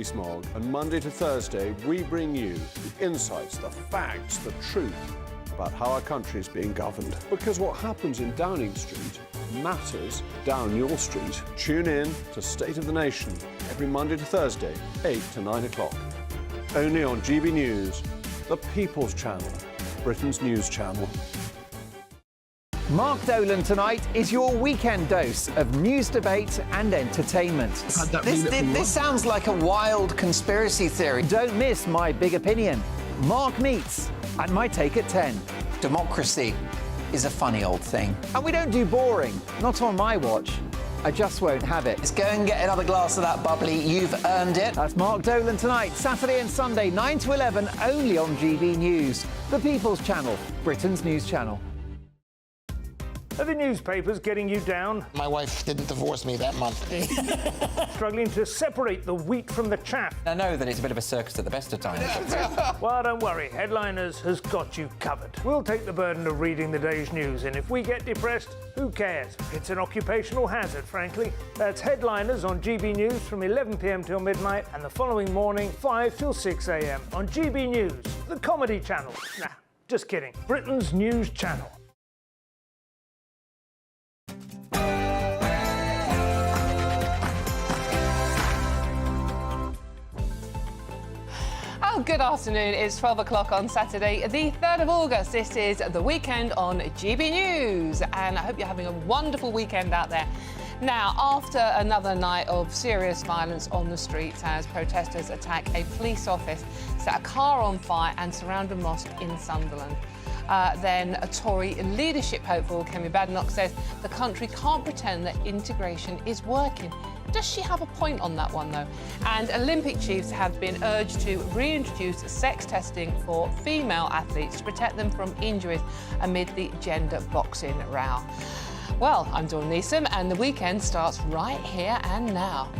Smog, and Monday to Thursday we bring you the insights, the facts, the truth about how our country is being governed. Because what happens in Downing Street matters down your street. Tune in to State of the Nation every Monday to Thursday, 8 to 9 o'clock. Only on GB News, the People's Channel, Britain's news channel. Mark Dolan tonight is your weekend dose of news, debate and entertainment. This sounds like a wild conspiracy theory. Don't miss my big opinion. Mark Meets and my take at 10. Democracy is a funny old thing. And we don't do boring, not on my watch. I just won't have it. Let's go and get another glass of that bubbly. You've earned it. That's Mark Dolan tonight, Saturday and Sunday, 9 to 11, only on GB News, the People's Channel, Britain's news channel. Are the newspapers getting you down? My wife didn't divorce me that month. Struggling to separate the wheat from the chaff? I know that it's a bit of a circus at the best of times. Well, don't worry, Headliners has got you covered. We'll take the burden of reading the day's news, and if we get depressed, who cares? It's an occupational hazard, frankly. That's Headliners on GB News from 11 p.m. till midnight, and the following morning, 5 till 6 a.m. on GB News, the comedy channel. Nah, just kidding. Britain's news channel. Good afternoon, it's 12 o'clock on Saturday, the 3rd of August. This is The Weekend on GB News, and I hope you're having a wonderful weekend out there. Now, after another night of serious violence on the streets as protesters attack a police office, set a car on fire and surround a mosque in Sunderland. Then a Tory leadership hopeful, Kemi Badenoch, says the country can't pretend that integration is working. Does she have a point on that one, though? And Olympic chiefs have been urged to reintroduce sex testing for female athletes to protect them from injuries amid the gender boxing row. Well, I'm Dawn Neeson, and the weekend starts right here and now.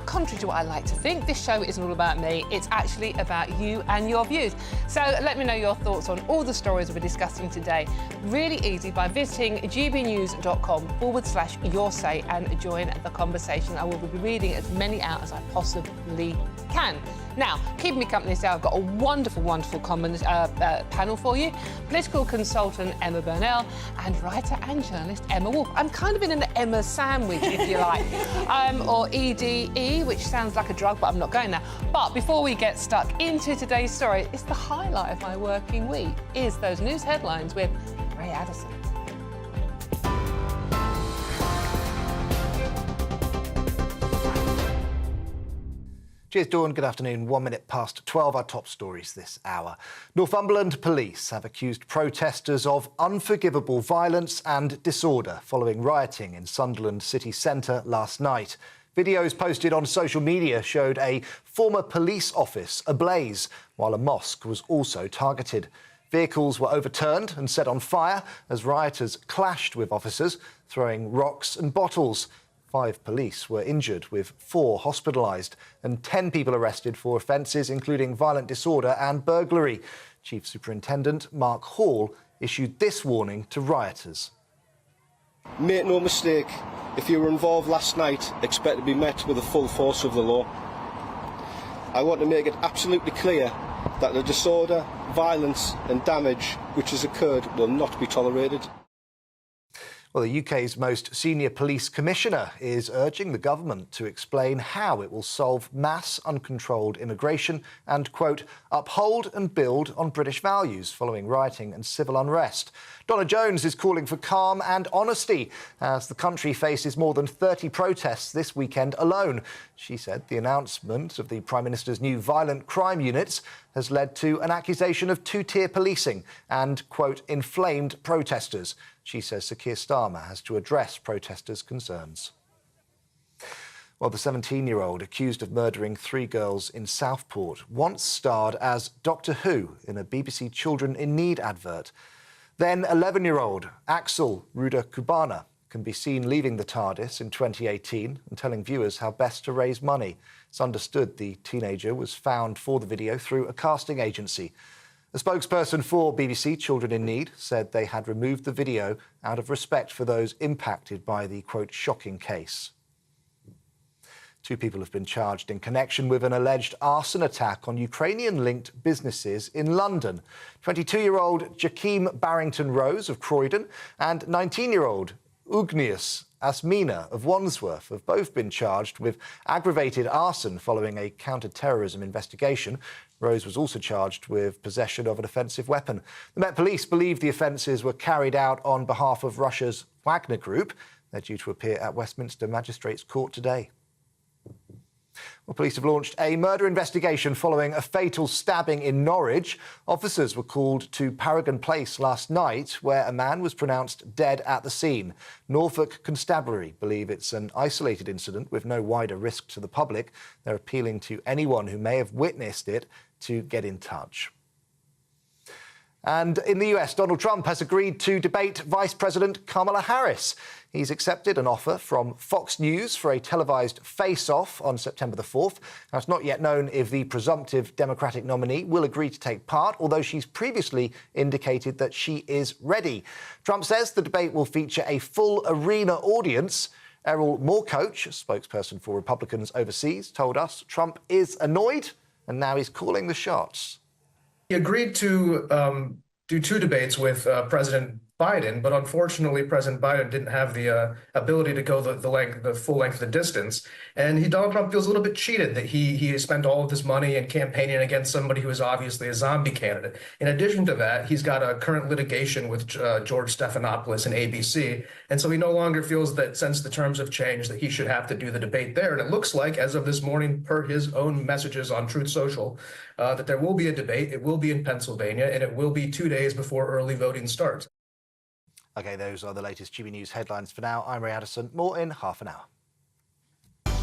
Contrary to what I like to think, this show isn't all about me, it's actually about you and your views. So let me know your thoughts on all the stories we're discussing today. Really easy by visiting gbnews.com/yoursay and join the conversation. I will be reading as many out as I possibly can. Now, keeping me company today, I've got a wonderful, wonderful panel for you. Political consultant Emma Burnell and writer and journalist Emma Wolf. I'm kind of in an Emma sandwich, if you like, or EDE, which sounds like a drug, but I'm not going there. But before we get stuck into today's story, it's the highlight of my working week, is those news headlines with Ray Addison. Cheers, Dawn. Good afternoon. 1 minute past 12, our top stories this hour. Northumberland police have accused protesters of unforgivable violence and disorder following rioting in Sunderland city centre last night. Videos posted on social media showed a former police office ablaze, while a mosque was also targeted. Vehicles were overturned and set on fire as rioters clashed with officers, throwing rocks and bottles. 5 police were injured, with 4 hospitalised, and 10 people arrested for offences including violent disorder and burglary. Chief Superintendent Mark Hall issued this warning to rioters. Make no mistake, if you were involved last night, expect to be met with the full force of the law. I want to make it absolutely clear that the disorder, violence and damage which has occurred will not be tolerated. Well, the UK's most senior police commissioner is urging the government to explain how it will solve mass uncontrolled immigration and, quote, uphold and build on British values following rioting and civil unrest. Donna Jones is calling for calm and honesty as the country faces more than 30 protests this weekend alone. She said the announcement of the Prime Minister's new violent crime units has led to an accusation of two-tier policing and, quote, inflamed protesters. She says Sir Keir Starmer has to address protesters' concerns. Well, the 17-year-old accused of murdering 3 girls in Southport once starred as Doctor Who in a BBC Children in Need advert. Then 11-year-old Axel Ruda Cubana can be seen leaving the TARDIS in 2018 and telling viewers how best to raise money. It's understood the teenager was found for the video through a casting agency. A spokesperson for BBC Children in Need said they had removed the video out of respect for those impacted by the, quote, shocking case. 2 people have been charged in connection with an alleged arson attack on Ukrainian-linked businesses in London. 22-year-old Joachim Barrington-Rose of Croydon and 19-year-old Ugnius Asmina of Wandsworth have both been charged with aggravated arson following a counter-terrorism investigation. Rose was also charged with possession of an offensive weapon. The Met Police believe the offences were carried out on behalf of Russia's Wagner Group. They're due to appear at Westminster Magistrates Court today. Well, police have launched a murder investigation following a fatal stabbing in Norwich. Officers were called to Paragon Place last night, where a man was pronounced dead at the scene. Norfolk Constabulary believe it's an isolated incident with no wider risk to the public. They're appealing to anyone who may have witnessed it to get in touch. And in the US, Donald Trump has agreed to debate Vice President Kamala Harris. He's accepted an offer from Fox News for a televised face-off on September the 4th. Now, it's not yet known if the presumptive Democratic nominee will agree to take part, although she's previously indicated that she is ready. Trump says the debate will feature a full arena audience. Errol Moorcoach, spokesperson for Republicans overseas, told us Trump is annoyed and now he's calling the shots. He agreed to do 2 debates with President Biden, but unfortunately, President Biden didn't have the ability to go the full length of the distance. And Donald Trump feels a little bit cheated that he spent all of this money in campaigning against somebody who is obviously a zombie candidate. In addition to that, he's got a current litigation with George Stephanopoulos and ABC. And so he no longer feels that since the terms have changed that he should have to do the debate there. And it looks like, as of this morning, per his own messages on Truth Social, that there will be a debate. It will be in Pennsylvania, and it will be 2 days before early voting starts. OK, those are the latest GB News headlines for now. I'm Ray Addison. More in half an hour.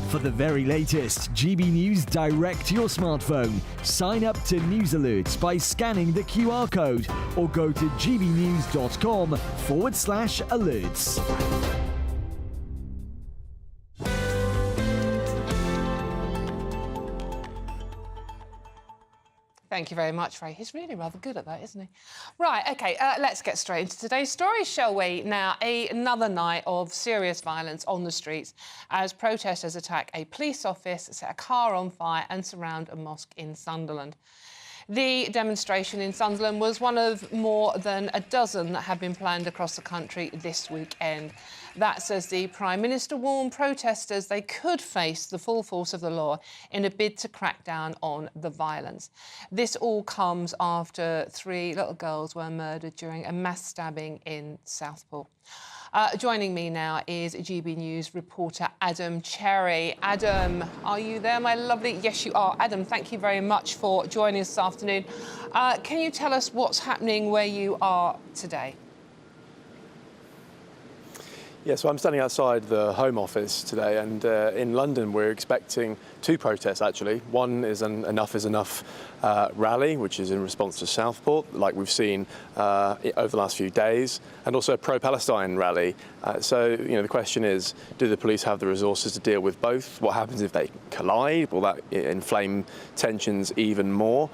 For the very latest GB News direct to your smartphone, sign up to News Alerts by scanning the QR code or go to gbnews.com/alerts. Thank you very much, Ray. He's really rather good at that, isn't he? Right, OK, let's get straight into today's story, shall we? Now, another night of serious violence on the streets as protesters attack a police office, set a car on fire and surround a mosque in Sunderland. The demonstration in Sunderland was one of more than a dozen that have been planned across the country this weekend. That's as the Prime Minister warned protesters they could face the full force of the law in a bid to crack down on the violence. This all comes after 3 little girls were murdered during a mass stabbing in Southport. Joining me now is GB News reporter Adam Cherry. Adam, are you there, my lovely? Yes, you are. Adam, thank you very much for joining us this afternoon. Can you tell us what's happening where you are today? Yeah, so I'm standing outside the Home Office today, and in London we're expecting 2 protests, actually. One is an Enough is Enough rally, which is in response to Southport, like we've seen over the last few days, and also a pro-Palestine rally. So, the question is, do the police have the resources to deal with both? What happens if they collide? Will that inflame tensions even more?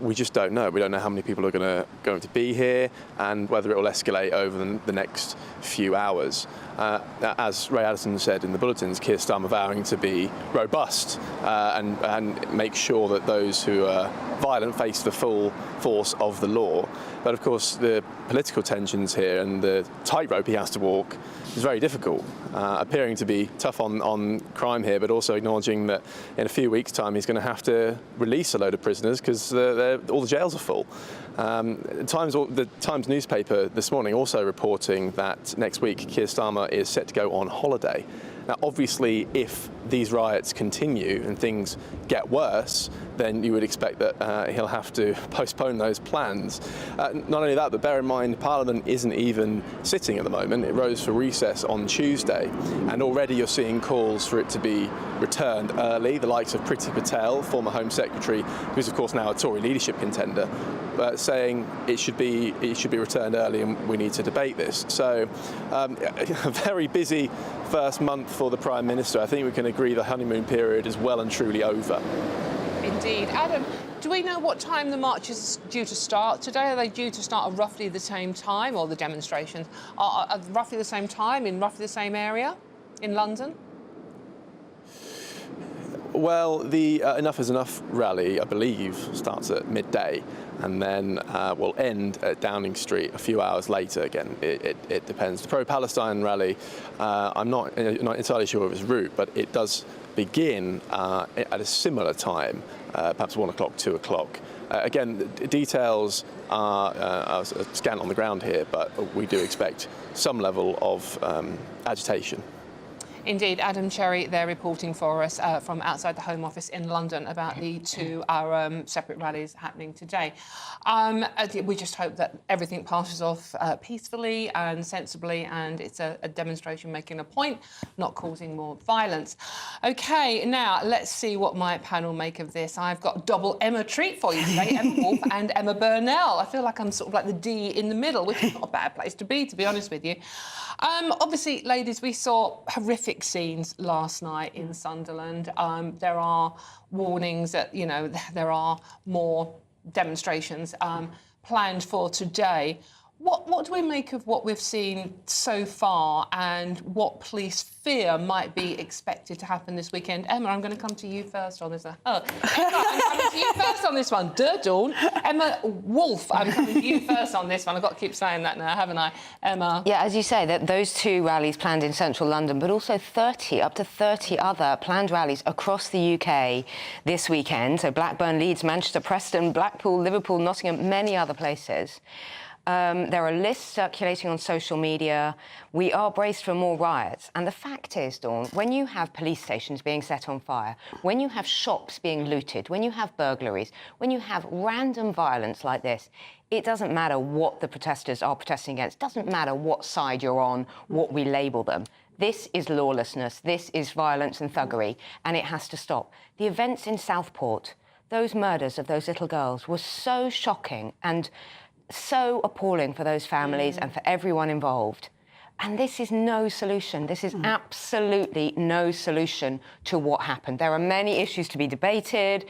We just don't know. We don't know how many people are going to be here and whether it will escalate over the next few hours. As Ray Addison said in the bulletins, Keir Starmer vowing to be robust and make sure that those who are violent face the full force of the law. But of course, the political tensions here and the tightrope he has to walk is very difficult, appearing to be tough on crime here, but also acknowledging that in a few weeks' time he's going to have to release a load of prisoners because all the jails are full. The Times newspaper this morning also reporting that next week Keir Starmer is set to go on holiday. Now, obviously, if these riots continue and things get worse, then you would expect that he'll have to postpone those plans. Not only that, but bear in mind, Parliament isn't even sitting at the moment. It rose for recess on Tuesday, and already you're seeing calls for it to be returned early. The likes of Priti Patel, former Home Secretary, who's of course now a Tory leadership contender, saying it should be returned early and we need to debate this. So a very busy first month for the Prime Minister. I think we can agree the honeymoon period is well and truly over. Indeed. Adam, do we know what time the march is due to start today? Are they due to start at roughly the same time, or the demonstrations are roughly the same time in roughly the same area in London? Well, the Enough is Enough rally, I believe, starts at midday and then will end at Downing Street a few hours later. Again, it depends. The pro-Palestine rally, I'm not entirely sure of its route, but it does begin at a similar time, perhaps 1 o'clock, 2 o'clock. Again, the details are scant on the ground here, but we do expect some level of agitation. Indeed, Adam Cherry, they're reporting for us from outside the Home Office in London about the two separate rallies happening today. We just hope that everything passes off peacefully and sensibly, and it's a demonstration making a point, not causing more violence. OK, now let's see what my panel make of this. I've got double Emma treat for you today, Emma Wolf and Emma Burnell. I feel like I'm sort of like the D in the middle, which is not a bad place to be honest with you. Obviously, ladies, we saw horrific scenes last night in Sunderland. There are warnings that, you know, there are more demonstrations planned for today. What do we make of what we've seen so far and what police fear might be expected to happen this weekend? Emma, I'm going to come to you first on this one. Emma, I'm coming to you first on this one. Dawn. Emma Wolf, I'm coming to you first on this one. I've got to keep saying that now, haven't I? Emma? Yeah, as you say, that those two rallies planned in central London, but also up to 30 other planned rallies across the UK this weekend. So Blackburn, Leeds, Manchester, Preston, Blackpool, Liverpool, Nottingham, many other places. There are lists circulating on social media. We are braced for more riots. And the fact is, Dawn, when you have police stations being set on fire, when you have shops being looted, when you have burglaries, when you have random violence like this, it doesn't matter what the protesters are protesting against. It doesn't matter what side you're on, what we label them. This is lawlessness. This is violence and thuggery, and it has to stop. The events in Southport, those murders of those little girls were so shocking and so appalling for those families and for everyone involved. And this is no solution. This is absolutely no solution to what happened. There are many issues to be debated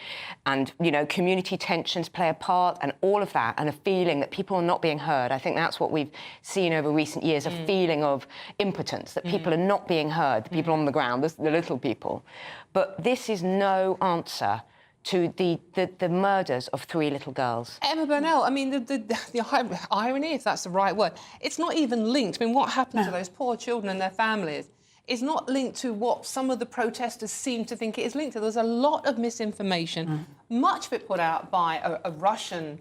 and, you know, community tensions play a part and all of that, and a feeling that people are not being heard. I think that's what we've seen over recent years, a feeling of impotence, that people are not being heard, the people on the ground, the little people. But this is no answer to the murders of 3 little girls. Emma Burnell, I mean, the irony, if that's the right word, it's not even linked. I mean, what happened to those poor children and their families is not linked to what some of the protesters seem to think it is linked to. There's a lot of misinformation, much of it put out by a Russian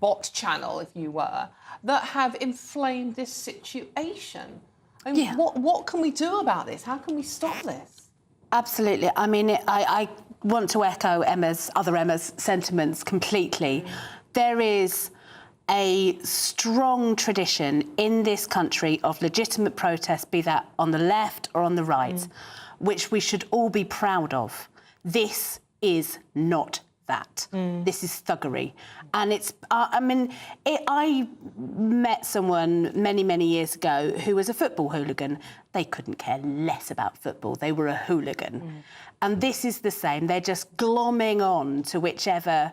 bot channel, if you were, that have inflamed this situation. I mean, what can we do about this? How can we stop this? Absolutely. I mean, I want to echo other Emma's sentiments completely. There is a strong tradition in this country of legitimate protest, be that on the left or on the right, which we should all be proud of. This is not that. This is thuggery. And it's, I met someone many, many years ago who was a football hooligan. They couldn't care less about football. They were a hooligan. And this is the same. They're just glomming on to whichever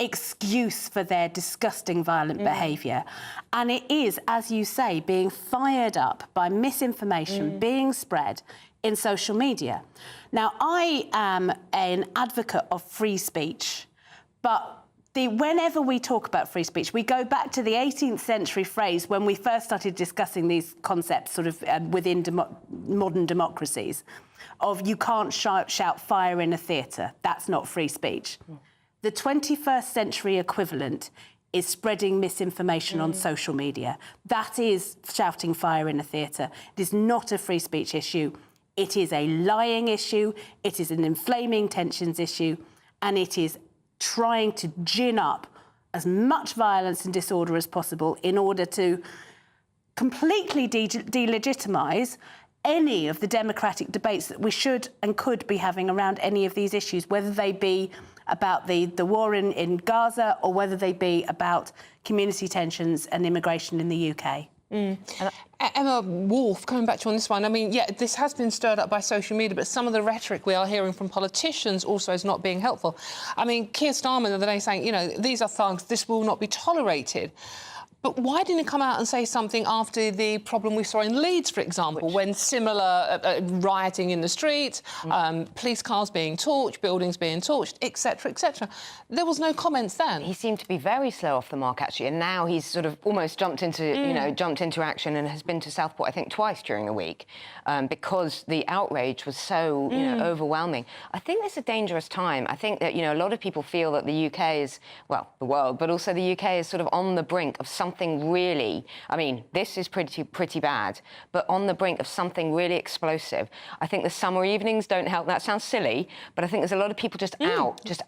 excuse for their disgusting, violent behaviour. And it is, as you say, being fired up by misinformation being spread in social media. Now, I am an advocate of free speech, but whenever we talk about free speech, we go back to the 18th century phrase when we first started discussing these concepts sort of within modern democracies of you can't shout fire in a theatre. That's not free speech. The 21st century equivalent is spreading misinformation on social media. That is shouting fire in a theatre. It is not a free speech issue It is a lying issue, it is an inflaming tensions issue, and it is trying to gin up as much violence and disorder as possible in order to completely delegitimise any of the democratic debates that we should and could be having around any of these issues, whether they be about the war in Gaza or whether they be about community tensions and immigration in the UK. Emma Wolf, coming back to you on this one, I mean, yeah, this has been stirred up by social media, but some of the rhetoric we are hearing from politicians also is not being helpful. I mean, Keir Starmer the other day saying, you know, these are thugs, this will not be tolerated. But why didn't he come out and say something after the problem we saw in Leeds, for example, when similar rioting in the streets, police cars being torched, buildings being torched, etc., etc. There was no comments then. He seemed to be very slow off the mark, actually, and now he's sort of almost jumped into, you know, jumped into action and has been to Southport, I think, twice during the week because the outrage was so, you know, overwhelming. I think it's a dangerous time. I think that, you know, a lot of people feel that the UK is, well, the world, but also the UK is sort of on the brink of something really, I mean, this is pretty bad, but on the brink of something really explosive. I think the summer evenings don't help. That sounds silly, but I think there's a lot of people just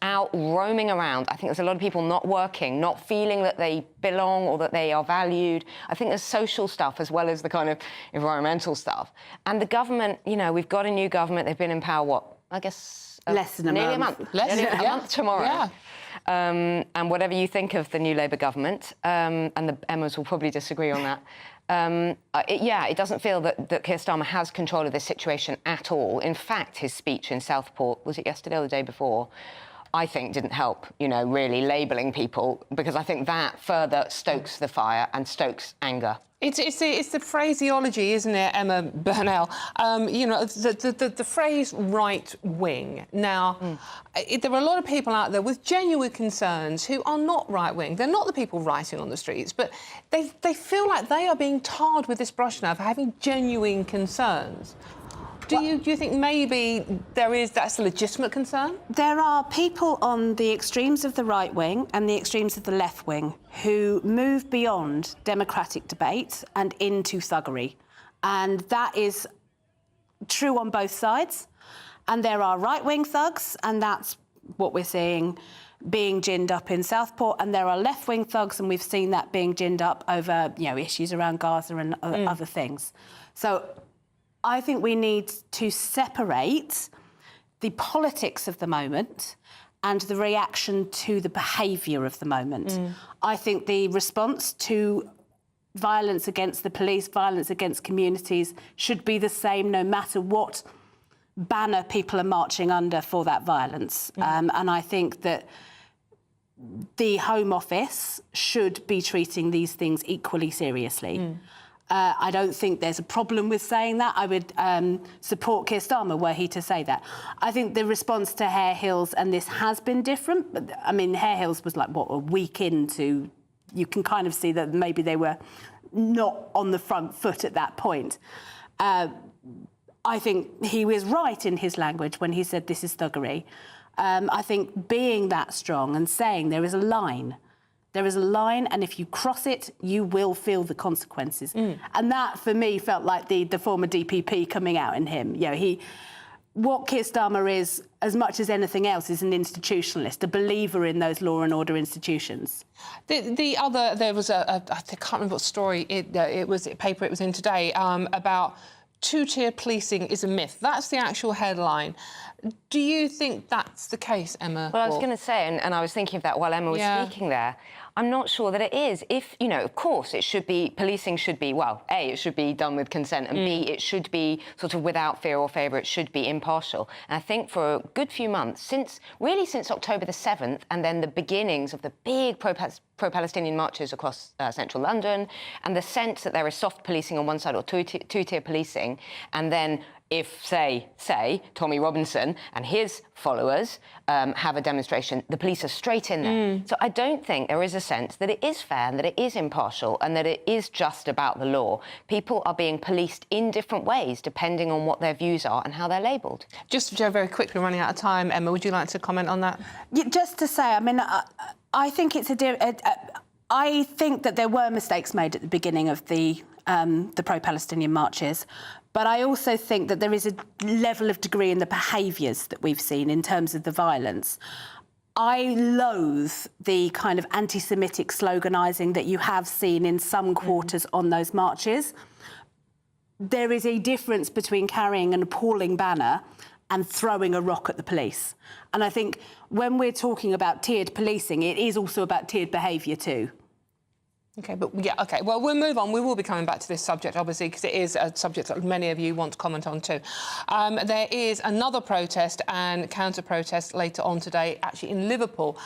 out roaming around. I think there's a lot of people not working, not feeling that they belong or that they are valued. I think there's social stuff as well as the kind of environmental stuff. And the government, you know, we've got a new government. They've been in power, what, I guess... less than a month. Nearly a month tomorrow. Yeah. And whatever you think of the new Labour government, and the Emmas will probably disagree on that, it doesn't feel that Keir Starmer has control of this situation at all. In fact, his speech in Southport, was it yesterday or the day before, I think didn't help, you know, really labelling people, because I think that further stokes the fire and stokes anger. It's the phraseology, isn't it, Emma Burnell? You know, the phrase right wing. Now, there are a lot of people out there with genuine concerns who are not right wing. They're not the people writing on the streets, but they feel like they are being tarred with this brush now for having genuine concerns. Do you think maybe that's a legitimate concern? There are people on the extremes of the right wing and the extremes of the left wing who move beyond democratic debate and into thuggery. And that is true on both sides. And there are right-wing thugs, and that's what we're seeing being ginned up in Southport. And there are left-wing thugs, and we've seen that being ginned up over, you know, issues around Gaza and other things. So I think we need to separate the politics of the moment and the reaction to the behaviour of the moment. I think the response to violence against the police, violence against communities, should be the same no matter what banner people are marching under for that violence. And I think that the Home Office should be treating these things equally seriously. I don't think there's a problem with saying that. I would support Keir Starmer were he to say that. I think the response to Hare Hills, and this has been different, but I mean, Hare Hills was like, what, a week into, you can kind of see that maybe they were not on the front foot at that point. I think he was right in his language when he said this is thuggery. I think being that strong and saying there is a line, and if you cross it, you will feel the consequences. And that, for me, felt like the former DPP coming out in him. You know, what Keir Starmer is, as much as anything else, is an institutionalist, a believer in those law and order institutions. There was I can't remember what story it was in today, about two-tier policing is a myth. That's the actual headline. Do you think that's the case, Emma? Well, I was going to say, and I was thinking of that while Emma was speaking there, I'm not sure that it is. If, you know, of course it should be, policing should be, well, A, it should be done with consent, and B, it should be sort of without fear or favour, it should be impartial. And I think for a good few months, since October the 7th, and then the beginnings of the big pro-Palestinian marches across central London, and the sense that there is soft policing on one side or two-tier policing, and then if, say, Tommy Robinson and his followers have a demonstration, the police are straight in there. So I don't think there is a sense that it is fair and that it is impartial and that it is just about the law. People are being policed in different ways depending on what their views are and how they're labelled. Just very quickly, running out of time, Emma, would you like to comment on that? Yeah, just to say, I mean, I think it's I think that there were mistakes made at the beginning of the pro-Palestinian marches, But I also think that there is a level of degree in the behaviours that we've seen in terms of the violence. I loathe the kind of anti-Semitic sloganising that you have seen in some quarters on those marches. There is a difference between carrying an appalling banner and throwing a rock at the police. And I think when we're talking about tiered policing, it is also about tiered behaviour too. OK, but yeah, OK. Well, we'll move on. We will be coming back to this subject, obviously, because it is a subject that many of you want to comment on too. There is another protest and counter-protest later on today, actually in Liverpool.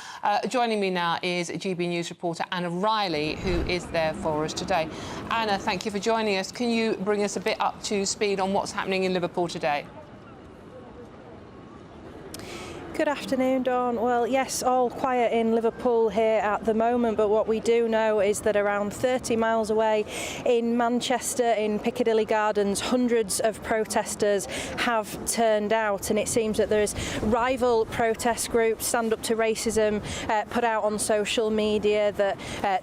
Joining me now is GB News reporter Anna Riley, who is there for us today. Anna, thank you for joining us. Can you bring us a bit up to speed on what's happening in Liverpool today? Good afternoon, Dawn. Well, yes, all quiet in Liverpool here at the moment, but what we do know is that around 30 miles away in Manchester, in Piccadilly Gardens, hundreds of protesters have turned out, and it seems that there's rival protest groups, Stand Up to Racism, put out on social media that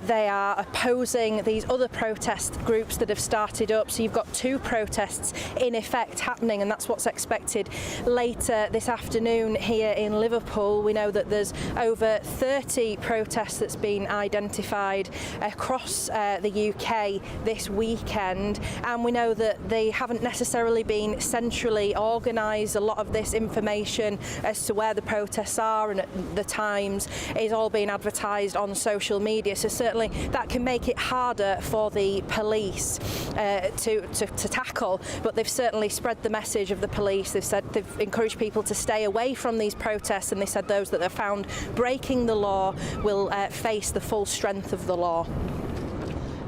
they are opposing these other protest groups that have started up. So you've got two protests in effect happening, and that's what's expected later this afternoon here in Liverpool. We know that there's over 30 protests that's been identified across the UK this weekend, and we know that they haven't necessarily been centrally organised. A lot of this information as to where the protests are and at the times is all being advertised on social media, so certainly that can make it harder for the police to tackle, but they've certainly spread the message of the police. They've encouraged people to stay away from these protests, and they said those that are found breaking the law will face the full strength of the law.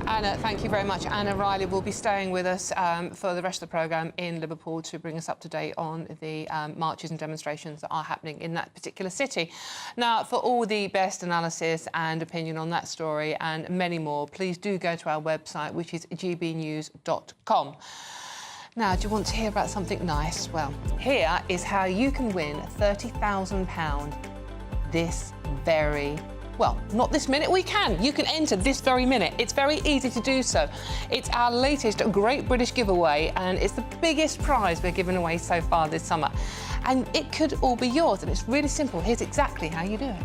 Anna, thank you very much. Anna Riley will be staying with us for the rest of the programme in Liverpool to bring us up to date on the marches and demonstrations that are happening in that particular city. Now, for all the best analysis and opinion on that story and many more, please do go to our website, which is gbnews.com. Now, do you want to hear about something nice? Well, here is how you can win £30,000 this very... Well, not this minute, we can. You can enter this very minute. It's very easy to do so. It's our latest Great British giveaway, and it's the biggest prize we're giving away so far this summer. And it could all be yours, and it's really simple. Here's exactly how you do it.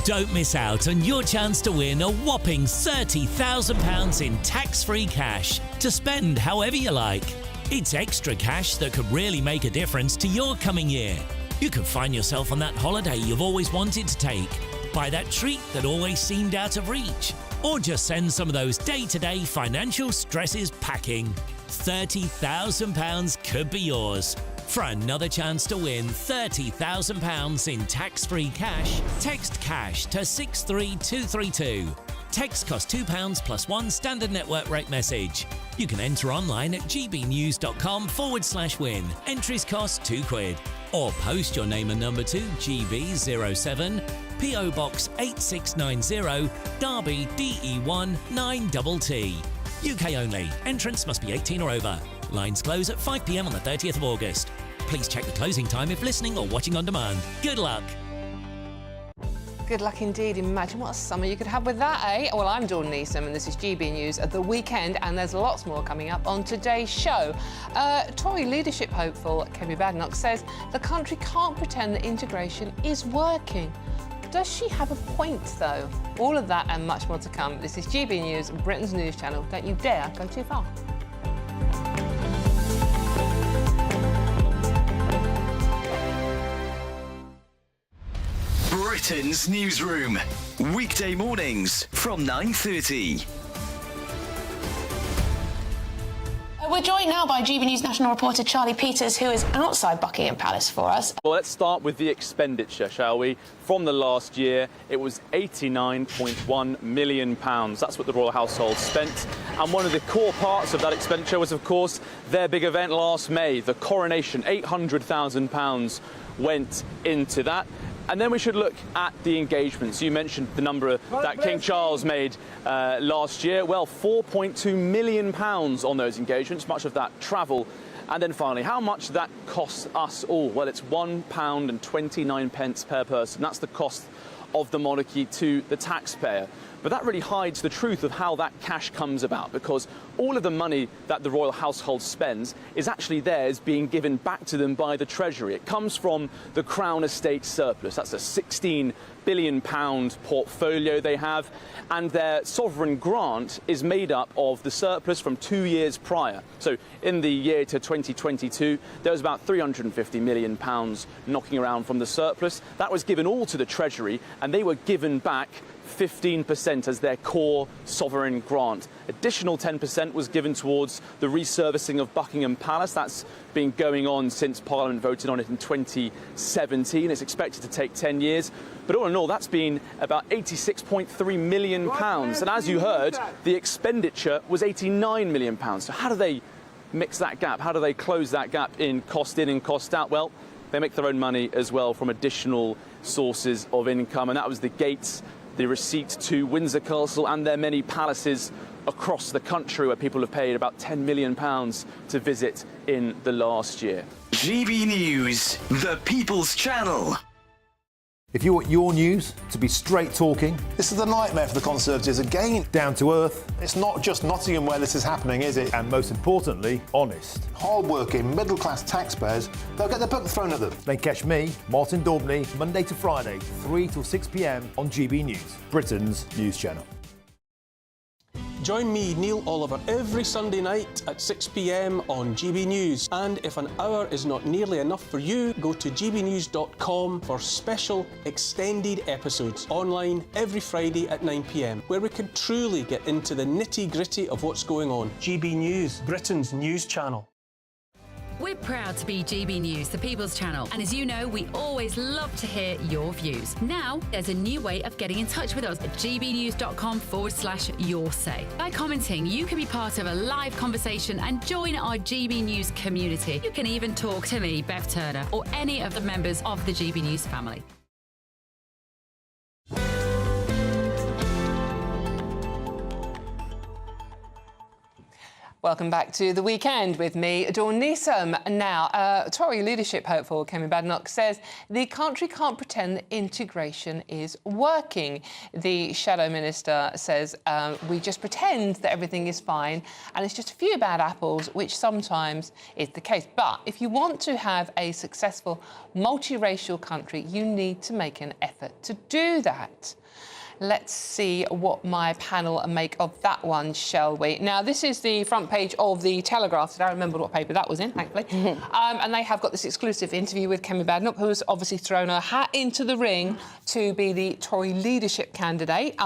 Don't miss out on your chance to win a whopping £30,000 in tax-free cash to spend however you like. It's extra cash that could really make a difference to your coming year. You could find yourself on that holiday you've always wanted to take, buy that treat that always seemed out of reach, or just send some of those day-to-day financial stresses packing. £30,000 could be yours. For another chance to win £30,000 in tax-free cash, text CASH to 63232. Text costs £2 plus one standard network rate message. You can enter online at gbnews.com/win. Entries cost £2. Or post your name and number to GB07, PO Box 8690, Derby DE1 9TT. UK only. Entrance must be 18 or over. Lines close at 5 p.m. on the 30th of August. Please check the closing time if listening or watching on demand. Good luck. Good luck indeed. Imagine what a summer you could have with that, eh? Well, I'm Dawn Neeson, and this is GB News at the weekend, and there's lots more coming up on today's show. Tory leadership hopeful Kemi Badenoch says the country can't pretend that integration is working. Does she have a point, though? All of that and much more to come. This is GB News, Britain's news channel. Don't you dare go too far. Britain's newsroom, weekday mornings from 9:30. We're joined now by GB News national reporter Charlie Peters, who is outside Buckingham Palace for us. Well, let's start with the expenditure, shall we? From the last year, it was £89.1 million. That's what the royal household spent. And one of the core parts of that expenditure was, of course, their big event last May, the coronation. £800,000 went into that. And then we should look at the engagements. You mentioned the number that King Charles made last year. Well, £4.2 million on those engagements, much of that travel. And then finally, how much that costs us all? Well, it's £1.29 per person. That's the cost of the monarchy to the taxpayer. But that really hides the truth of how that cash comes about, because all of the money that the royal household spends is actually theirs being given back to them by the Treasury. It comes from the Crown Estate surplus. That's a £16 billion portfolio they have, and their sovereign grant is made up of the surplus from 2 years prior. So in the year to 2022, there was about £350 million knocking around from the surplus. That was given all to the Treasury, and they were given back 15% as their core sovereign grant. Additional 10% was given towards the resurfacing of Buckingham Palace. That's been going on since Parliament voted on it in 2017. It's expected to take 10 years. But all in all, that's been about £86.3 million. And as you heard, the expenditure was £89 million. So how do they mix that gap? How do they close that gap in and cost out? Well, they make their own money as well from additional sources of income. And that was the gates, the receipts to Windsor Castle and their many palaces across the country, where people have paid about £10 million to visit in the last year. GB News, the People's Channel. If you want your news to be straight talking... This is a nightmare for the Conservatives again. Down to earth. It's not just Nottingham where this is happening, is it? And most importantly, honest. Hard-working, middle-class taxpayers, they'll get their book thrown at them. Then catch me, Martin Daubney, Monday to Friday, 3 till 6 p.m. on GB News, Britain's news channel. Join me, Neil Oliver, every Sunday night at 6 p.m. on GB News. And if an hour is not nearly enough for you, go to gbnews.com for special extended episodes online every Friday at 9 p.m, where we can truly get into the nitty-gritty of what's going on. GB News, Britain's news channel. We're proud to be GB News, the People's Channel. And as you know, we always love to hear your views. Now, there's a new way of getting in touch with us at gbnews.com/yoursay. By commenting, you can be part of a live conversation and join our GB News community. You can even talk to me, Bev Turner, or any of the members of the GB News family. Welcome back to The Weekend with me, Dawn Neeson. Now, Tory leadership hopeful Kemi Badenoch says the country can't pretend that integration is working. The Shadow Minister says we just pretend that everything is fine and it's just a few bad apples, which sometimes is the case. But if you want to have a successful multiracial country, you need to make an effort to do that. Let's see what my panel make of that one, shall we? Now, this is the front page of The Telegraph. Today. I remembered what paper that was in, thankfully. And they have got this exclusive interview with Kemi Badenoch, who has obviously thrown her hat into the ring to be the Tory leadership candidate.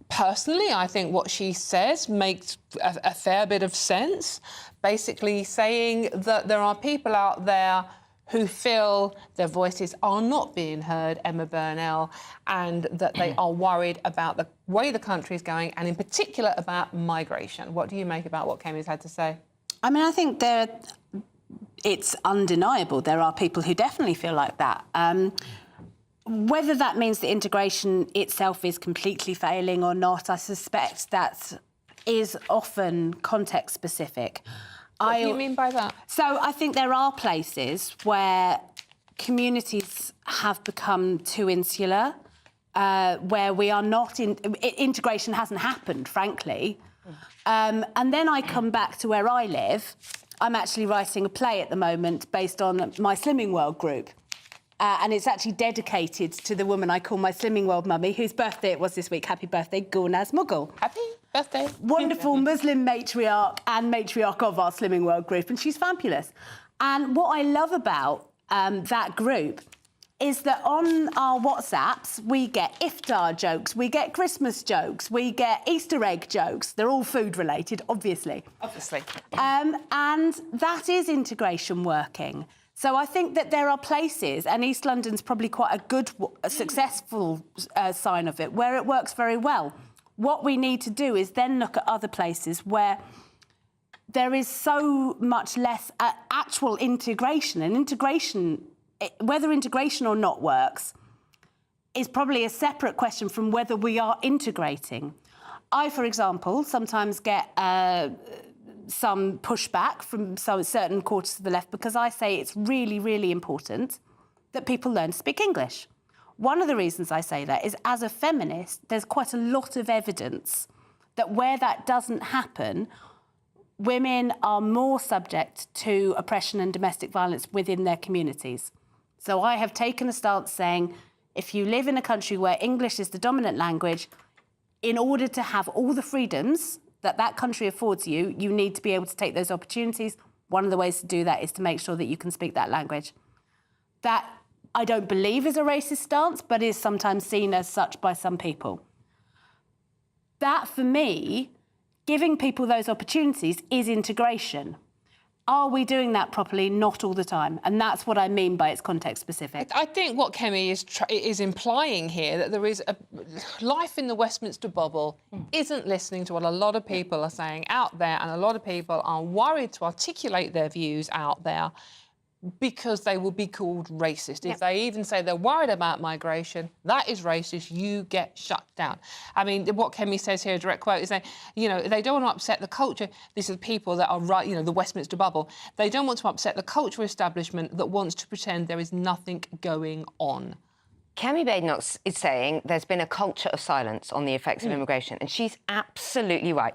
Personally, I think what she says makes a fair bit of sense, basically saying that there are people out there who feel their voices are not being heard, Emma Burnell, and that they are worried about the way the country is going, and in particular about migration. What do you make about what Kemi's had to say? I mean, I think it's undeniable. There are people who definitely feel like that. Whether that means the integration itself is completely failing or not, I suspect that is often context-specific. What do you mean by that? So I think there are places where communities have become too insular, where we are not integration hasn't happened, frankly. And then I come back to where I live. I'm actually writing a play at the moment based on my Slimming World group. And it's actually dedicated to the woman I call my Slimming World mummy, whose birthday it was this week. Happy birthday, Gulnaz Mughal. Happy birthday. Wonderful Muslim matriarch and matriarch of our Slimming World group, and she's fabulous. And what I love about that group is that on our WhatsApps, we get iftar jokes, we get Christmas jokes, we get Easter egg jokes. They're all food-related, obviously. Obviously. And that is integration working. So I think that there are places, and East London's probably quite a good, successful sign of it, where it works very well. What we need to do is then look at other places where there is so much less actual integration. And integration, whether integration or not works, is probably a separate question from whether we are integrating. I, for example, sometimes get some pushback from certain quarters of the left because I say it's really, really important that people learn to speak English. One of the reasons I say that is, as a feminist, there's quite a lot of evidence that where that doesn't happen, women are more subject to oppression and domestic violence within their communities. So I have taken a stance saying, if you live in a country where English is the dominant language, in order to have all the freedoms that that country affords you, you need to be able to take those opportunities. One of the ways to do that is to make sure that you can speak that language. That, I don't believe, is a racist stance, but is sometimes seen as such by some people. That, for me, giving people those opportunities is integration. Are we doing that properly? Not all the time. And that's what I mean by it's context specific. I think what Kemi is implying here, that there is a life in the Westminster bubble isn't listening to what a lot of people are saying out there, and a lot of people are worried to articulate their views out there because they will be called racist. If they even say they're worried about migration, that is racist, you get shut down. I mean, what Kemi says here, a direct quote, is saying, you know, they don't want to upset the culture. These are the people that are, right, you know, the Westminster bubble. They don't want to upset the cultural establishment that wants to pretend there is nothing going on. Kemi Badenoch is saying there's been a culture of silence on the effects of immigration, and she's absolutely right.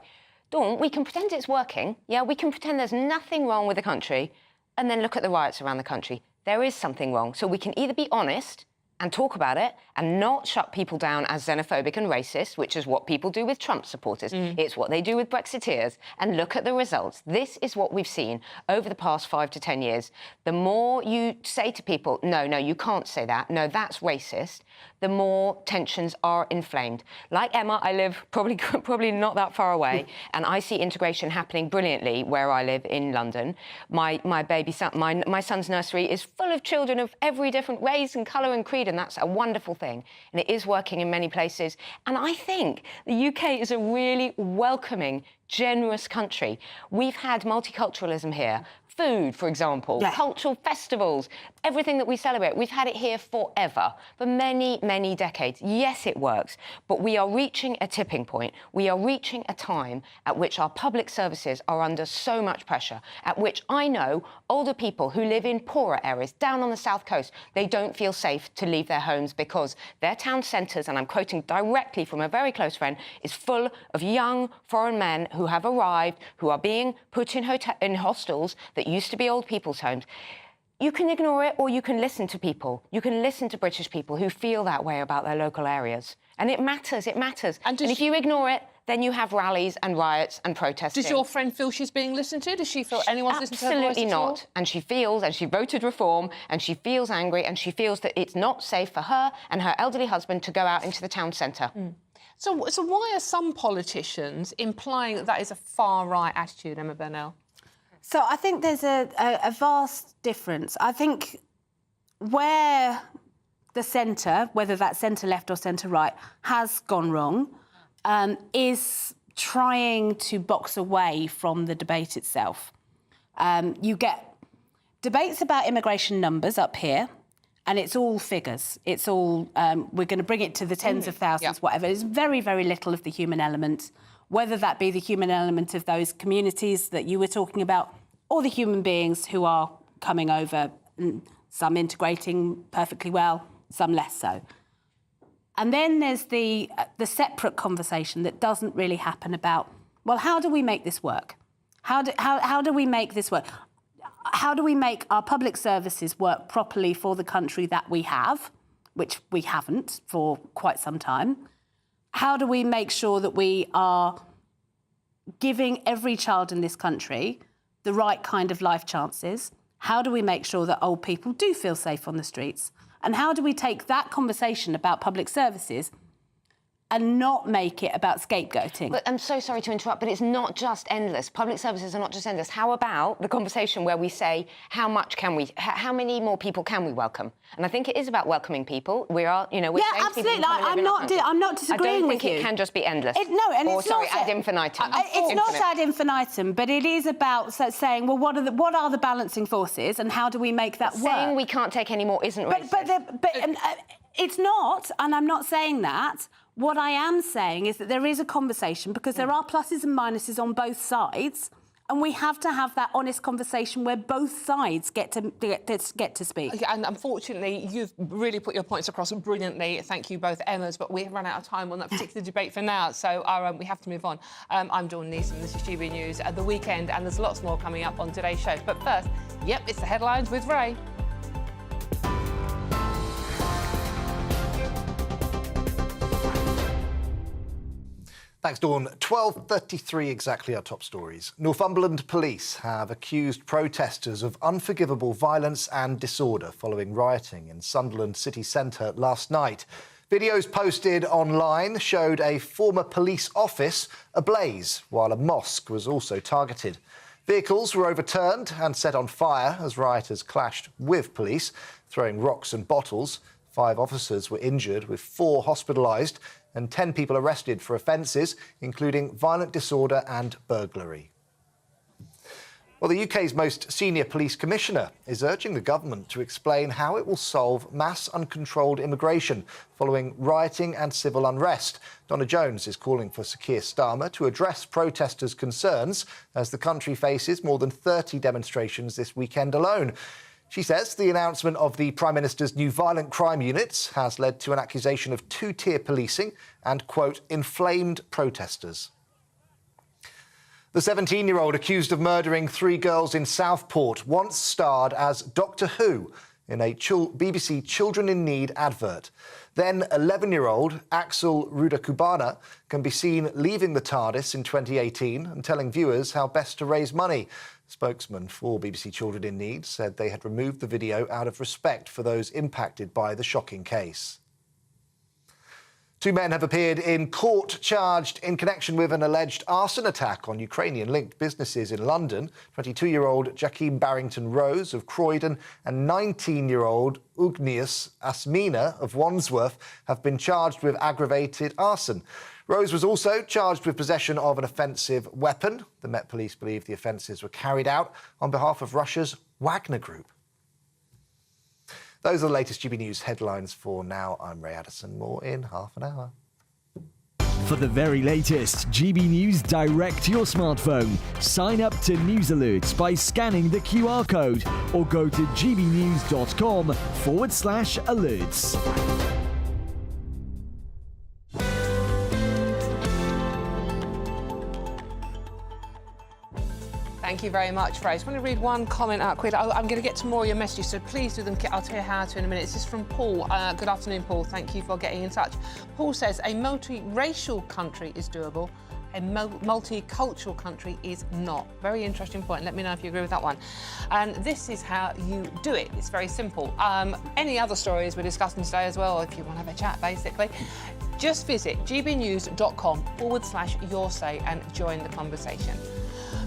Dawn, we can pretend it's working. Yeah, we can pretend there's nothing wrong with the country, and then look at the riots around the country. There is something wrong. So we can either be honest and talk about it and not shut people down as xenophobic and racist, which is what people do with Trump supporters. It's what they do with Brexiteers, and look at the results. This is what we've seen over the past 5 to 10 years. The more you say to people, no, you can't say that, no, that's racist, the more tensions are inflamed. Like Emma, I live probably not that far away, and I see integration happening brilliantly where I live in London. My baby son, my son's nursery is full of children of every different race and colour and creed, and that's a wonderful thing. And it is working in many places. And I think the UK is a really welcoming, generous country. We've had multiculturalism here. Food, for example, cultural festivals, everything that we celebrate. We've had it here forever, for many, many decades. Yes, it works, but we are reaching a tipping point. We are reaching a time at which our public services are under so much pressure, at which I know older people who live in poorer areas, down on the south coast, they don't feel safe to leave their homes because their town centres, and I'm quoting directly from a very close friend, is full of young foreign men who have arrived, who are being put in hostels that used to be old people's homes. You can ignore it, or you can listen to people. You can listen to British people who feel that way about their local areas. And it matters, it matters. And if you ignore it, then you have rallies and riots and protesting. Does your friend feel she's being listened to? Does she feel anyone's listening to her voice? Absolutely not. And she feels, and she voted Reform, and she feels angry, and she feels that it's not safe for her and her elderly husband to go out into the town centre. So why are some politicians implying that that is a far-right attitude, Emma Burnell? So I think there's a vast difference. I think where the centre, whether that's centre-left or centre-right, has gone wrong is trying to box away from the debate itself. You get debates about immigration numbers up here, and it's all figures. It's all, we're going to bring it to the tens of thousands, whatever. There's very, very little of the human element, whether that be the human element of those communities that you were talking about, or the human beings who are coming over, some integrating perfectly well, some less so. And then there's the separate conversation that doesn't really happen about, well, how do we make this work? How do we make this work? How do we make our public services work properly for the country that we have, which we haven't for quite some time? How do we make sure that we are giving every child in this country the right kind of life chances? How do we make sure that old people do feel safe on the streets? And how do we take that conversation about public services and not make it about scapegoating? But I'm so sorry to interrupt, but it's not just endless. Public services are not just endless. How about the conversation where we say, how many more people can we welcome? And I think it is about welcoming people. We are, you know, we're saying absolutely. People I'm not disagreeing with you. I don't think it can just be endless. Ad infinitum. It's not ad infinitum, but it is about saying, well, what are the balancing forces, and how do we make that work? Saying we can't take any more isn't racist. But it's not, and I'm not saying that. What I am saying is that there is a conversation, because there are pluses and minuses on both sides, And we have to have that honest conversation where both sides get to speak. And unfortunately, you've really put your points across brilliantly. Thank you both, Emmas, but we have run out of time on that particular debate for now, so we have to move on. I'm Dawn Neeson, this is GB News at the weekend, and there's lots more coming up on today's show. But first, yep, it's the headlines with Ray. Thanks, Dawn. 12:33 exactly our top stories. Northumberland police have accused protesters of unforgivable violence and disorder following rioting in Sunderland city centre last night. Videos posted online showed a former police office ablaze, while a mosque was also targeted. Vehicles were overturned and set on fire as rioters clashed with police, throwing rocks and bottles. 5 officers were injured, with 4 hospitalised, and 10 people arrested for offences, including violent disorder and burglary. Well, the UK's most senior police commissioner is urging the government to explain how it will solve mass uncontrolled immigration following rioting and civil unrest. Donna Jones is calling for Sir Keir Starmer to address protesters' concerns as the country faces more than 30 demonstrations this weekend alone. She says the announcement of the Prime Minister's new violent crime units has led to an accusation of 2-tier policing and, quote, inflamed protesters. The 17-year-old accused of murdering 3 girls in Southport once starred as Doctor Who in a BBC Children in Need advert. Then 11-year-old Axel Rudakubana can be seen leaving the TARDIS in 2018 and telling viewers how best to raise money. Spokesman for BBC Children in Need said they had removed the video out of respect for those impacted by the shocking case. 2 men have appeared in court charged in connection with an alleged arson attack on Ukrainian-linked businesses in London. 22-year-old Jakim Barrington-Rose of Croydon and 19-year-old Ugnius Asmina of Wandsworth have been charged with aggravated arson. Rose was also charged with possession of an offensive weapon. The Met Police believe the offences were carried out on behalf of Russia's Wagner Group. Those are the latest GB News headlines for now. I'm Ray Addison. More in half an hour. For the very latest GB News direct to your smartphone, sign up to News Alerts by scanning the QR code or go to gbnews.com/alerts. Thank you very much, Ray. I just want to read one comment out quickly. I'm going to get to more of your messages, so please do them. I'll tell you how to in a minute. This is from Paul. Good afternoon, Paul. Thank you for getting in touch. Paul says a multiracial country is doable. A multicultural country is not. Very interesting point. Let me know if you agree with that one. And this is how you do it. It's very simple. Any other stories we're discussing today as well, if you want to have a chat, basically, just visit gbnews.com/yoursay and join the conversation.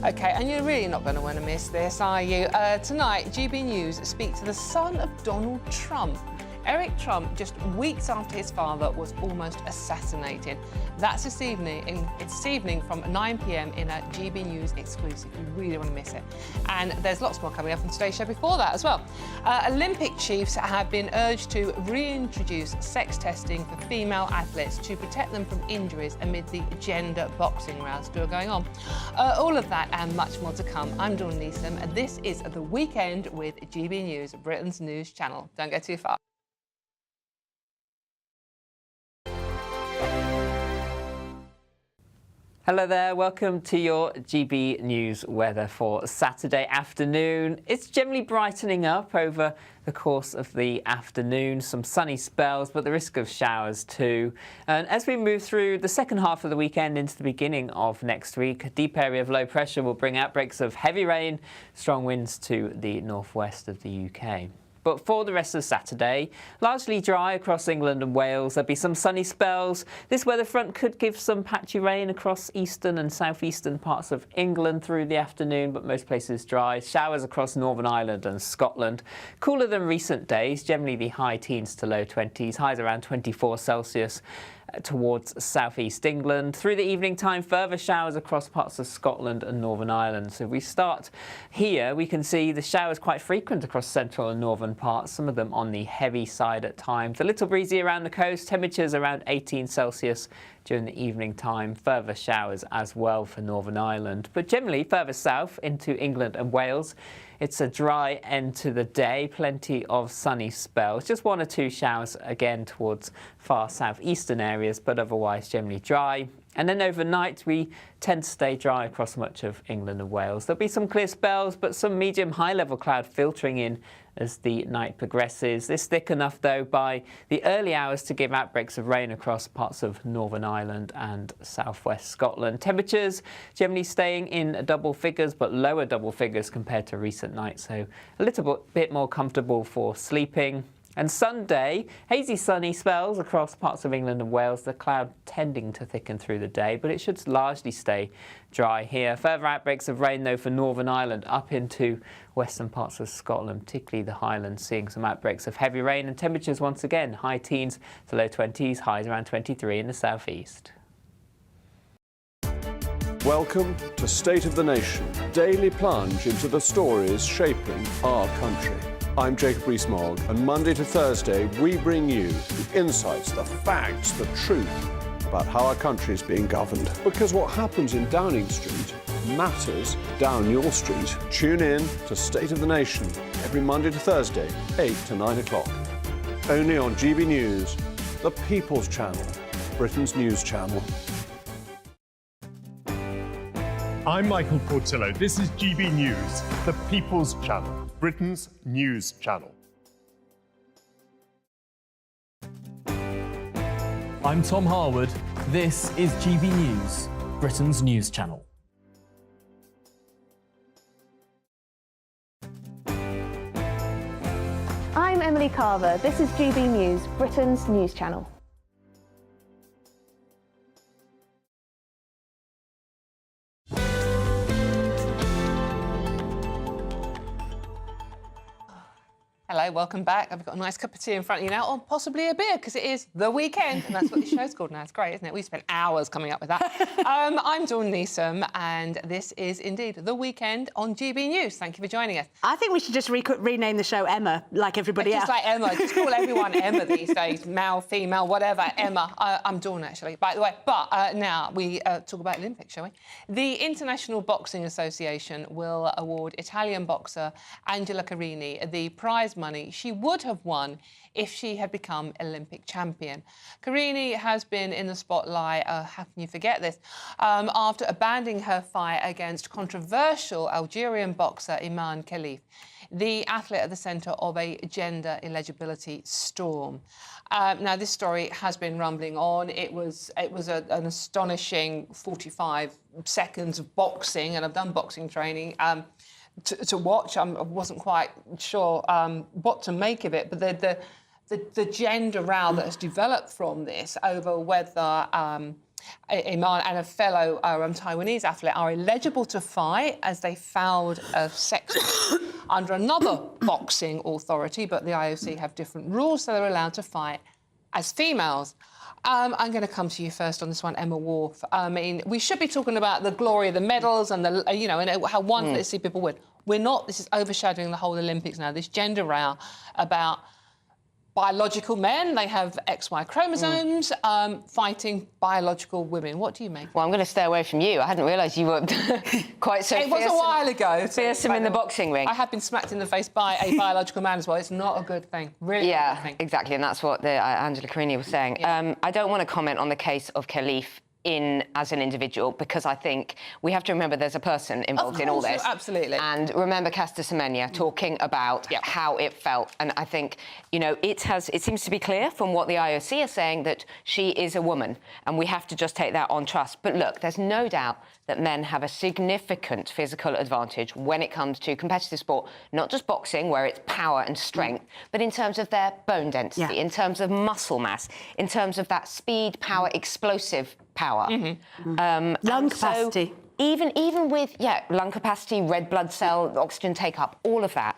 OK, and you're really not going to want to miss this, are you? Tonight, GB News speaks to the son of Donald Trump. Eric Trump, just weeks after his father was almost assassinated. That's this evening. It's this evening from 9 p.m. in a GB News exclusive. You really want to miss it. And there's lots more coming up on today's show before that as well. Olympic chiefs have been urged to reintroduce sex testing for female athletes to protect them from injuries amid the gender boxing rows still going on. All of that and much more to come. I'm Dawn Neeson, and this is The Weekend with GB News, Britain's news channel. Don't go too far. Hello there, welcome to your GB News weather for Saturday afternoon. It's generally brightening up over the course of the afternoon, some sunny spells, but the risk of showers too. And as we move through the second half of the weekend into the beginning of next week, a deep area of low pressure will bring outbreaks of heavy rain, strong winds to the northwest of the UK. But for the rest of Saturday, largely dry across England and Wales. There'll be some sunny spells. This weather front could give some patchy rain across eastern and southeastern parts of England through the afternoon, but most places dry. Showers across Northern Ireland and Scotland. Cooler than recent days, generally the high teens to low 20s, highs around 24 Celsius. towards southeast England. Through the evening time, further showers across parts of Scotland and Northern Ireland. So if we start here, we can see the showers quite frequent across central and northern parts, some of them on the heavy side at times. A little breezy around the coast, temperatures around 18 Celsius during the evening time. Further showers as well for Northern Ireland. But generally further south into England and Wales, it's a dry end to the day, plenty of sunny spells. Just 1 or 2 showers again towards far southeastern areas, but otherwise generally dry. And then overnight, we tend to stay dry across much of England and Wales. There'll be some clear spells, but some medium high-level cloud filtering in as the night progresses. This thick enough, though, by the early hours to give outbreaks of rain across parts of Northern Ireland and southwest Scotland. Temperatures generally staying in double figures, but lower double figures compared to recent nights, so a little bit more comfortable for sleeping. And Sunday, hazy sunny spells across parts of England and Wales, the cloud tending to thicken through the day, but it should largely stay dry here. Further outbreaks of rain, though, for Northern Ireland up into western parts of Scotland, particularly the Highlands, seeing some outbreaks of heavy rain, and temperatures once again high teens to low 20s, highs around 23 in the southeast. Welcome to State of the Nation, daily plunge into the stories shaping our country. I'm Jacob Rees-Mogg, and Monday to Thursday we bring you the insights, the facts, the truth about how our country is being governed. Because what happens in Downing Street matters down your street. Tune in to State of the Nation every Monday to Thursday, 8 to 9 o'clock. Only on GB News, the People's Channel, Britain's news channel. I'm Michael Portillo. This is GB News, the People's Channel, Britain's news channel. I'm Tom Harwood. This is GB News, Britain's news channel. I'm Emily Carver. This is GB News, Britain's news channel. Hello, welcome back. I've got a nice cup of tea in front of you now, or possibly a beer, because it is the weekend, and that's what the show's called now. It's great, isn't it? We spent hours coming up with that. I'm Dawn Neeson, and this is indeed the weekend on GB News. Thank you for joining us. I think we should just rename the show Emma, like everybody else. Just like Emma. Just call everyone Emma these days. Male, female, whatever. Emma. I'm Dawn, actually, by the way. But now we talk about Olympics, shall we? The International Boxing Association will award Italian boxer Angela Carini the prize money she would have won if she had become Olympic champion. Carini has been in the spotlight, how can you forget this, after abandoning her fight against controversial Algerian boxer Iman Khalif, the athlete at the centre of a gender illegibility storm. Now, this story has been rumbling on. It was an astonishing 45 seconds of boxing, and I've done boxing training. To watch. I wasn't quite sure what to make of it, but the gender row that has developed from this over whether Iman and a fellow Taiwanese athlete are eligible to fight as they fouled a sex under another boxing authority, but the IOC have different rules, so they're allowed to fight as females. I'm going to come to you first on this one, Emma Wharf. I mean, we should be talking about the glory of the medals and and how wonderful it is to see people win. We're not. This is overshadowing the whole Olympics now. This gender row about biological men, they have XY chromosomes, fighting biological women. What do you make? Well, I'm going to stay away from you. I hadn't realised you were quite so It was a while ago. Fearsome in the boxing ring. I have been smacked in the face by a biological man as well. It's not a good thing. Really not a good thing. Exactly, and that's what Angela Carini was saying. Yeah. I don't want to comment on the case of Khalif as an individual, because I think we have to remember there's a person involved in all this. Absolutely. And remember Caster Semenya talking about how it felt. And I think, it seems to be clear from what the IOC are saying that she is a woman, and we have to just take that on trust. But look, there's no doubt that men have a significant physical advantage when it comes to competitive sport, not just boxing, where it's power and strength, but in terms of their bone density, in terms of muscle mass, in terms of that speed, power, explosive power. Lung capacity. Even with, lung capacity, red blood cell, oxygen take-up, all of that,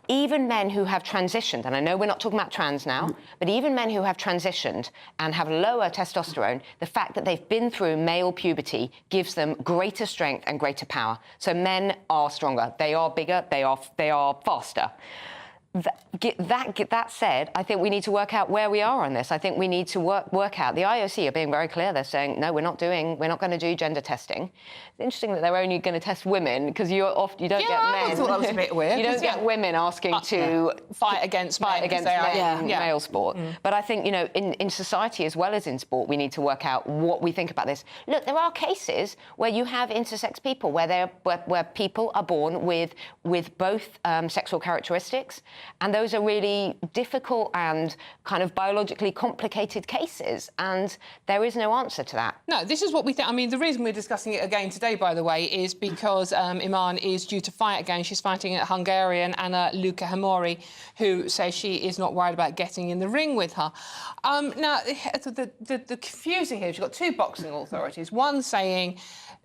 even men who have transitioned, and I know we're not talking about trans now, but even men who have transitioned and have lower testosterone, the fact that they've been through male puberty gives them greater strength and greater power. So men are stronger, they are bigger, they are faster. That said, I think we need to work out where we are on this. I think we need to work out. The IOC are being very clear. They're saying, no, we're not going to do gender testing. It's interesting that they're only going to test women, because you don't get men. I thought that was a bit weird. You don't get women asking to fight against men in male sport. But I think, in society as well as in sport, we need to work out what we think about this. Look, there are cases where you have intersex people, where people are born with both sexual characteristics. And those are really difficult and kind of biologically complicated cases, and there is no answer to that. No, this is what we think. I mean, the reason we're discussing it again today, by the way, is because Iman is due to fight again. She's fighting a Hungarian, Anna Lukahamori, who says she is not worried about getting in the ring with her. Now, the confusing here is you've got two boxing authorities, one saying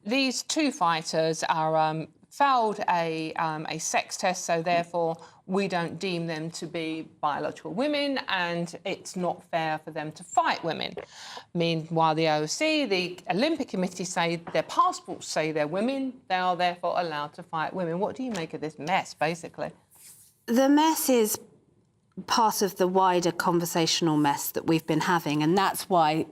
these two fighters are failed a sex test, so therefore we don't deem them to be biological women, and it's not fair for them to fight women. Meanwhile, the IOC, the Olympic Committee, say their passports say they're women, they are therefore allowed to fight women. What do you make of this mess, basically? The mess is part of the wider conversational mess that we've been having, and that's why,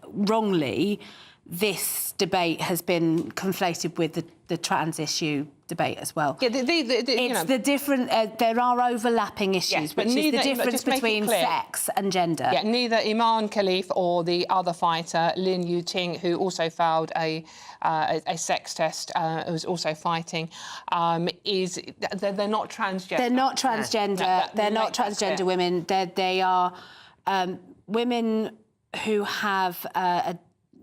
wrongly, this debate has been conflated with the trans issue debate as well. Yeah, the different. There are overlapping issues, yes, but which neither, is the difference between sex and gender. Yeah, neither Iman Khalif or the other fighter, Lin Yuting, who also failed a sex test, who was also fighting, they're not transgender. They're not transgender. They're not transgender women. They are women who have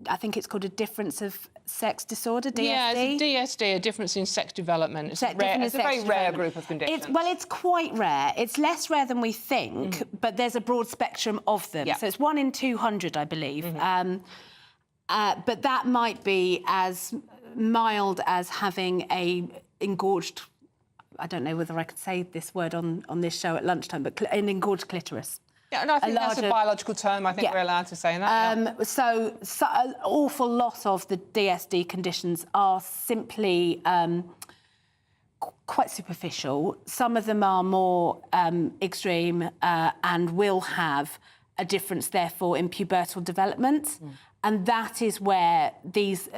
I think it's called a difference of sex disorder, DSD? Yeah, it's a DSD, a difference in sex development. It's a very rare group of conditions. It's quite rare. It's less rare than we think, but there's a broad spectrum of them. Yeah. So it's 1 in 200, I believe. But that might be as mild as having a engorged, I don't know whether I could say this word on this show at lunchtime, but an engorged clitoris. Yeah, and I think that's a biological term. I think we're allowed to say that. So an awful lot of the DSD conditions are simply quite superficial. Some of them are more extreme and will have a difference, therefore, in pubertal development. And that is where these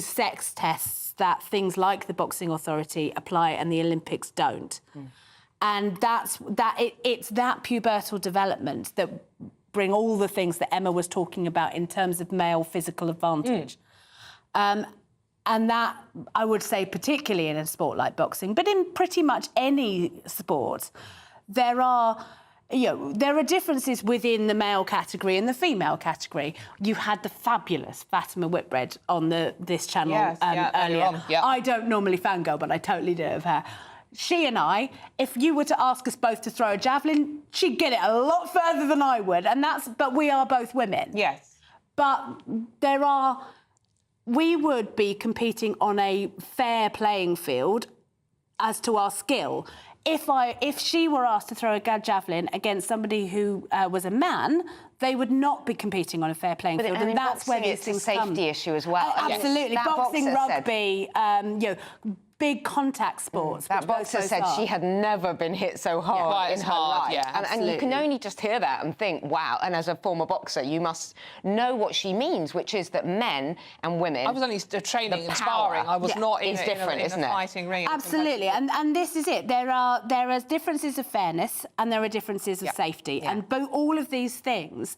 sex tests that things like the Boxing Authority apply and the Olympics don't. And it's that pubertal development that bring all the things that Emma was talking about in terms of male physical advantage. And that, I would say, particularly in a sport like boxing, but in pretty much any sport, there are differences within the male category and the female category. You had the fabulous Fatima Whitbread on this channel earlier. I don't normally fangirl, but I totally do of her. She and I, if you were to ask us both to throw a javelin, she'd get it a lot further than I would, but we are both women. Yes. But we would be competing on a fair playing field as to our skill. If she were asked to throw a javelin against somebody who was a man, they would not be competing on a fair playing field, and that's where these things come. It's a safety issue as well. Absolutely, boxing, rugby, big contact sports. That boxer said she had never been hit so hard in her life. Yeah, and you can only just hear that and think, wow. And as a former boxer, you must know what she means, which is that men and women... I was only training and sparring. I was not in a fighting ring. Absolutely, and this is it. There are differences of fairness and there are differences of safety. And all of these things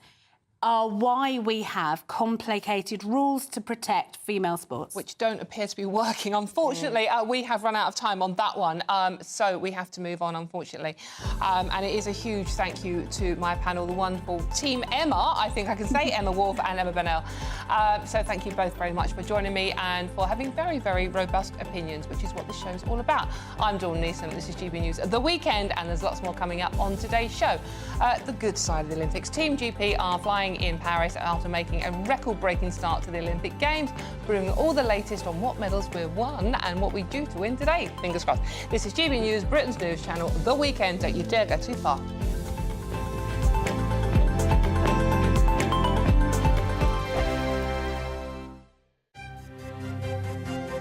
are why we have complicated rules to protect female sports. Which don't appear to be working, unfortunately. We have run out of time on that one, so we have to move on, unfortunately. And it is a huge thank you to my panel, the wonderful Team Emma, I think I can say, Emma Wolf and Emma Bennell, So thank you both very much for joining me and for having very, very robust opinions, which is what this show is all about. I'm Dawn Neeson, this is GB News The Weekend, and there's lots more coming up on today's show. The good side of the Olympics. Team GP are flying in Paris after making a record-breaking start to the Olympic Games, bringing all the latest on what medals we've won and what we're due to win today. Fingers crossed. This is GB News, Britain's news channel, The Weekend. Don't you dare go too far.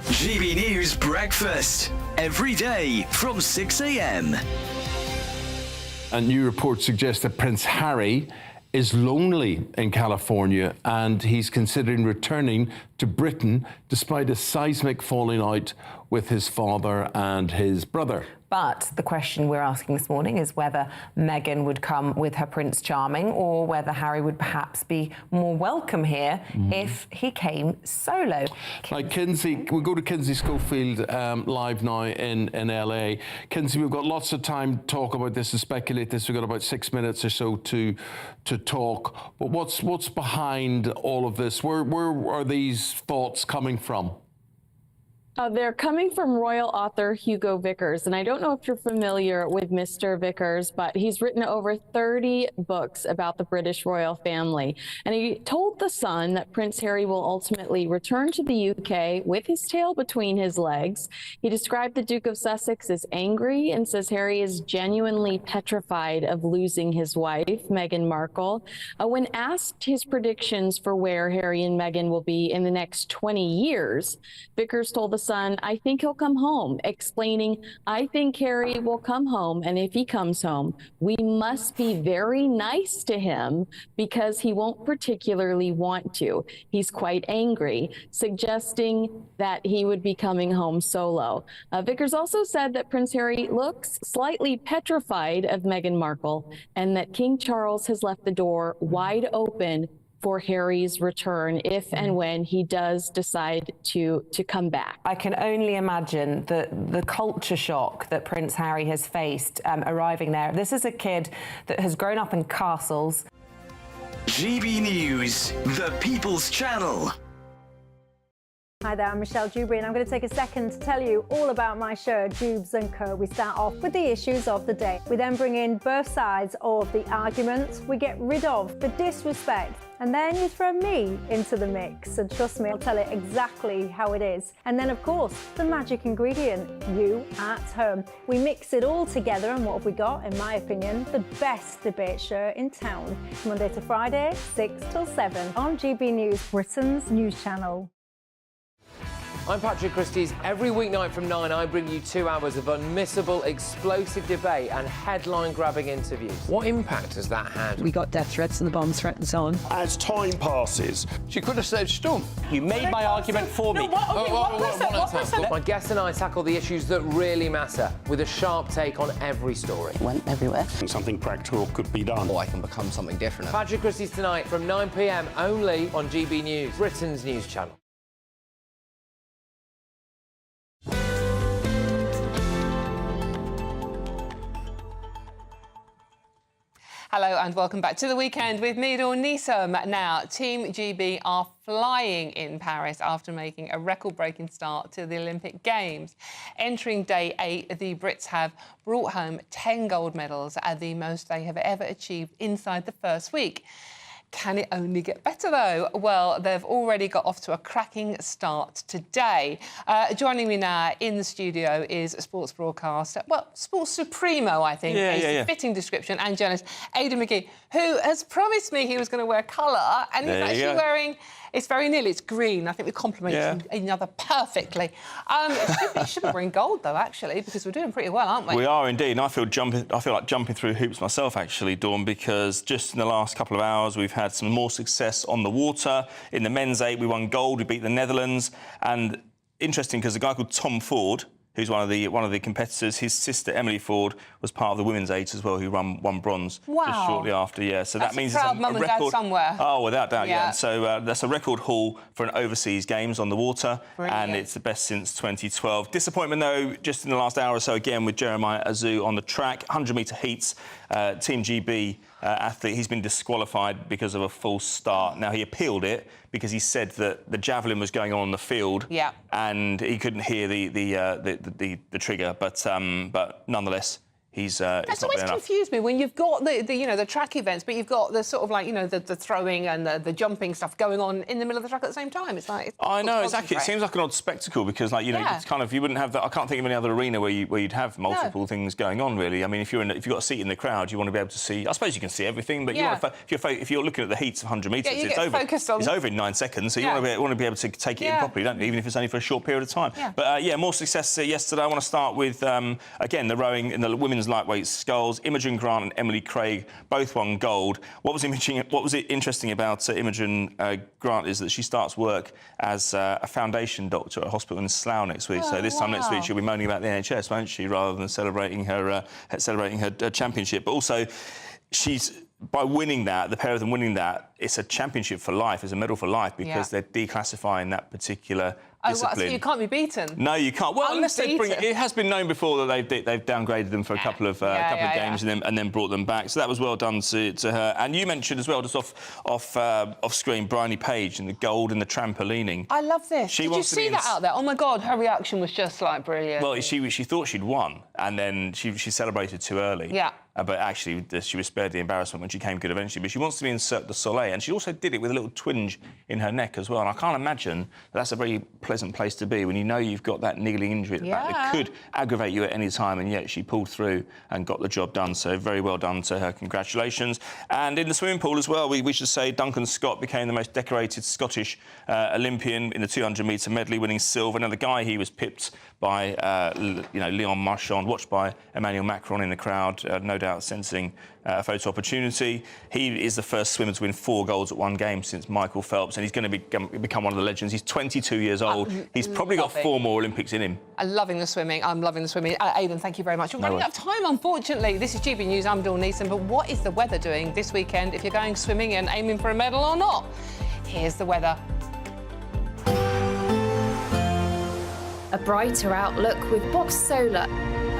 GB News Breakfast, every day from 6 a.m. A new report suggests that Prince Harry is lonely in California and he's considering returning to Britain despite a seismic falling out with his father and his brother. But the question we're asking this morning is whether Meghan would come with her Prince Charming or whether Harry would perhaps be more welcome here if he came solo. Like Kinsey, we'll go to Kinsey Schofield live now in LA. Kinsey, we've got lots of time to talk about this and speculate this. We've got about 6 minutes or so to talk. But what's behind all of this? Where are these thoughts coming from? They're coming from royal author Hugo Vickers, and I don't know if you're familiar with Mr. Vickers, but he's written over 30 books about the British royal family. And he told The Sun that Prince Harry will ultimately return to the UK with his tail between his legs. He described the Duke of Sussex as angry and says Harry is genuinely petrified of losing his wife, Meghan Markle. When asked his predictions for where Harry and Meghan will be in the next 20 years, Vickers told The Sun, I think he'll come home, explaining, I think Harry will come home, and if he comes home, we must be very nice to him because he won't particularly want to. He's quite angry, suggesting that he would be coming home solo. Vickers also said that Prince Harry looks slightly petrified of Meghan Markle and that King Charles has left the door wide open for Harry's return if and when he does decide to come back. I can only imagine the culture shock that Prince Harry has faced arriving there. This is a kid that has grown up in castles. GB News, the People's Channel. Hi there, I'm Michelle Dewberry, and I'm going to take a second to tell you all about my show, Dubes & Co. We start off with the issues of the day. We then bring in both sides of the arguments. We get rid of the disrespect. And then you throw me into the mix. And trust me, I'll tell it exactly how it is. And then, of course, the magic ingredient, you at home. We mix it all together, and what have we got? In my opinion, the best debate show in town. Monday to Friday, 6 till 7 on GB News, Britain's news channel. I'm Patrick Christie's. Every weeknight from 9, I bring you 2 hours of unmissable, explosive debate and headline-grabbing interviews. What impact has that had? We got death threats and the bomb threats on. As time passes, she could have saved Storm. You made my argument for me. My guest and I tackle the issues that really matter with a sharp take on every story. It went everywhere. Something practical could be done. Or I can become something different. Patrick Christie's tonight from 9 p.m. only on GB News, Britain's news channel. Hello and welcome back to The Weekend with me, Dawn Neeson. Now, Team GB are flying in Paris after making a record-breaking start to the Olympic Games. Entering day 8, the Brits have brought home 10 gold medals, the most they have ever achieved inside the first week. Can it only get better, though? Well, they've already got off to a cracking start today. Joining me now in the studio is a sports broadcaster, well, sports supremo, I think, is a fitting description, and journalist Aidan McGee, who has promised me he was going to wear colour, and he's actually wearing... It's very nearly, it's green. I think we complement each other perfectly. It should be wearing gold, though, actually, because we're doing pretty well, aren't we? We are indeed, and I feel like jumping through hoops myself, actually, Dawn, because just in the last couple of hours we've had some more success on the water. In the men's 8, we won gold, we beat the Netherlands, and interesting because a guy called Tom Ford, who's one of the competitors, his sister Emily Ford was part of the women's 8 as well, who won bronze just shortly after. So that's that means proud it's mum and dad somewhere. Oh, without doubt, And so that's a record haul for an overseas games on the water, and it's the best since 2012. Disappointment though, just in the last hour or so again with Jeremiah Azu on the track, 100-metre heats. Team GB athlete. He's been disqualified because of a false start. Now, he appealed it because he said that the javelin was going on the field, and he couldn't hear the trigger. But nonetheless, he's That's always confused me when you've got the track events, but you've got the sort of like the throwing and the jumping stuff going on in the middle of the track at the same time. It's like I know exactly. It seems like an odd spectacle because it's kind of you wouldn't have that. I can't think of any other arena where you'd have multiple things going on. Really, I mean, if you've got a seat in the crowd, you want to be able to see. I suppose you can see everything, but if you're looking at the heats of 100 metres, it's over in 9 seconds. So you want to be able to take it in properly, don't you? Even if it's only for a short period of time. But more success yesterday. I want to start with again the rowing in the women's lightweight sculls. Imogen Grant and Emily Craig both won gold. What was interesting about Imogen Grant is that she starts work as a foundation doctor at a hospital in Slough next week. So this time next week she'll be moaning about the NHS, won't she, rather than celebrating her championship. But also, by winning that, the pair of them winning that, it's a championship for life, it's a medal for life because they're declassifying that particular discipline. So you can't be beaten. No, you can't. Well, unless they bring it has been known before that they've downgraded them for a couple of games and then brought them back. So that was well done to her. And you mentioned as well, just off screen, Bryony Page and the gold in the trampolining. I love this. Did you see that out there? Oh my God, her reaction was just like brilliant. Well, she thought she'd won, and then she celebrated too early. Yeah. But actually, she was spared the embarrassment when she came good eventually. But she wants to be in Cirque du Soleil, and she also did it with a little twinge in her neck as well. And I can't imagine that's a very pleasant place to be when you know you've got that niggling injury at the back that could aggravate you at any time, and yet she pulled through and got the job done. So very well done to her. Congratulations. And in the swimming pool as well, we should say Duncan Scott became the most decorated Scottish Olympian in the 200-metre medley, winning silver. Now, the guy he was pipped by, Leon Marchand, watched by Emmanuel Macron in the crowd, no doubt sensing a photo opportunity. He is the first swimmer to win 4 golds at one game since Michael Phelps, and he's going to become one of the legends. He's 22 years old. He's probably got 4 more Olympics in him. I'm loving the swimming. Aidan, thank you very much. We're running out of time, unfortunately. This is GB News. I'm Dawn Neeson. But what is the weather doing this weekend, if you're going swimming and aiming for a medal or not? Here's the weather. A brighter outlook with Box Solar,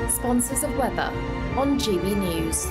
sponsors of weather on GB News.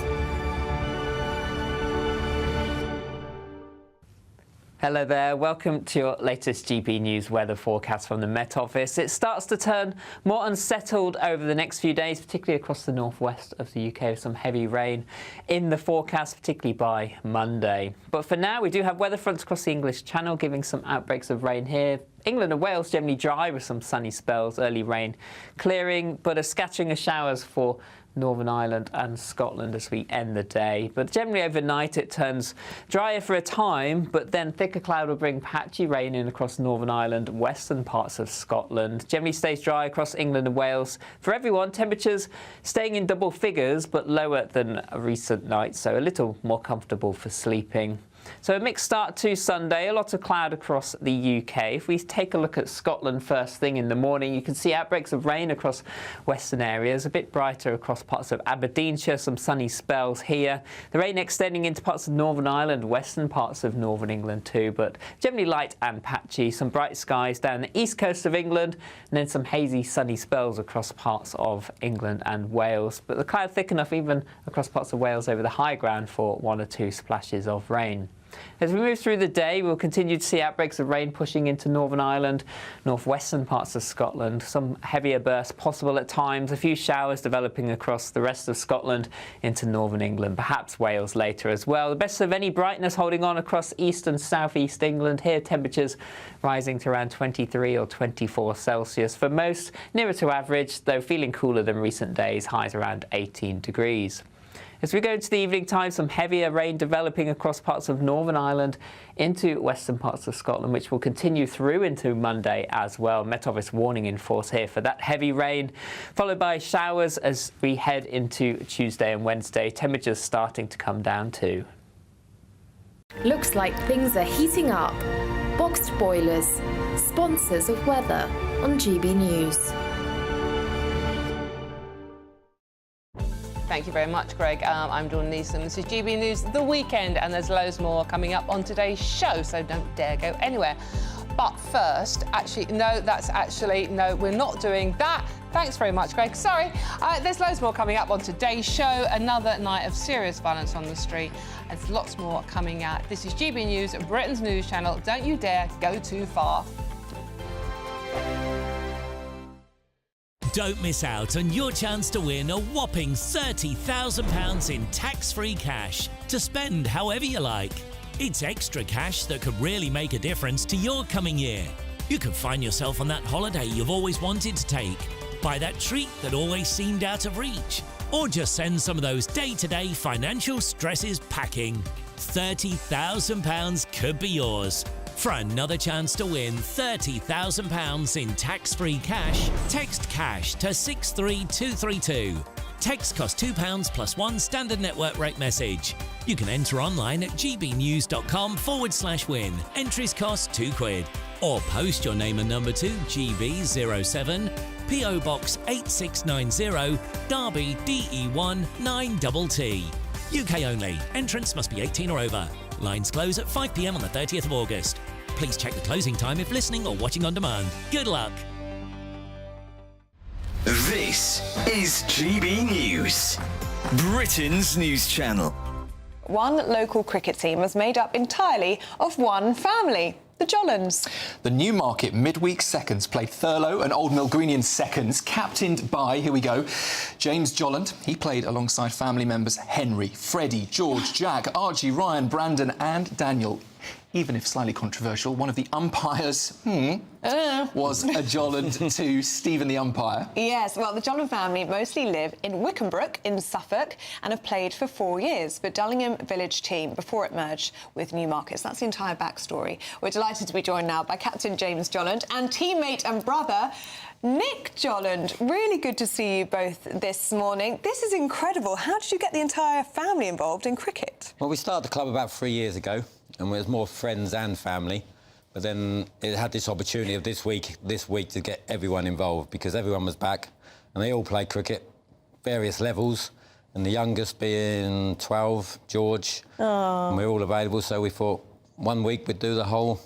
Hello there, welcome to your latest GB News weather forecast from the Met Office. It starts to turn more unsettled over the next few days, particularly across the northwest of the UK, with some heavy rain in the forecast, particularly by Monday. But for now, we do have weather fronts across the English Channel, giving some outbreaks of rain here. England and Wales generally dry with some sunny spells, early rain clearing, but a scattering of showers for Northern Ireland and Scotland as we end the day. But generally overnight it turns drier for a time, but then thicker cloud will bring patchy rain in across Northern Ireland, western parts of Scotland. Generally stays dry across England and Wales. For everyone, temperatures staying in double figures, but lower than recent nights, so a little more comfortable for sleeping. So a mixed start to Sunday, a lot of cloud across the UK. If we take a look at Scotland first thing in the morning, you can see outbreaks of rain across western areas, a bit brighter across parts of Aberdeenshire, some sunny spells here. The rain extending into parts of Northern Ireland, western parts of Northern England too, but generally light and patchy. Some bright skies down the east coast of England, and then some hazy sunny spells across parts of England and Wales. But the cloud thick enough even across parts of Wales over the high ground for 1 or 2 splashes of rain. As we move through the day, we'll continue to see outbreaks of rain pushing into Northern Ireland, northwestern parts of Scotland. Some heavier bursts possible at times, a few showers developing across the rest of Scotland into northern England, perhaps Wales later as well. The best of any brightness holding on across east and southeast England. Here temperatures rising to around 23 or 24 Celsius. For most, nearer to average, though feeling cooler than recent days, highs around 18 degrees. As we go into the evening time, some heavier rain developing across parts of Northern Ireland into western parts of Scotland, which will continue through into Monday as well. Met Office warning in force here for that heavy rain, followed by showers as we head into Tuesday and Wednesday. Temperatures starting to come down too. Looks like things are heating up. Boxed boilers, sponsors of weather on GB News. Thank you very much, Greg. I'm Dawn Neeson. This is GB News The Weekend, and there's loads more coming up on today's show, so don't dare go anywhere. But first, no, we're not doing that. Thanks very much, Greg. Sorry. There's loads more coming up on today's show. Another night of serious violence on the street. There's lots more coming out. This is GB News, Britain's news channel. Don't you dare go too far. Don't miss out on your chance to win a whopping £30,000 in tax-free cash to spend however you like. It's extra cash that could really make a difference to your coming year. You could find yourself on that holiday you've always wanted to take, buy that treat that always seemed out of reach, or just send some of those day-to-day financial stresses packing. £30,000 could be yours. For another chance to win £30,000 in tax-free cash, text CASH to 63232. Text costs £2 plus one standard network rate message. You can enter online at gbnews.com/win. Entries cost £2. Or post your name and number to GB07, PO Box 8690, Derby DE1 9TT. UK only. Entrants must be 18 or over. Lines close at 5 p.m. on the 30th of August. Please check the closing time if listening or watching on demand. Good luck. This is GB News, Britain's news channel. One local cricket team was made up entirely of one family, the Jollands. The Newmarket midweek seconds played Thurlow and Old Mill Greenian seconds, captained by, here we go, James Jolland. He played alongside family members Henry, Freddie, George, Jack, Archie, Ryan, Brandon and Daniel. Even if slightly controversial, one of the umpires was a Jolland to Stephen the umpire. Yes, well, the Jolland family mostly live in Wickenbrook in Suffolk and have played for 4 years for Dullingham Village team before it merged with Newmarket. So that's the entire backstory. We're delighted to be joined now by Captain James Jolland and teammate and brother Nick Jolland. Really good to see you both this morning. This is incredible. How did you get the entire family involved in cricket? Well, we started the club about 3 years ago, and there's more friends and family. But then it had this opportunity of this week to get everyone involved because everyone was back and they all played cricket, various levels, and the youngest being 12, George. And we're all available, so we thought 1 week we'd do the whole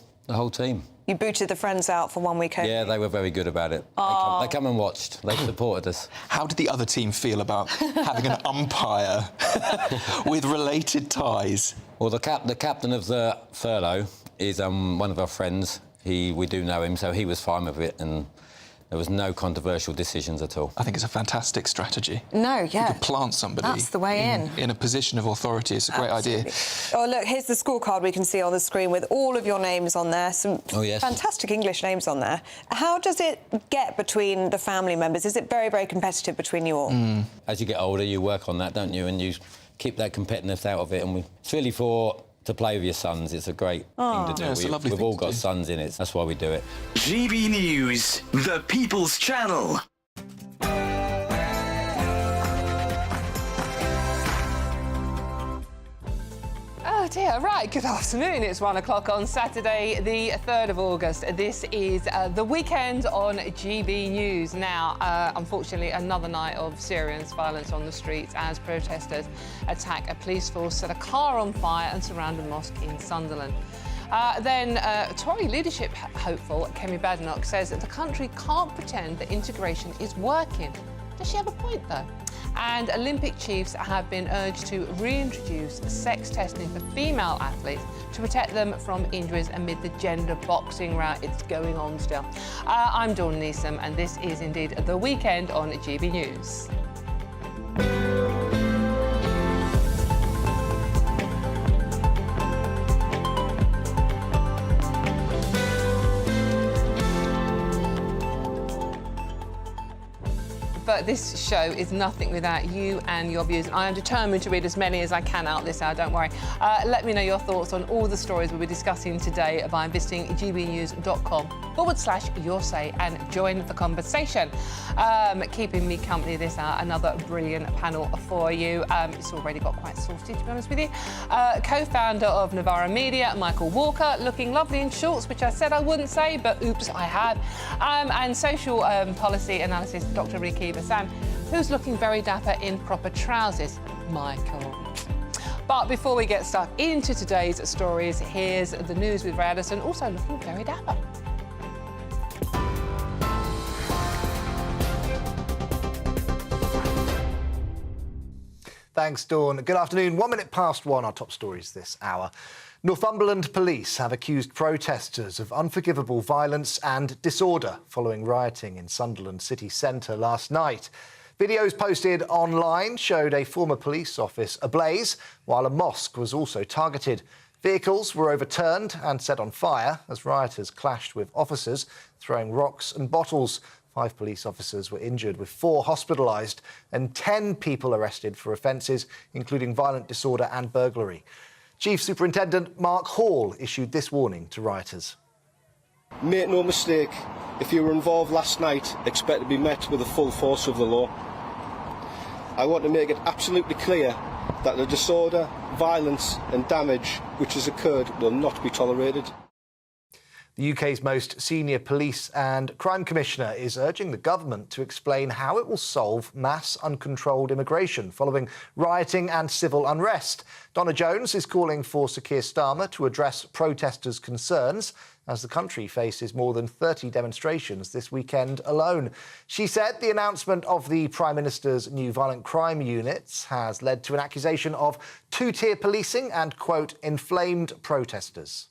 team. You booted the friends out for 1 week only? Yeah, they were very good about it. They come and watched. They supported us. How did the other team feel about having an umpire with related ties? Well, the captain of the Thurlow is one of our friends. We do know him, so he was fine with it, and there was no controversial decisions at all. I think it's a fantastic strategy. No, yeah. You could plant somebody. That's the way in a position of authority. It's a great idea. Oh, look, here's the scorecard we can see on the screen with all of your names on there. Some fantastic English names on there. How does it get between the family members? Is it very, very competitive between you all? As you get older, you work on that, don't you? And you keep that competitiveness out of it. And it's really to play with your sons. It's a great thing to do. It's a lovely We've thing all to got do. sons in it. That's why we do it. GB News, the People's Channel. Oh dear, right, good afternoon. It's 1 o'clock on Saturday, the 3rd of August. This is the weekend on GB News. Now, unfortunately, another night of serious violence on the streets as protesters attack a police force, set a car on fire and surround a mosque in Sunderland. Then Tory leadership hopeful Kemi Badenoch says that the country can't pretend that integration is working. Does she have a point, though? And Olympic chiefs have been urged to reintroduce sex testing for female athletes to protect them from injuries amid the gender boxing rout. It's going on still. I'm Dawn Neeson, and this is indeed The Weekend on GB News. But this show is nothing without you and your views. I am determined to read as many as I can out this hour, don't worry. Let me know your thoughts on all the stories we'll be discussing today by visiting gbnews.com/yoursay and join the conversation. Keeping me company this hour, another brilliant panel for you. It's already got quite saucy, to be honest with you. Co-founder of Novara Media, Michael Walker, looking lovely in shorts, which I said I wouldn't say, but oops, I have. And social policy analysis, Dr. Ricky Sam, who's looking very dapper in proper trousers, Michael. But before we get stuck into today's stories, here's the news with Ray Addison, also looking very dapper. Thanks, Dawn. Good afternoon. 1 minute past one, our top stories this hour. Northumberland police have accused protesters of unforgivable violence and disorder following rioting in Sunderland city centre last night. Videos posted online showed a former police office ablaze, while a mosque was also targeted. Vehicles were overturned and set on fire as rioters clashed with officers, throwing rocks and bottles. 5 police officers were injured, with 4 hospitalised and 10 people arrested for offences, including violent disorder and burglary. Chief Superintendent Mark Hall issued this warning to rioters. Make no mistake, if you were involved last night, expect to be met with the full force of the law. I want to make it absolutely clear that the disorder, violence and damage which has occurred will not be tolerated. The UK's most senior police and crime commissioner is urging the government to explain how it will solve mass uncontrolled immigration following rioting and civil unrest. Donna Jones is calling for Sir Keir Starmer to address protesters' concerns as the country faces more than 30 demonstrations this weekend alone. She said the announcement of the Prime Minister's new violent crime units has led to an accusation of two-tier policing and, quote, inflamed protesters.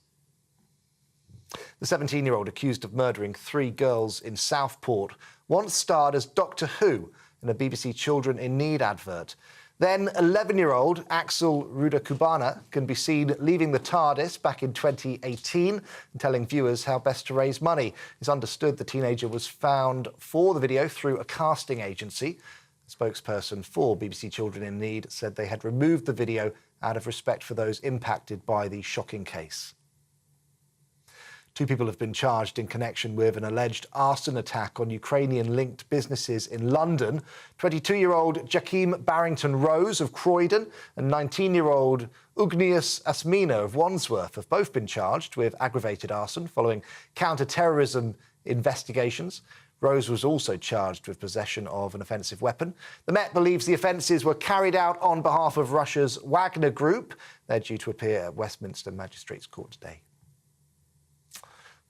The 17-year-old accused of murdering 3 girls in Southport once starred as Doctor Who in a BBC Children in Need advert. Then 11-year-old Axel Rudakubana can be seen leaving the TARDIS back in 2018 and telling viewers how best to raise money. It's understood the teenager was found for the video through a casting agency. A spokesperson for BBC Children in Need said they had removed the video out of respect for those impacted by the shocking case. 2 people have been charged in connection with an alleged arson attack on Ukrainian-linked businesses in London. 22-year-old Jakim Barrington-Rose of Croydon and 19-year-old Ugnias Asmina of Wandsworth have both been charged with aggravated arson following counter-terrorism investigations. Rose was also charged with possession of an offensive weapon. The Met believes the offences were carried out on behalf of Russia's Wagner Group. They're due to appear at Westminster Magistrates Court today.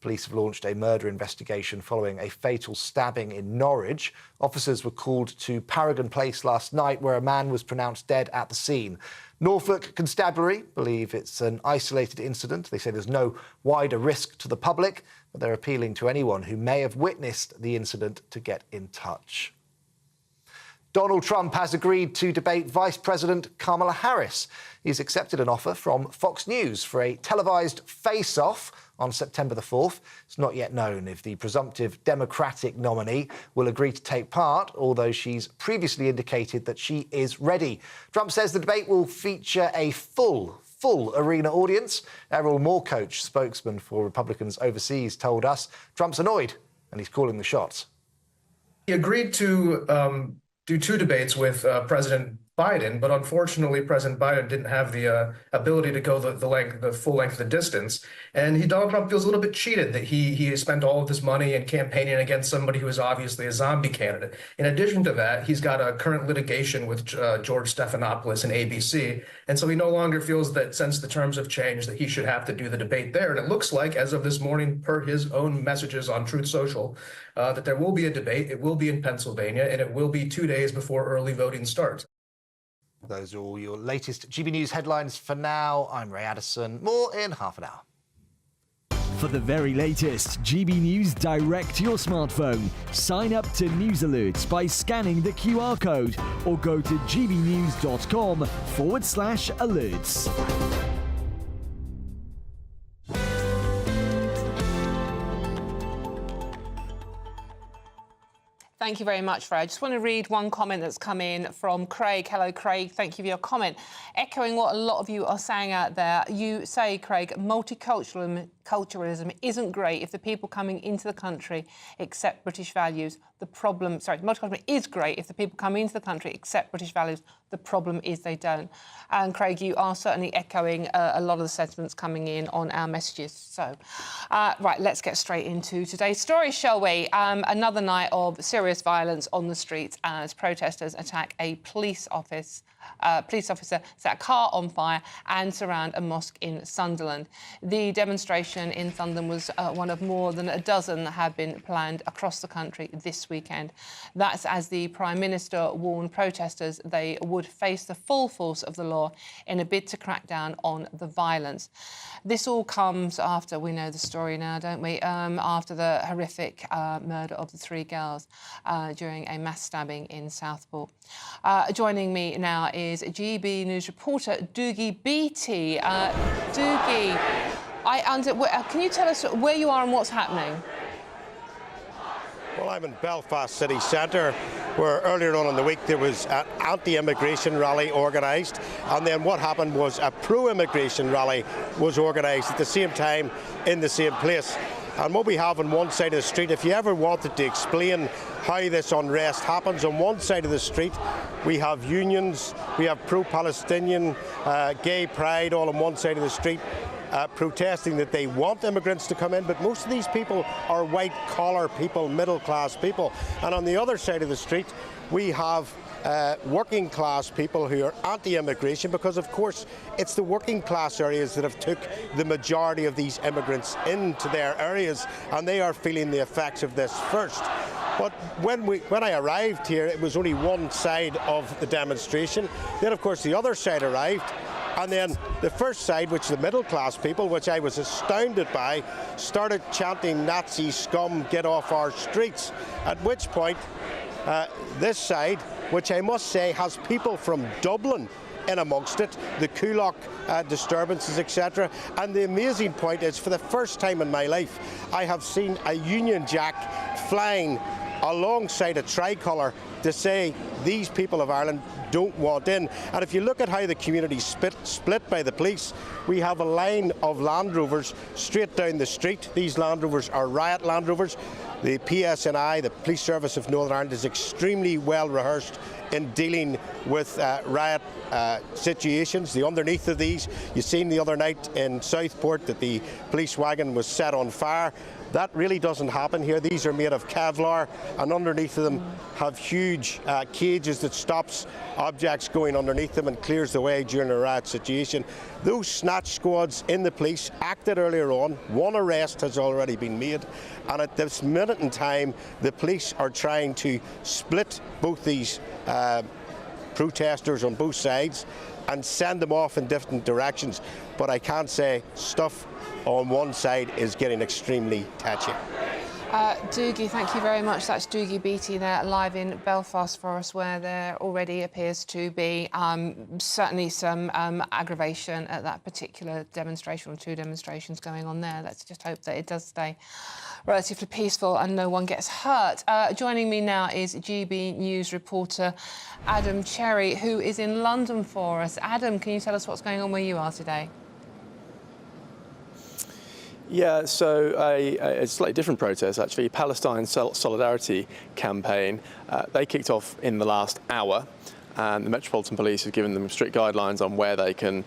Police have launched a murder investigation following a fatal stabbing in Norwich. Officers were called to Paragon Place last night, where a man was pronounced dead at the scene. Norfolk Constabulary believe it's an isolated incident. They say there's no wider risk to the public, but they're appealing to anyone who may have witnessed the incident to get in touch. Donald Trump has agreed to debate Vice President Kamala Harris. He's accepted an offer from Fox News for a televised face-off on September the 4th. It's not yet known if the presumptive Democratic nominee will agree to take part, although she's previously indicated that she is ready. Trump says the debate will feature a full arena audience. Errol Moorcoach, spokesman for Republicans overseas, told us Trump's annoyed and he's calling the shots. He agreed to do 2 debates with President Biden, but unfortunately, President Biden didn't have the ability to go the full length of the distance. And Donald Trump feels a little bit cheated that he spent all of this money in campaigning against somebody who is obviously a zombie candidate. In addition to that, he's got a current litigation with George Stephanopoulos and ABC. And so he no longer feels that since the terms have changed that he should have to do the debate there. And it looks like, as of this morning, per his own messages on Truth Social, that there will be a debate. It will be in Pennsylvania, and it will be 2 days before early voting starts. Those are all your latest GB News headlines for now. I'm Ray Addison. More in half an hour. For the very latest GB News direct to your smartphone, sign up to News Alerts by scanning the QR code or go to gbnews.com/alerts. Thank you very much, Ray. I just want to read one comment that's come in from Craig. Hello, Craig. Thank you for your comment. Echoing what a lot of you are saying out there, you say, Craig, multiculturalism isn't great if the people coming into the country accept British values. Multiculturalism is great if the people coming into the country accept British values. The problem is they don't. And Craig, you are certainly echoing a lot of the sentiments coming in on our messages. So, right, let's get straight into today's story, shall we? Another night of serious violence on the streets as protesters attack a police officer, set a car on fire and surround a mosque in Sunderland. The demonstration demonstration in Sunderland was one of more than a dozen that have been planned across the country this weekend. That's as the Prime Minister warned protesters they would face the full force of the law in a bid to crack down on the violence. This all comes after, we know the story now, don't we, after the horrific murder of the 3 girls during a mass stabbing in Southport. Joining me now is GB News reporter Doogie Beattie. Doogie, can you tell us where you are and what's happening? Well, I'm in Belfast city centre, where earlier on in the week there was an anti-immigration rally organised, and then what happened was a pro-immigration rally was organised at the same time in the same place. And what we have on one side of the street, if you ever wanted to explain how this unrest happens, on one side of the street we have unions, we have pro-Palestinian, gay pride all on one side of the street, protesting that they want immigrants to come in, but most of these people are white-collar people, middle-class people. And on the other side of the street, we have working-class people who are anti-immigration, because, of course, it's the working-class areas that have took the majority of these immigrants into their areas, and they are feeling the effects of this first. But when I arrived here, it was only one side of the demonstration. Then, of course, the other side arrived. And then the first side, which the middle-class people, which I was astounded by, started chanting "Nazi scum, get off our streets." At which point, this side, which I must say has people from Dublin in amongst it, the Kulak disturbances, etc. And the amazing point is, for the first time in my life, I have seen a Union Jack flying alongside a tricolour to say these people of Ireland don't want in. And if you look at how the community split by the police, we have a line of Land Rovers straight down the street. These Land Rovers are riot Land Rovers. The PSNI, the Police Service of Northern Ireland, is extremely well rehearsed in dealing with riot situations. The underneath of these, you've seen the other night in Southport that the police wagon was set on fire. That really doesn't happen here. These are made of Kevlar, and underneath of them have huge cages that stops objects going underneath them and clears the way during a riot situation. Those snatch squads in the police acted earlier on. One arrest has already been made, and at this minute in time, the police are trying to split both these protesters on both sides and send them off in different directions. But I can't say stuff on one side is getting extremely touchy. Doogie, thank you very much. That's Doogie Beattie there, live in Belfast for us, where there already appears to be certainly some aggravation at that particular demonstration, or 2 demonstrations going on there. Let's just hope that it does stay relatively peaceful and no one gets hurt. Joining me now is GB News reporter Adam Cherry, who is in London for us. Adam, can you tell us what's going on where you are today? Yeah, so a slightly different protest, actually. Palestine Solidarity Campaign, they kicked off in the last hour, and the Metropolitan Police have given them strict guidelines on where they can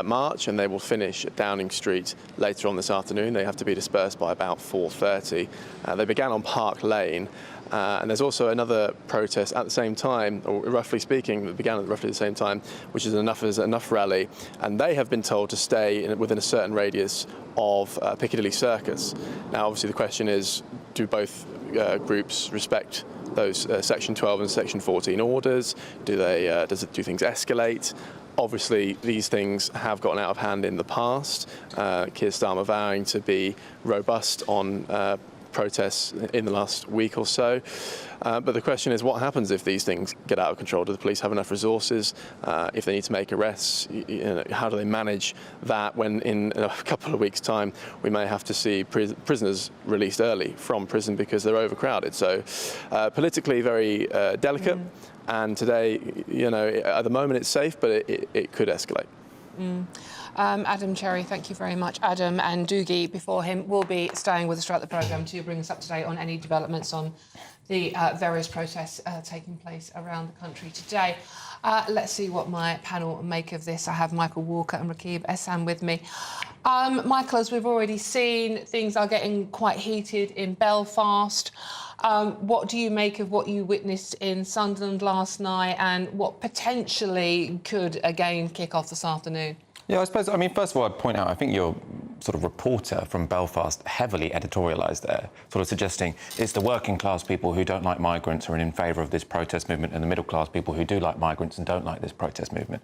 march, and they will finish at Downing Street later on this afternoon. They have to be dispersed by about 4:30. They began on Park Lane. And there's also another protest at the same time, or roughly speaking, that began at roughly the same time, which is Enough rally. And they have been told to stay within a certain radius of Piccadilly Circus. Now, obviously, the question is, do both groups respect those Section 12 and Section 14 orders? Do things escalate? Obviously, these things have gotten out of hand in the past. Keir Starmer vowing to be robust on protests in the last week or so. But the question is, what happens if these things get out of control? Do the police have enough resources? If they need to make arrests, how do they manage that when in a couple of weeks' time we may have to see prisoners released early from prison because they're overcrowded? So politically very delicate. And today, at the moment it's safe, but it could escalate. Adam Cherry, thank you very much. Adam, and Doogie before him will be staying with us throughout the programme to bring us up to date on any developments on the various protests taking place around the country today. Let's see what my panel make of this. I have Michael Walker and Rakib Ehsan with me. Michael, as we've already seen, things are getting quite heated in Belfast. What do you make of what you witnessed in Sunderland last night, and what potentially could again kick off this afternoon? Yeah, I suppose, first of all, I'd point out, I think you're sort of reporter from Belfast heavily editorialised there, sort of suggesting it's the working class people who don't like migrants who are in favour of this protest movement, and the middle class people who do like migrants and don't like this protest movement.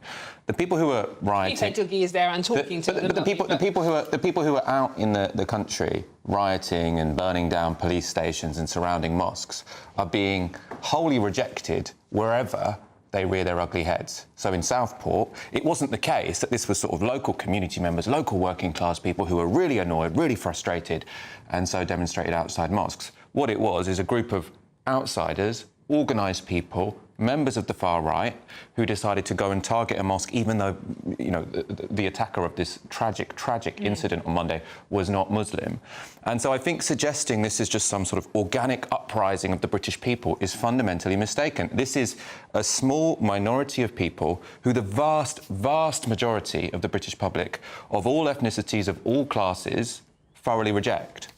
The people who are rioting, Dougie is there and talking to them. the people who are out in the country rioting and burning down police stations and surrounding mosques are being wholly rejected wherever they rear their ugly heads. So in Southport, it wasn't the case that this was sort of local community members, local working class people who were really annoyed, really frustrated, and so demonstrated outside mosques. What it was is a group of outsiders, organised people, members of the far right, who decided to go and target a mosque, even though, you know, the attacker of this tragic incident on Monday was not Muslim. And so I think suggesting this is just some sort of organic uprising of the British people is fundamentally mistaken. This is a small minority of people who the vast majority of the British public, of all ethnicities, of all classes, thoroughly reject.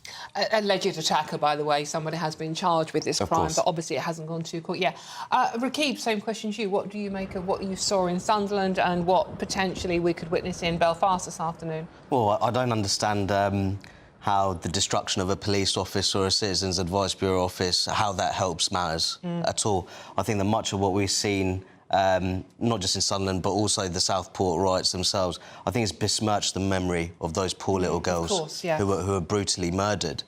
Alleged attacker, by the way. Somebody has been charged with this crime, but obviously it hasn't gone to court. Yeah. Rakib, same question to you. What do you make of what you saw in Sunderland and what potentially we could witness in Belfast this afternoon? Well, I don't understand how the destruction of a police office or a Citizens Advice Bureau office, how that helps matters at all. I think that much of what we've seen, not just in Sunderland, but also the Southport riots themselves, I think it's besmirched the memory of those poor little girls who were brutally murdered.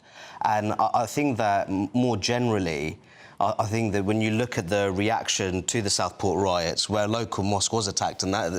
And I think that more generally, I think that when you look at the reaction to the Southport riots, where a local mosque was attacked, and a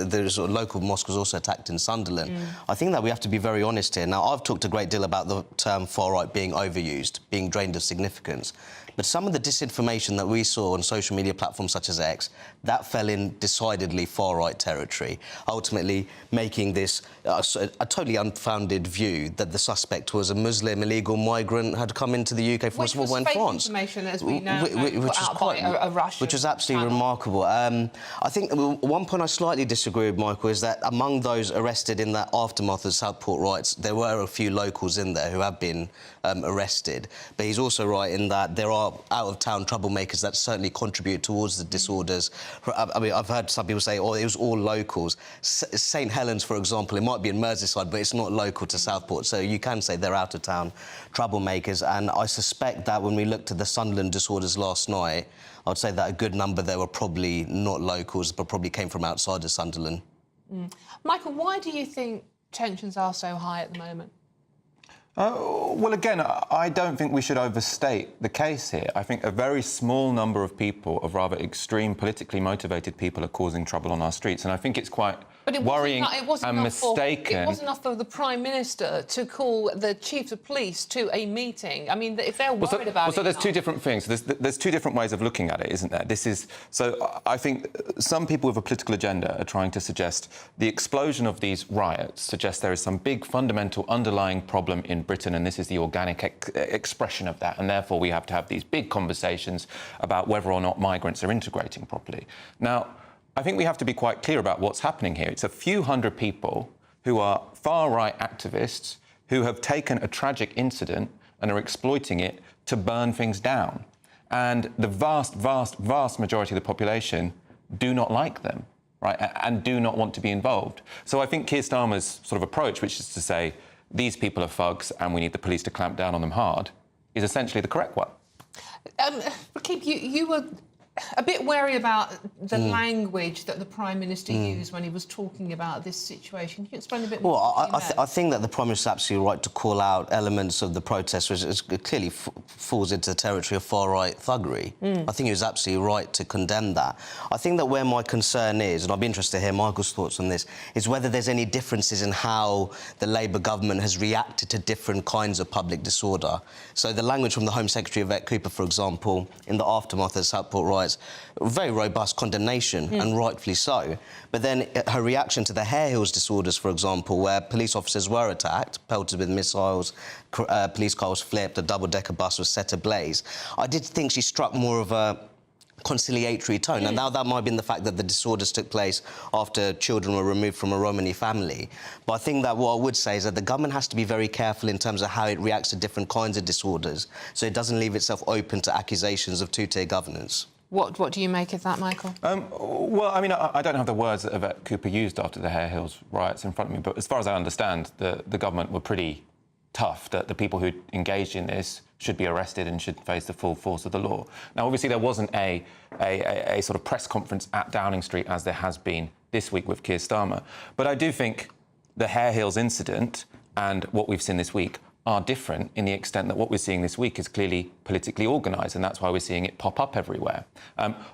local mosque was also attacked in Sunderland, I think that we have to be very honest here. Now, I've talked a great deal about the term far-right being overused, being drained of significance. But some of the disinformation that we saw on social media platforms such as X, that fell in decidedly far-right territory, ultimately making this a totally unfounded view that the suspect was a Muslim illegal migrant had come into the UK from France. Information, as we know, which is quite a Russian, which was absolutely remarkable. I think one point I slightly disagree with, Michael, is that among those arrested in that aftermath of the Southport riots, there were a few locals in there who have been arrested. But he's also right in that there are out-of-town troublemakers that certainly contribute towards the disorders. I mean, I've heard some people say, oh, it was all locals. St Helens, for example, it might be in Merseyside, but it's not local to Southport, so you can say they're out-of-town troublemakers. And I suspect that when we looked at the Sunderland disorders last night, I'd say that a good number there were probably not locals, but probably came from outside of Sunderland. Michael, why do you think tensions are so high at the moment? Well, again, I don't think we should overstate the case here. I think a very small number of people, of rather extreme, politically motivated people, are causing trouble on our streets, and I think it's quite worrying and mistaken. It wasn't enough for the Prime Minister to call the chiefs of police to a meeting. I mean, if they're worried about it... So there's two different things. There's two different ways of looking at it, isn't there? So I think some people with a political agenda are trying to suggest the explosion of these riots suggests there is some big fundamental underlying problem in Britain, and this is the organic expression of that, and therefore we have to have these big conversations about whether or not migrants are integrating properly. Now, I think we have to be quite clear about what's happening here. It's a few hundred people who are far-right activists who have taken a tragic incident and are exploiting it to burn things down. And the vast majority of the population do not like them, right, and do not want to be involved. So I think Keir Starmer's sort of approach, which is to say, these people are thugs and we need the police to clamp down on them hard, is essentially the correct one. Rakib, you were a bit wary about the language that the Prime Minister used when he was talking about this situation. Can you explain a bit more? Well, I think that the Prime Minister is absolutely right to call out elements of the protest which clearly falls into the territory of far-right thuggery. I think he was absolutely right to condemn that. I think that where my concern is, and I'd be interested to hear Michael's thoughts on this, is whether there's any differences in how the Labour government has reacted to different kinds of public disorder. So the language from the Home Secretary, Yvette Cooper, for example, in the aftermath of the Southport riots, very robust condemnation, and rightfully so. But then her reaction to the Hare Hills disorders, for example, where police officers were attacked, pelted with missiles, police cars flipped, a double-decker bus was set ablaze, I did think she struck more of a conciliatory tone. And now that might have been the fact that the disorders took place after children were removed from a Romani family. But I think that what I would say is that the government has to be very careful in terms of how it reacts to different kinds of disorders, so it doesn't leave itself open to accusations of two-tier governance. What do you make of that, Michael? Well, I mean, I don't have the words that Yvette Cooper used after the Hare Hills riots in front of me, but as far as I understand, the government were pretty tough, that the people who engaged in this should be arrested and should face the full force of the law. Now, obviously, there wasn't a sort of press conference at Downing Street as there has been this week with Keir Starmer. But I do think the Hare Hills incident and what we've seen this week are different in the extent that what we're seeing this week is clearly politically organised, and that's why we're seeing it pop up everywhere.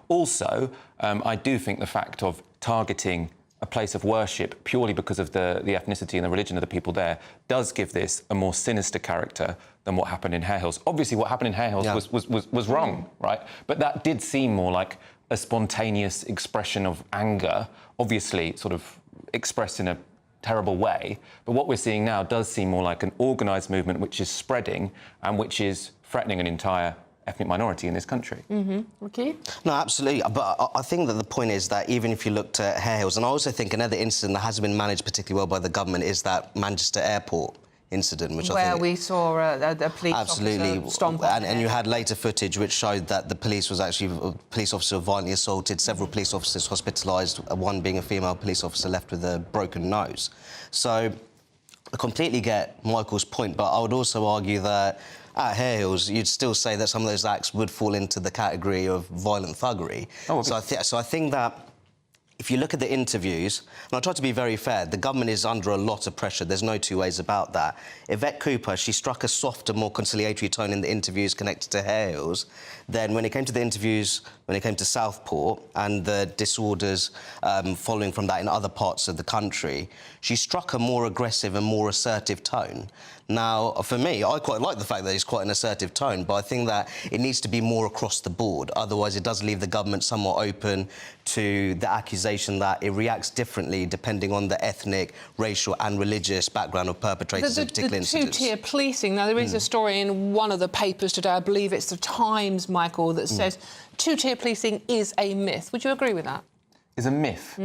Also, I do think the fact of targeting a place of worship purely because of the ethnicity and the religion of the people there does give this a more sinister character than what happened in Hare Hills. Obviously, what happened in Hare Hills was wrong, right? But that did seem more like a spontaneous expression of anger, obviously sort of expressed in a terrible way. But what we're seeing now does seem more like an organised movement which is spreading and which is threatening an entire ethnic minority in this country. Okay. No, absolutely. But I think that the point is that even if you looked at Hare Hills, and I also think another incident that hasn't been managed particularly well by the government is that Manchester Airport incident, which where I think we saw a police officer stomp on and you had later footage which showed that the police was actually a police officer violently assaulted, several police officers hospitalised, one being a female police officer left with a broken nose. So I completely get Michael's point, but I would also argue that at Hare Hills, you'd still say that some of those acts would fall into the category of violent thuggery. So I think that if you look at the interviews, and I try to be very fair, the government is under a lot of pressure. There's no two ways about that. Yvette Cooper, she struck a softer, more conciliatory tone in the interviews connected to Hare Hills. Then when it came to the interviews, when it came to Southport and the disorders following from that in other parts of the country, she struck a more aggressive and more assertive tone. Now, for me, I quite like the fact that it's quite an assertive tone, but I think that it needs to be more across the board. Otherwise, it does leave the government somewhat open to the accusation that it reacts differently depending on the ethnic, racial and religious background of perpetrators of particular incidents. Two-tier policing. Now, there is a story in one of the papers today, I believe it's the Times, Michael, that says two-tier policing is a myth. Would you agree with that? Is a myth?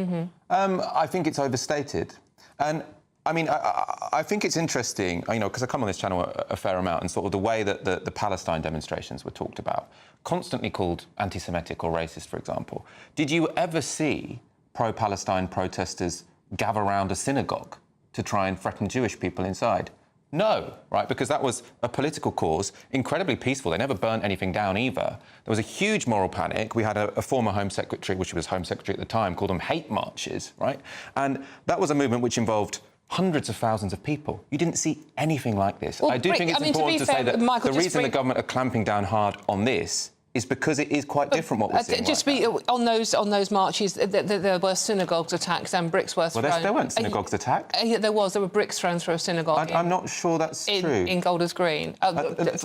I think it's overstated. And I mean, I think it's interesting, you know, because I come on this channel a fair amount, and sort of the way that the Palestine demonstrations were talked about, constantly called anti-Semitic or racist, for example. Did you ever see pro-Palestine protesters gather around a synagogue to try and threaten Jewish people inside? No, right, because that was a political cause, incredibly peaceful. They never burnt anything down either. There was a huge moral panic. We had a former Home Secretary, which was Home Secretary at the time, called them hate marches, right? And that was a movement which involved hundreds of thousands of people. You didn't see anything like this. Well, I do think it's important to say that Michael, the reason the government are clamping down hard on this is because it is quite different what we're seeing on those marches, there were synagogues attacks and bricks were thrown. Well, there weren't synagogues attacked. There were bricks thrown through a synagogue. I'm not sure that's true. In Golders Green.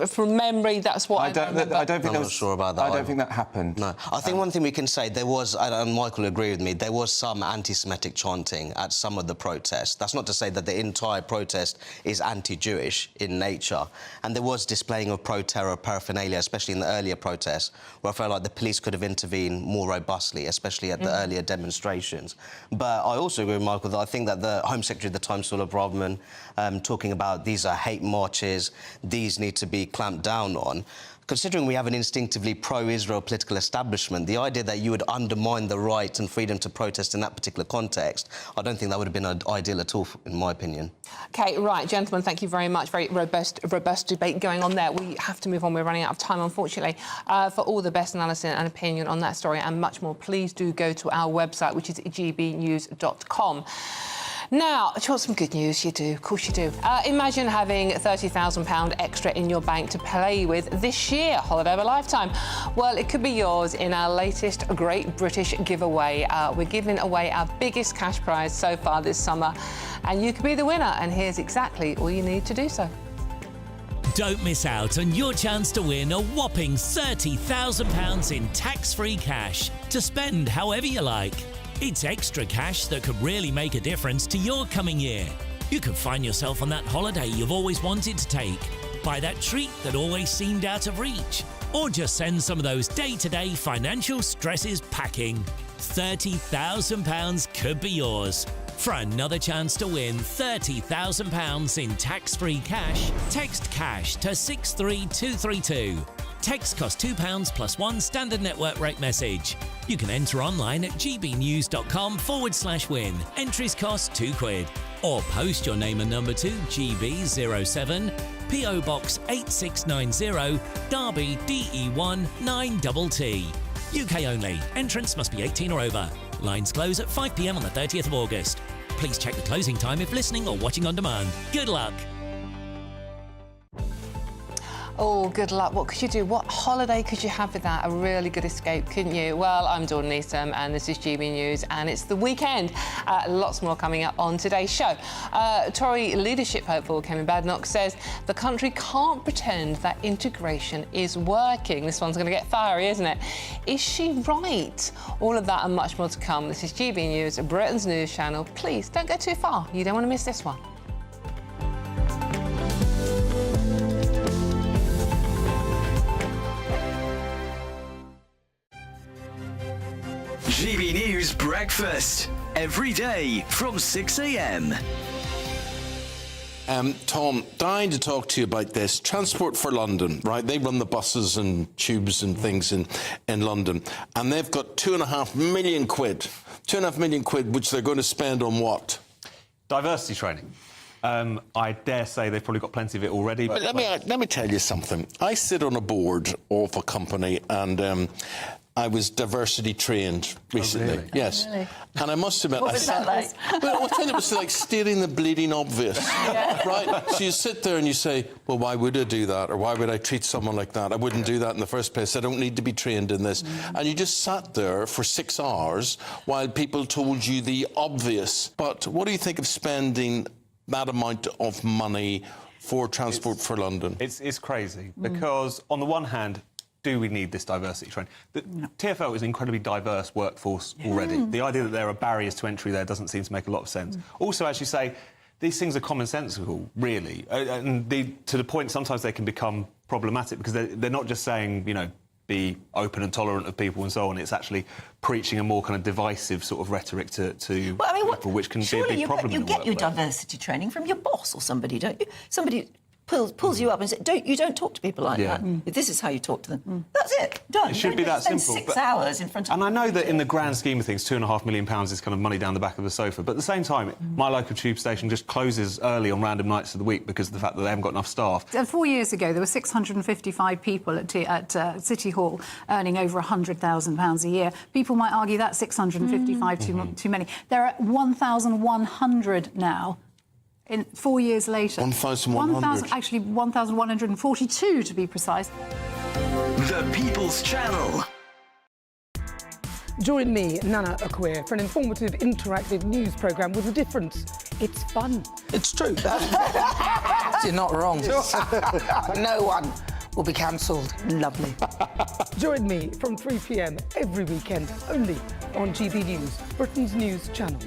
From memory, that's what I remember. I don't think I'm not sure about that. I don't think that happened. No. I think one thing we can say, there was, and Michael will agree with me, there was some anti-Semitic chanting at some of the protests. That's not to say that the entire protest is anti-Jewish in nature. And there was displaying of pro-terror paraphernalia, especially in the earlier protests, where I felt like the police could have intervened more robustly, especially at the earlier demonstrations. But I also agree with Michael that I think that the Home Secretary at the time, Suella Braverman, talking about these are hate marches, these need to be clamped down on. Considering we have an instinctively pro-Israel political establishment, the idea that you would undermine the right and freedom to protest in that particular context, I don't think that would have been ideal at all, in my opinion. OK, right, gentlemen, thank you very much. Very robust debate going on there. We have to move on. We're running out of time, unfortunately. For all the best analysis and opinion on that story and much more, please do go to our website, which is gbnews.com. Now, do you want some good news? You do, of course you do. Imagine having £30,000 extra in your bank to play with this year, holiday of a lifetime. Well, it could be yours in our latest Great British giveaway. We're giving away our biggest cash prize so far this summer, and you could be the winner, and here's exactly all you need to do so. Don't miss out on your chance to win a whopping £30,000 in tax-free cash to spend however you like. It's extra cash that could really make a difference to your coming year. You could find yourself on that holiday you've always wanted to take, buy that treat that always seemed out of reach, or just send some of those day-to-day financial stresses packing. £30,000 could be yours. For another chance to win £30,000 in tax-free cash, text CASH to 63232. Text costs £2 plus one standard network rate message. You can enter online at gbnews.com/win. Entries cost £2. Or post your name and number to GB07, PO Box 8690, Derby DE1 9TT. UK only. Entrants must be 18 or over. Lines close at 5 p.m. on the 30th of August. Please check the closing time if listening or watching on demand. Good luck. Oh, good luck. What could you do? What holiday could you have with that? A really good escape, couldn't you? Well, I'm Dawn Neeson, and this is GB News, and it's the weekend. Lots more coming up on today's show. Tory leadership hopeful Kemi Badenoch says the country can't pretend that integration is working. This one's going to get fiery, isn't it? Is she right? All of that and much more to come. This is GB News, Britain's news channel. Please don't go too far. You don't want to miss this one. GB News Breakfast, every day from 6 a.m. Tom, dying to talk to you about this. Transport for London, right? They run the buses and tubes and things in London, and they've got £2.5 million. £2.5 million, which they're going to spend on what? Diversity training. I dare say they've probably got plenty of it already. But let me tell you something. I sit on a board of a company, and I was diversity trained recently. Oh, really? Yes. Oh, really? And I must admit, What was that like? Well, I tell you, it was like stating the bleeding obvious, right? So you sit there and you say, well, why would I do that? Or why would I treat someone like that? I wouldn't do that in the first place. I don't need to be trained in this. And you just sat there for 6 hours while people told you the obvious. But what do you think of spending that amount of money for Transport for London? It's crazy, because on the one hand, do we need this diversity training? The TfL is an incredibly diverse workforce already. The idea that there are barriers to entry there doesn't seem to make a lot of sense. Also, as you say, these things are commonsensical, really. And to the point, sometimes they can become problematic, because they're not just saying, you know, be open and tolerant of people and so on. It's actually preaching a more kind of divisive sort of rhetoric to people, which can be a big problem in the you get your workplace. diversity training from your boss or somebody, don't you? Somebody pulls you up and says, you don't talk to people like that. This is how you talk to them. That's it. Done. It should be that spend simple. 6 hours in front of And I know that in the grand scheme of things, £2.5 million is kind of money down the back of the sofa. But at the same time, my local tube station just closes early on random nights of the week because of the fact that they haven't got enough staff. 4 years ago, there were 655 people at City Hall earning over £100,000 a year. People might argue that's 655 too many. There are 1,100 now. 4 years later. 1,100? Actually, 1,142 to be precise. The People's Channel. Join me, Nana Akwe, for an informative, interactive news programme with a difference. It's fun. It's true. You're not wrong. No one will be cancelled. Lovely. Join me from 3 p.m. every weekend, only on GB News, Britain's news channel.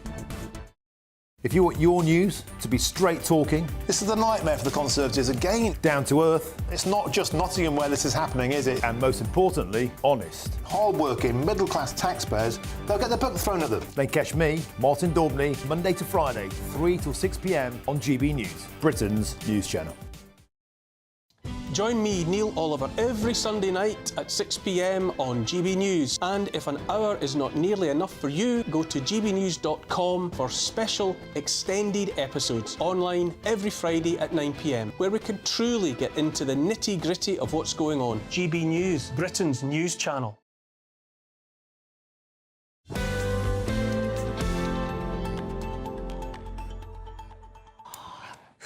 If you want your news to be straight talking... This is a nightmare for the Conservatives again. Down to earth. It's not just Nottingham where this is happening, is it? And most importantly, honest. Hard-working, middle-class taxpayers, they'll get their book thrown at them. Then catch me, Martin Daubney, Monday to Friday, 3 till 6 p.m. on GB News, Britain's news channel. Join me, Neil Oliver, every Sunday night at 6 p.m. on GB News. And if an hour is not nearly enough for you, go to gbnews.com for special extended episodes online every Friday at 9 p.m, where we can truly get into the nitty-gritty of what's going on. GB News, Britain's news channel.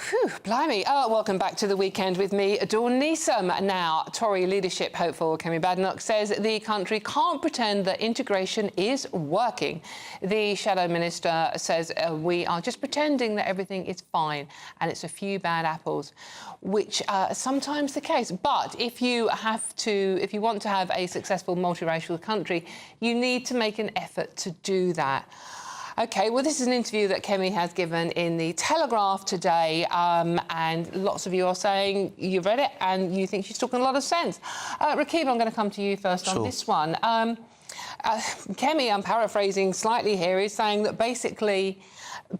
Whew, blimey. Welcome back to the weekend with me, Dawn Neeson. Now, Tory leadership hopeful Kemi Badenoch says the country can't pretend that integration is working. The Shadow Minister says we are just pretending that everything is fine and it's a few bad apples, which is sometimes the case. But if you want to have a successful multiracial country, you need to make an effort to do that. OK, well, this is an interview that Kemi has given in The Telegraph today, and lots of you are saying you've read it and you think she's talking a lot of sense. Rakib, I'm going to come to you first on this one. Kemi, I'm paraphrasing slightly here, is saying that basically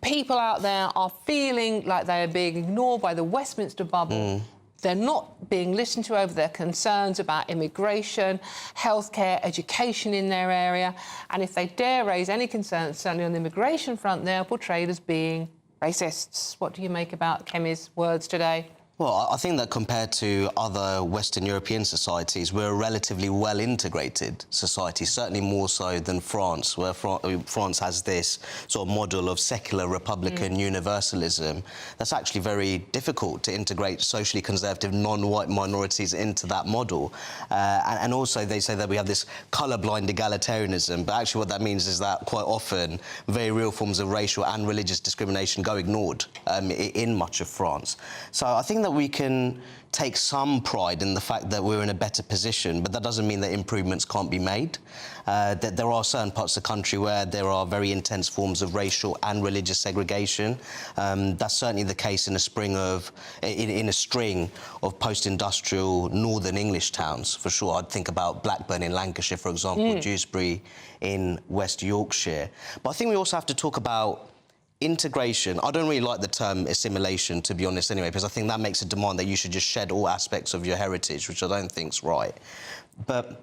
People out there are feeling like they are being ignored by the Westminster bubble. They're not being listened to over their concerns about immigration, healthcare, education in their area. And if they dare raise any concerns, certainly on the immigration front, they're portrayed as being racists. What do you make about Kemi's words today? Well, I think that compared to other Western European societies, we're a relatively well-integrated society, certainly more so than France, where France has this sort of model of secular Republican universalism. That's actually very difficult to integrate socially conservative non-white minorities into that model. And also they say that we have this colourblind egalitarianism, but actually what that means is that quite often very real forms of racial and religious discrimination go ignored in much of France. So I think that we can take some pride in the fact that we're in a better position, but that doesn't mean that improvements can't be made. That there are certain parts of the country where there are very intense forms of racial and religious segregation. That's certainly the case in a string of post-industrial northern English towns, for sure. I'd think about Blackburn in Lancashire, for example, Dewsbury in West Yorkshire. But I think we also have to talk about integration. I don't really like the term assimilation, to be honest, anyway, because I think that makes a demand that you should just shed all aspects of your heritage, which I don't think's right. But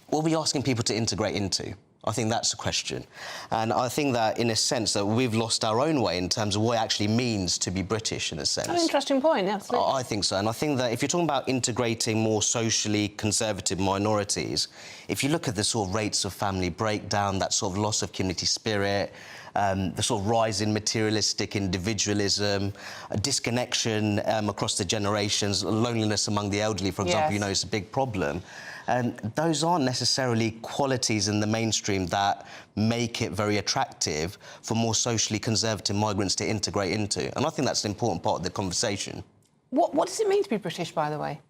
what are we asking people to integrate into? I think that's the question. And I think that, in a sense, that we've lost our own way in terms of what it actually means to be British, in a sense. An interesting point, absolutely. I think so. And I think that if you're talking about integrating more socially conservative minorities, if you look at the sort of rates of family breakdown, that sort of loss of community spirit, the sort of rise in materialistic individualism, a disconnection across the generations, loneliness among the elderly, for example, you know, is a big problem. And those aren't necessarily qualities in the mainstream that make it very attractive for more socially conservative migrants to integrate into. And I think that's an important part of the conversation. What does it mean to be British, by the way?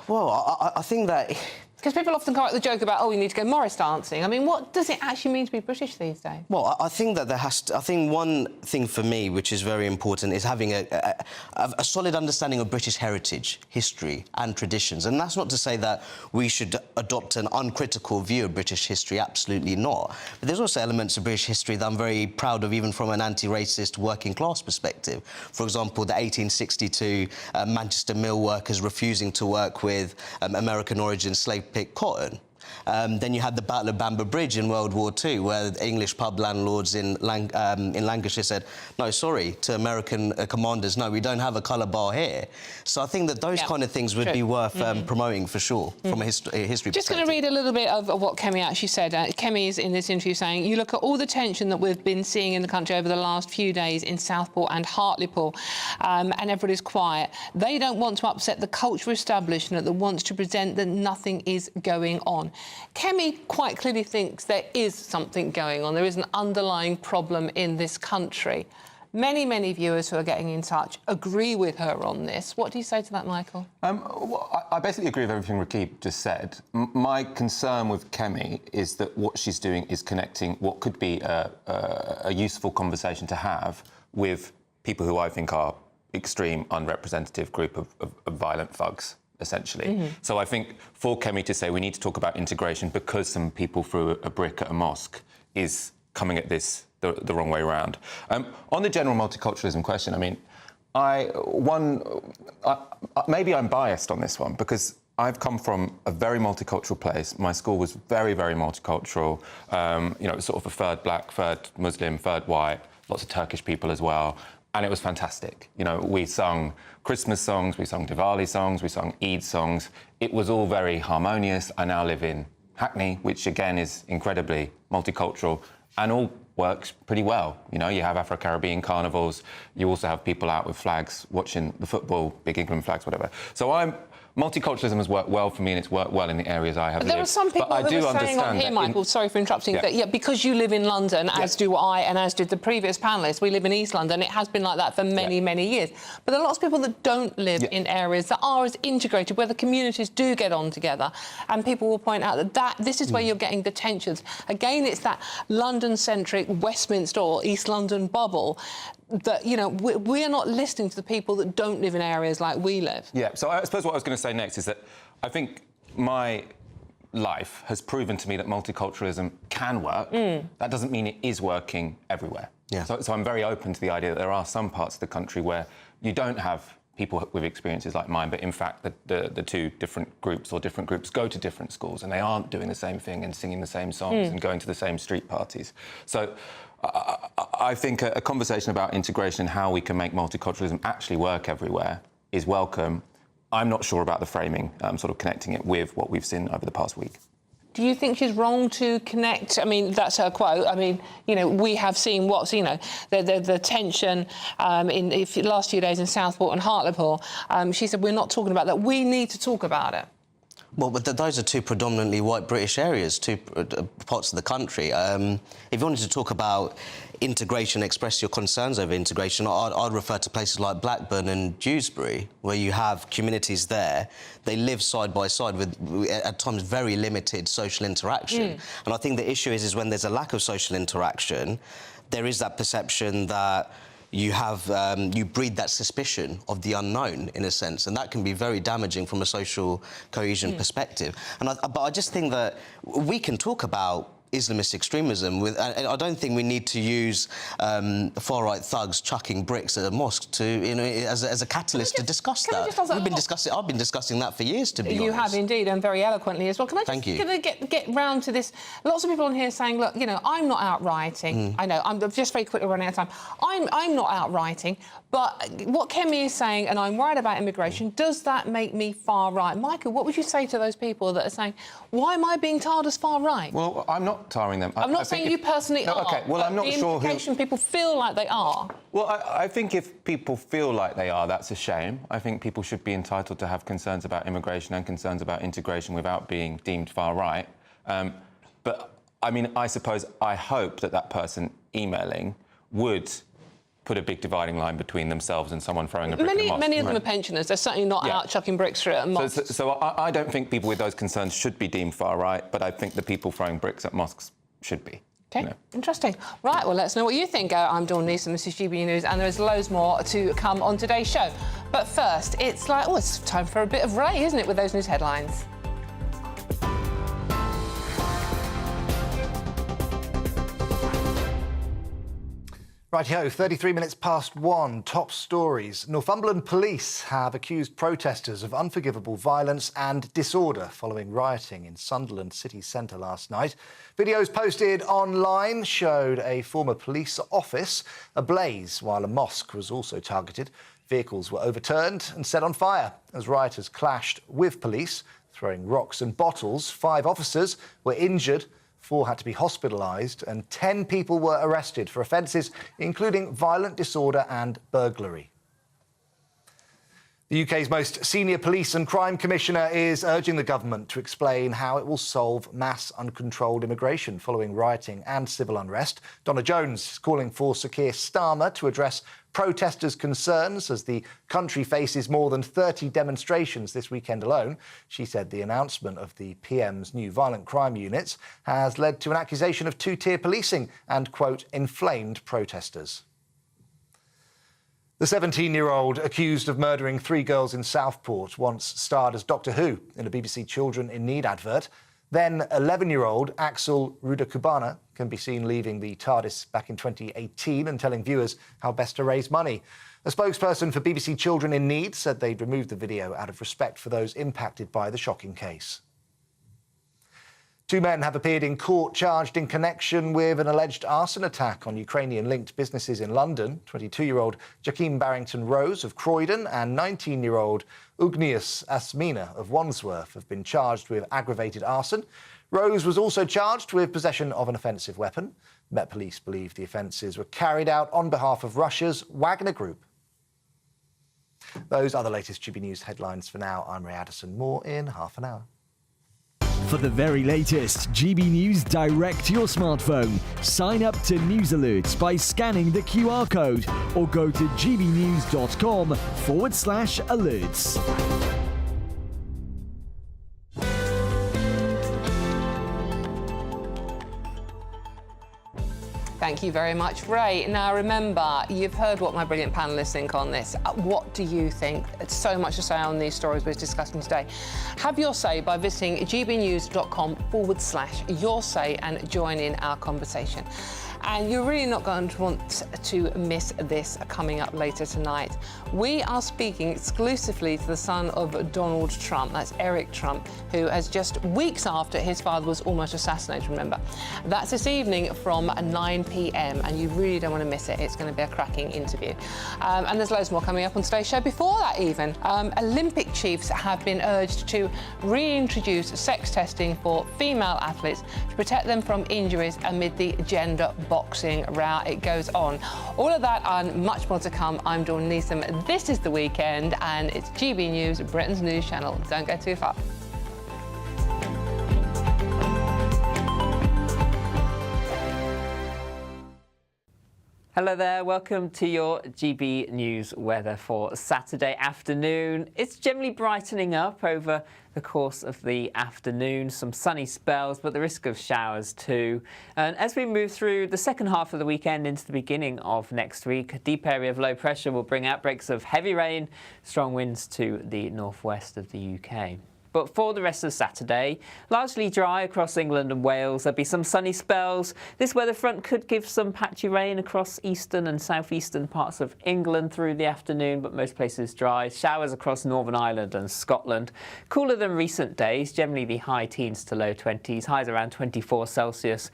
Well, I think that... Because people often come up with the joke about, oh, we need to go Morris dancing. I mean, what does it actually mean to be British these days? Well, I think that there has to... I think one thing for me, which is very important, is having a solid understanding of British heritage, history and traditions. And that's not to say that we should adopt an uncritical view of British history, absolutely not. But there's also elements of British history that I'm very proud of, even from an anti-racist working-class perspective. For example, the 1862 Manchester mill workers refusing to work with American-origin slave-picked cotton. Then you had the Battle of Bamber Bridge in World War II, where the English pub landlords in Lancashire said, no, sorry, to American commanders, no, we don't have a colour bar here. So I think that those kind of things would be worth promoting, for sure, from a history perspective. Just going to read a little bit of what Kemi actually said. Kemi is in this interview saying, you look at all the tension that we've been seeing in the country over the last few days in Southport and Hartlepool, and everybody's quiet. They don't want to upset the cultural establishment that wants to present that nothing is going on. Kemi quite clearly thinks there is something going on. There is an underlying problem in this country. Many, many viewers who are getting in touch agree with her on this. What do you say to that, Michael? Well, I basically agree with everything Rakib just said. My concern with Kemi is that what she's doing is connecting what could be a useful conversation to have with people who I think are extreme, unrepresentative group of violent thugs, essentially. So I think for Kemi to say we need to talk about integration because some people threw a brick at a mosque is coming at this the wrong way around. On the general multiculturalism question, I mean, maybe I'm biased on this one because I've come from a very multicultural place. My school was very, very multicultural. You know, sort of a third black, third Muslim, third white, lots of Turkish people as well. And it was fantastic. You know, we sung Christmas songs, we sung Diwali songs, we sung Eid songs. It was all very harmonious. I now live in Hackney, which again is incredibly multicultural and all works pretty well. You know, you have Afro-Caribbean carnivals. You also have people out with flags watching the football, big England flags, whatever. So multiculturalism has worked well for me and it's worked well in the areas I have lived. There are some people who are saying on here, Michael, sorry for interrupting, that because you live in London, as do I and as did the previous panellists, we live in East London, it has been like that for many, many years. But there are lots of people that don't live in areas that are as integrated, where the communities do get on together. And people will point out that this is where you're getting the tensions. Again, it's that London-centric Westminster or East London bubble that, you know, we're not listening to the people that don't live in areas like we live. Yeah, so I suppose what I was going to say next is that I think my life has proven to me that multiculturalism can work. That doesn't mean it is working everywhere. Yeah. So I'm very open to the idea that there are some parts of the country where you don't have people with experiences like mine, but in fact the two different groups go to different schools and they aren't doing the same thing and singing the same songs and going to the same street parties. So I think a conversation about integration and how we can make multiculturalism actually work everywhere is welcome. I'm not sure about the framing, sort of connecting it with what we've seen over the past week. Do you think she's wrong to connect? I mean, that's her quote. I mean, you know, we have seen the tension in the last few days in Southport and Hartlepool. She said, we're not talking about that. We need to talk about it. Well, but those are two predominantly white British areas, two parts of the country. If you wanted to talk about integration, express your concerns over integration, I'd refer to places like Blackburn and Dewsbury, where you have communities there. They live side by side with, at times, very limited social interaction. And I think the issue is when there's a lack of social interaction, there is that perception that you have, you breed that suspicion of the unknown, in a sense, and that can be very damaging from a social cohesion perspective. But I just think that we can talk about Islamist extremism and I don't think we need to use far-right thugs chucking bricks at a mosque to, as a catalyst to discuss that. I've been discussing that for years, to be honest. You have indeed, and very eloquently as well. Can I just get round to this? Lots of people on here saying, look, you know, I'm not out rioting. I know, I'm just very quickly running out of time. I'm not out rioting, but what Kemi is saying, and I'm worried about immigration, does that make me far right? Michael, what would you say to those people that are saying, why am I being tarred as far right? Well, I'm not tarring them. I'm not saying you personally are. OK, well, I'm not sure the implication people feel like they are. Well, I think if people feel like they are, that's a shame. I think people should be entitled to have concerns about immigration and concerns about integration without being deemed far right. But, I mean, I suppose I hope that person emailing would put a big dividing line between themselves and someone throwing a brick at a mosque. Many of them are pensioners. They're certainly not out chucking bricks through at a mosque. So I don't think people with those concerns should be deemed far right, but I think the people throwing bricks at mosques should be. OK, interesting. Right, well, let us know what you think. I'm Dawn Neeson, this is GB News, and there's loads more to come on today's show. But first, it's like, it's time for a bit of Ray, isn't it, with those news headlines? Rightio, 33 minutes past 1. Top stories. Northumberland police have accused protesters of unforgivable violence and disorder following rioting in Sunderland city centre last night. Videos posted online showed a former police office ablaze while a mosque was also targeted. Vehicles were overturned and set on fire as rioters clashed with police, throwing rocks and bottles. 5 officers were injured. 4 had to be hospitalised and 10 people were arrested for offences including violent disorder and burglary. The UK's most senior police and crime commissioner is urging the government to explain how it will solve mass uncontrolled immigration following rioting and civil unrest. Donna Jones is calling for Sir Keir Starmer to address protesters' concerns as the country faces more than 30 demonstrations this weekend alone. She said the announcement of the PM's new violent crime units has led to an accusation of two-tier policing and, quote, inflamed protesters. The 17-year-old accused of murdering 3 girls in Southport once starred as Doctor Who in a BBC Children in Need advert. Then 11-year-old Axel Rudakubana can be seen leaving the TARDIS back in 2018 and telling viewers how best to raise money. A spokesperson for BBC Children in Need said they'd removed the video out of respect for those impacted by the shocking case. 2 men have appeared in court charged in connection with an alleged arson attack on Ukrainian-linked businesses in London. 22-year-old Joachim Barrington-Rose of Croydon and 19-year-old Ugnius Asmina of Wandsworth have been charged with aggravated arson. Rose was also charged with possession of an offensive weapon. Met Police believe the offences were carried out on behalf of Russia's Wagner Group. Those are the latest GB News headlines for now. I'm Ray Addison. More in half an hour. For the very latest GB News direct to your smartphone, sign up to News Alerts by scanning the QR code or go to gbnews.com/alerts. Thank you very much, Ray. Now, remember, you've heard what my brilliant panellists think on this. What do you think? It's so much to say on these stories we're discussing today. Have your say by visiting gbnews.com/your say and join in our conversation. And you're really not going to want to miss this coming up later tonight. We are speaking exclusively to the son of Donald Trump, that's Eric Trump, who has just weeks after his father was almost assassinated, remember. That's this evening from 9 p.m, and you really don't want to miss it. It's going to be a cracking interview. And there's loads more coming up on today's show. Before that even, Olympic chiefs have been urged to reintroduce sex testing for female athletes to protect them from injuries amid the gender boxing row. It goes on. All of that and much more to come. I'm Dawn Neeson. This is The Weekend, and it's GB News, Britain's news channel. Don't go too far. Hello there, welcome to your GB News weather for Saturday afternoon. It's generally brightening up over the course of the afternoon, some sunny spells, but the risk of showers too. And as we move through the second half of the weekend into the beginning of next week, a deep area of low pressure will bring outbreaks of heavy rain, strong winds to the northwest of the UK. But for the rest of Saturday, largely dry across England and Wales. There'll be some sunny spells. This weather front could give some patchy rain across eastern and southeastern parts of England through the afternoon, but most places dry. Showers across Northern Ireland and Scotland. Cooler than recent days, generally the high teens to low 20s, highs around 24 Celsius.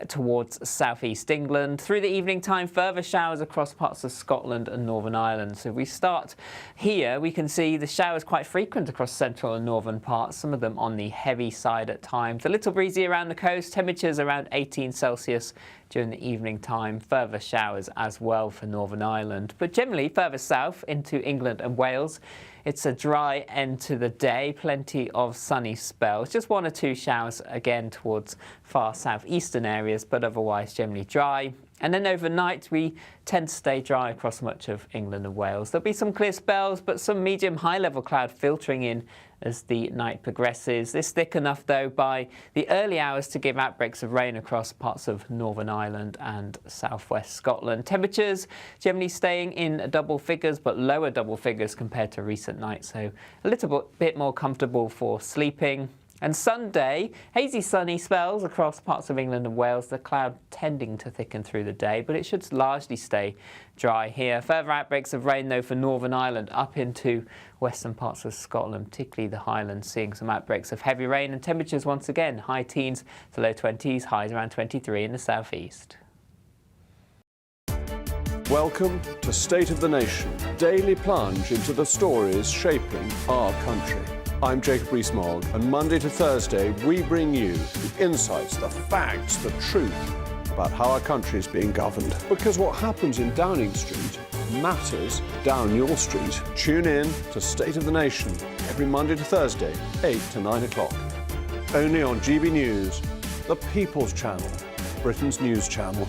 Towards southeast England. Through the evening time, further showers across parts of Scotland and Northern Ireland. So if we start here, we can see the showers quite frequent across central and northern parts, some of them on the heavy side at times. A little breezy around the coast, temperatures around 18 Celsius during the evening time. Further showers as well for Northern Ireland. But generally further south into England and Wales, it's a dry end to the day, plenty of sunny spells. Just one or two showers again towards far southeastern areas, but otherwise generally dry. And then overnight, we tend to stay dry across much of England and Wales. There'll be some clear spells, but some medium high-level cloud filtering in as the night progresses. This thick enough, though, by the early hours to give outbreaks of rain across parts of Northern Ireland and southwest Scotland. Temperatures generally staying in double figures, but lower double figures compared to recent nights, so a little bit more comfortable for sleeping. And Sunday, hazy sunny spells across parts of England and Wales, the cloud tending to thicken through the day, but it should largely stay dry here. Further outbreaks of rain, though, for Northern Ireland up into western parts of Scotland, particularly the Highlands, seeing some outbreaks of heavy rain, and temperatures once again high teens to low 20s, highs around 23 in the southeast. Welcome to State of the Nation, daily plunge into the stories shaping our country. I'm Jacob Rees-Mogg, and Monday to Thursday we bring you the insights, the facts, the truth about how our country is being governed. Because what happens in Downing Street matters down your street. Tune in to State of the Nation every Monday to Thursday, 8 to 9 o'clock. Only on GB News, the People's Channel, Britain's news channel.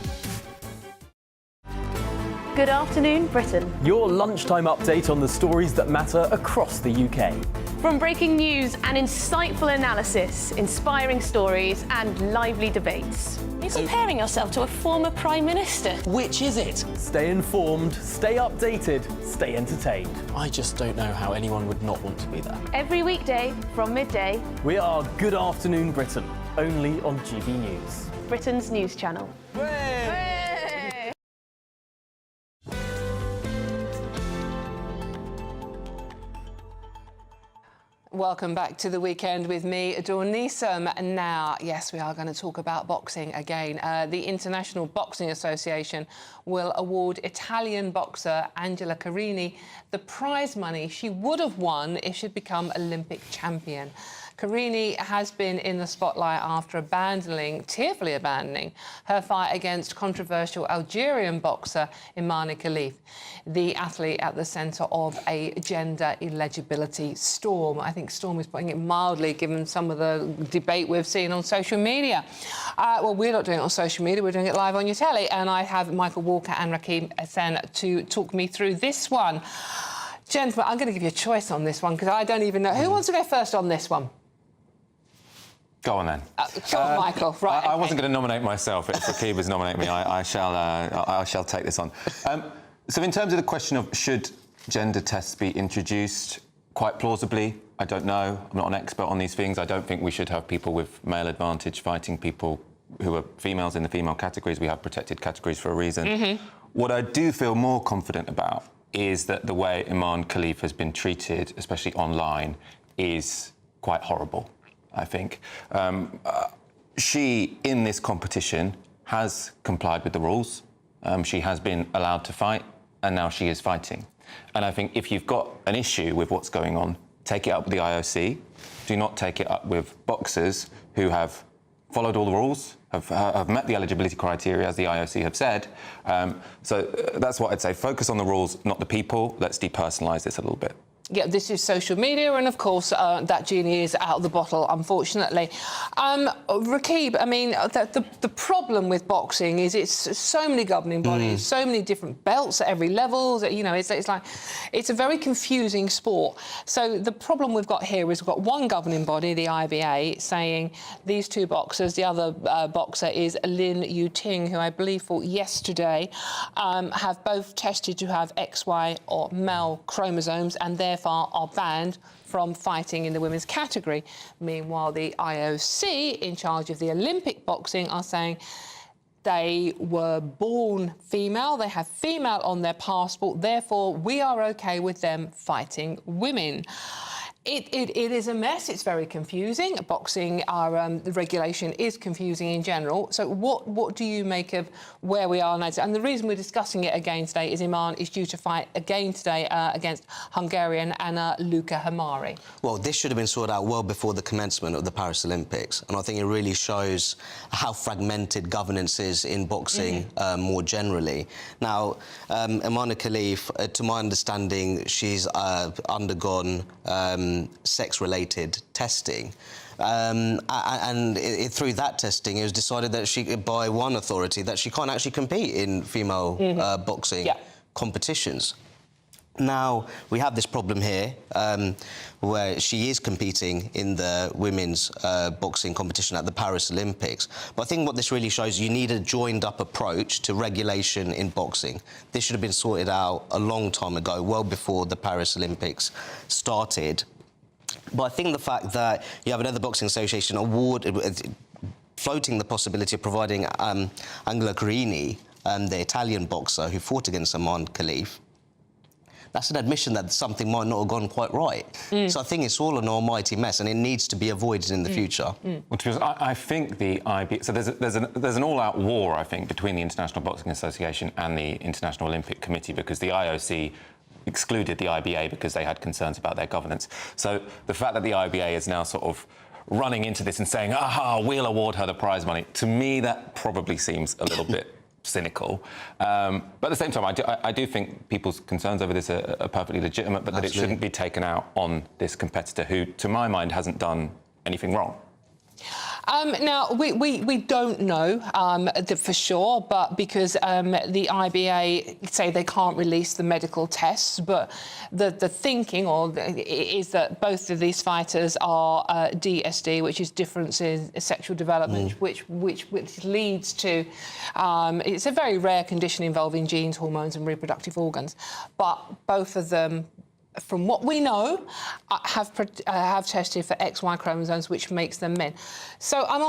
Good afternoon, Britain. Your lunchtime update on the stories that matter across the UK. From breaking news and insightful analysis, inspiring stories and lively debates. Are you comparing yourself to a former Prime Minister? Which is it? Stay informed, stay updated, stay entertained. I just don't know how anyone would not want to be there. Every weekday from midday. We are Good Afternoon Britain, only on GB News. Britain's news channel. Welcome back to The Weekend with me, Dawn Neeson. Now, yes, we are going to talk about boxing again. The International Boxing Association will award Italian boxer Angela Carini the prize money she would have won if she'd become Olympic champion. Carini has been in the spotlight after tearfully abandoning her fight against controversial Algerian boxer Imani Khalif, the athlete at the centre of a gender illegibility storm. I think storm is putting it mildly, given some of the debate we've seen on social media. Well, we're not doing it on social media, we're doing it live on your telly, and I have Michael Walker and Rakeem Sen to talk me through this one. Gentlemen, I'm going to give you a choice on this one, because I don't even know. Who wants to go first on this one? Go on then. Go on, Michael. Right. I wasn't going to nominate myself. If Rakib was nominating me, I shall take this on. So in terms of the question of should gender tests be introduced, quite plausibly, I don't know. I'm not an expert on these things. I don't think we should have people with male advantage fighting people who are females in the female categories. We have protected categories for a reason. What I do feel more confident about is that the way Iman Khalif has been treated, especially online, is quite horrible, I think. She, in this competition, has complied with the rules. She has been allowed to fight, and now she is fighting. And I think if you've got an issue with what's going on, take it up with the IOC. Do not take it up with boxers who have followed all the rules, have met the eligibility criteria, as the IOC have said. So that's what I'd say. Focus on the rules, not the people. Let's depersonalise this a little bit. Yeah, this is social media, and of course that genie is out of the bottle, unfortunately. Rakib, I mean, the problem with boxing is it's so many governing bodies, so many different belts at every level. You know, it's like it's a very confusing sport. So the problem we've got here is we've got one governing body, the IBA, saying these two boxers. The other boxer is Lin Yu-ting, who I believe fought yesterday, have both tested to have XY or male chromosomes, and therefore are banned from fighting in the women's category. Meanwhile, the IOC, in charge of the Olympic boxing, are saying they were born female, they have female on their passport, therefore we are OK with them fighting women. It is a mess. It's very confusing. Boxing, the regulation is confusing in general. So what do you make of where we are now? And the reason we're discussing it again today is Iman is due to fight again today against Hungarian Anna Luca Hamari. Well, this should have been sorted out well before the commencement of the Paris Olympics. And I think it really shows how fragmented governance is in boxing more generally. Now, Iman Khalif, to my understanding, she's undergone sex-related testing. Through that testing, it was decided that by one authority that she can't actually compete in female boxing competitions. Now, we have this problem here where she is competing in the women's boxing competition at the Paris Olympics. But I think what this really shows, you need a joined-up approach to regulation in boxing. This should have been sorted out a long time ago, well before the Paris Olympics started. But I think the fact that you have another boxing association floating the possibility of providing Angela Carini, the Italian boxer who fought against Iman Khalif, that's an admission that something might not have gone quite right. So I think it's all an almighty mess, and it needs to be avoided in the future. Well, to be honest, I think the IB... So there's an all-out war, I think, between the International Boxing Association and the International Olympic Committee, because the IOC excluded the IBA because they had concerns about their governance. So the fact that the IBA is now sort of running into this and saying, aha, we'll award her the prize money, to me that probably seems a little bit cynical. But at the same time, I do think people's concerns over this are perfectly legitimate, but that it shouldn't be taken out on this competitor who, to my mind, hasn't done anything wrong. Now, we don't know for sure, but because the IBA say they can't release the medical tests, but the thinking is that both of these fighters are DSD, which is difference in sexual development, which leads to... it's a very rare condition involving genes, hormones and reproductive organs, but both of them, from what we know, have tested for XY chromosomes, which makes them men. So I'm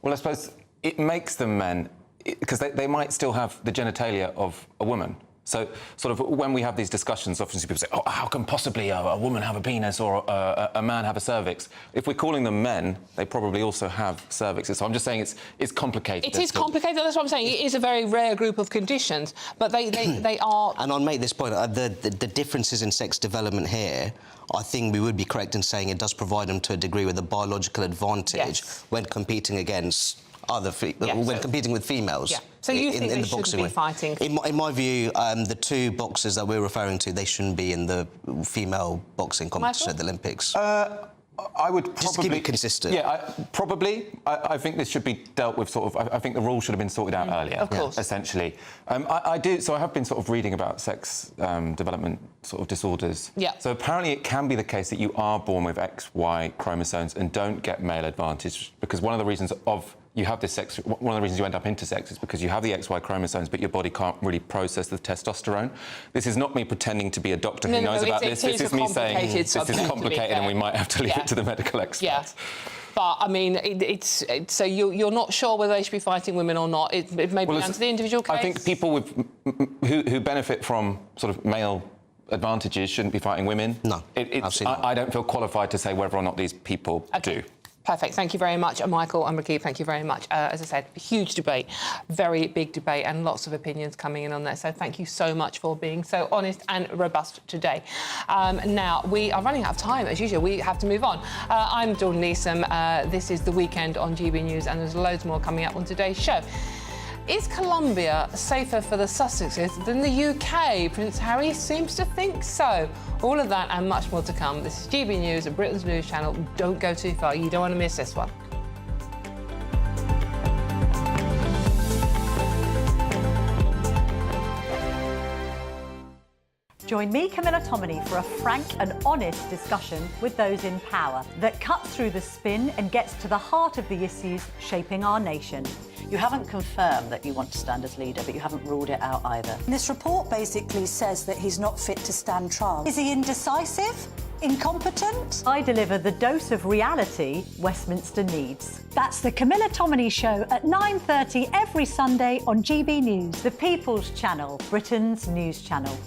Well, I suppose it makes them men because they might still have the genitalia of a woman. So, sort of, when we have these discussions, often people say, "Oh, how can possibly a woman have a penis or a man have a cervix?" If we're calling them men, they probably also have cervixes. So I'm just saying it's complicated. It is complicated. That's what I'm saying. It is a very rare group of conditions, but they are. And I'll make this point: the differences in sex development here, I think we would be correct in saying it does provide them to a degree with a biological advantage when competing against competing with females. Yeah. So you think they shouldn't be fighting? In my view, the two boxers that we're referring to, they shouldn't be in the female boxing competition at the Olympics. I would probably... Just to keep it consistent. Yeah, I think this should be dealt with sort of... I think the rules should have been sorted out earlier. Of course. Essentially. So I have been sort of reading about sex development sort of disorders. Yeah. So apparently it can be the case that you are born with XY chromosomes and don't get male advantage, because one of the reasons you have this sex... One of the reasons you end up intersex is because you have the XY chromosomes, but your body can't really process the testosterone. This is not me pretending to be a doctor who knows about this. This is me saying this is complicated and we might have to leave it to the medical experts. Yeah. But I mean, so you're not sure whether they should be fighting women or not. It may be down to the individual case. I think people who benefit from sort of male advantages shouldn't be fighting women. No, I don't feel qualified to say whether or not these people do. Perfect. Thank you very much, Michael and Rakib. Thank you very much. As I said, a huge debate, very big debate, and lots of opinions coming in on there. So thank you so much for being so honest and robust today. Now, we are running out of time, as usual. We have to move on. I'm Dawn Neeson. This is The Weekend on GB News, and there's loads more coming up on today's show. Is Colombia safer for the Sussexes than the UK? Prince Harry seems to think so. All of that and much more to come. This is GB News, Britain's news channel. Don't go too far. You don't want to miss this one. Join me, Camilla Tominey, for a frank and honest discussion with those in power that cuts through the spin and gets to the heart of the issues shaping our nation. You haven't confirmed that you want to stand as leader, but you haven't ruled it out either. This report basically says that he's not fit to stand trial. Is he indecisive? Incompetent? I deliver the dose of reality Westminster needs. That's the Camilla Tominey Show at 9:30 every Sunday on GB News. The People's Channel, Britain's news channel.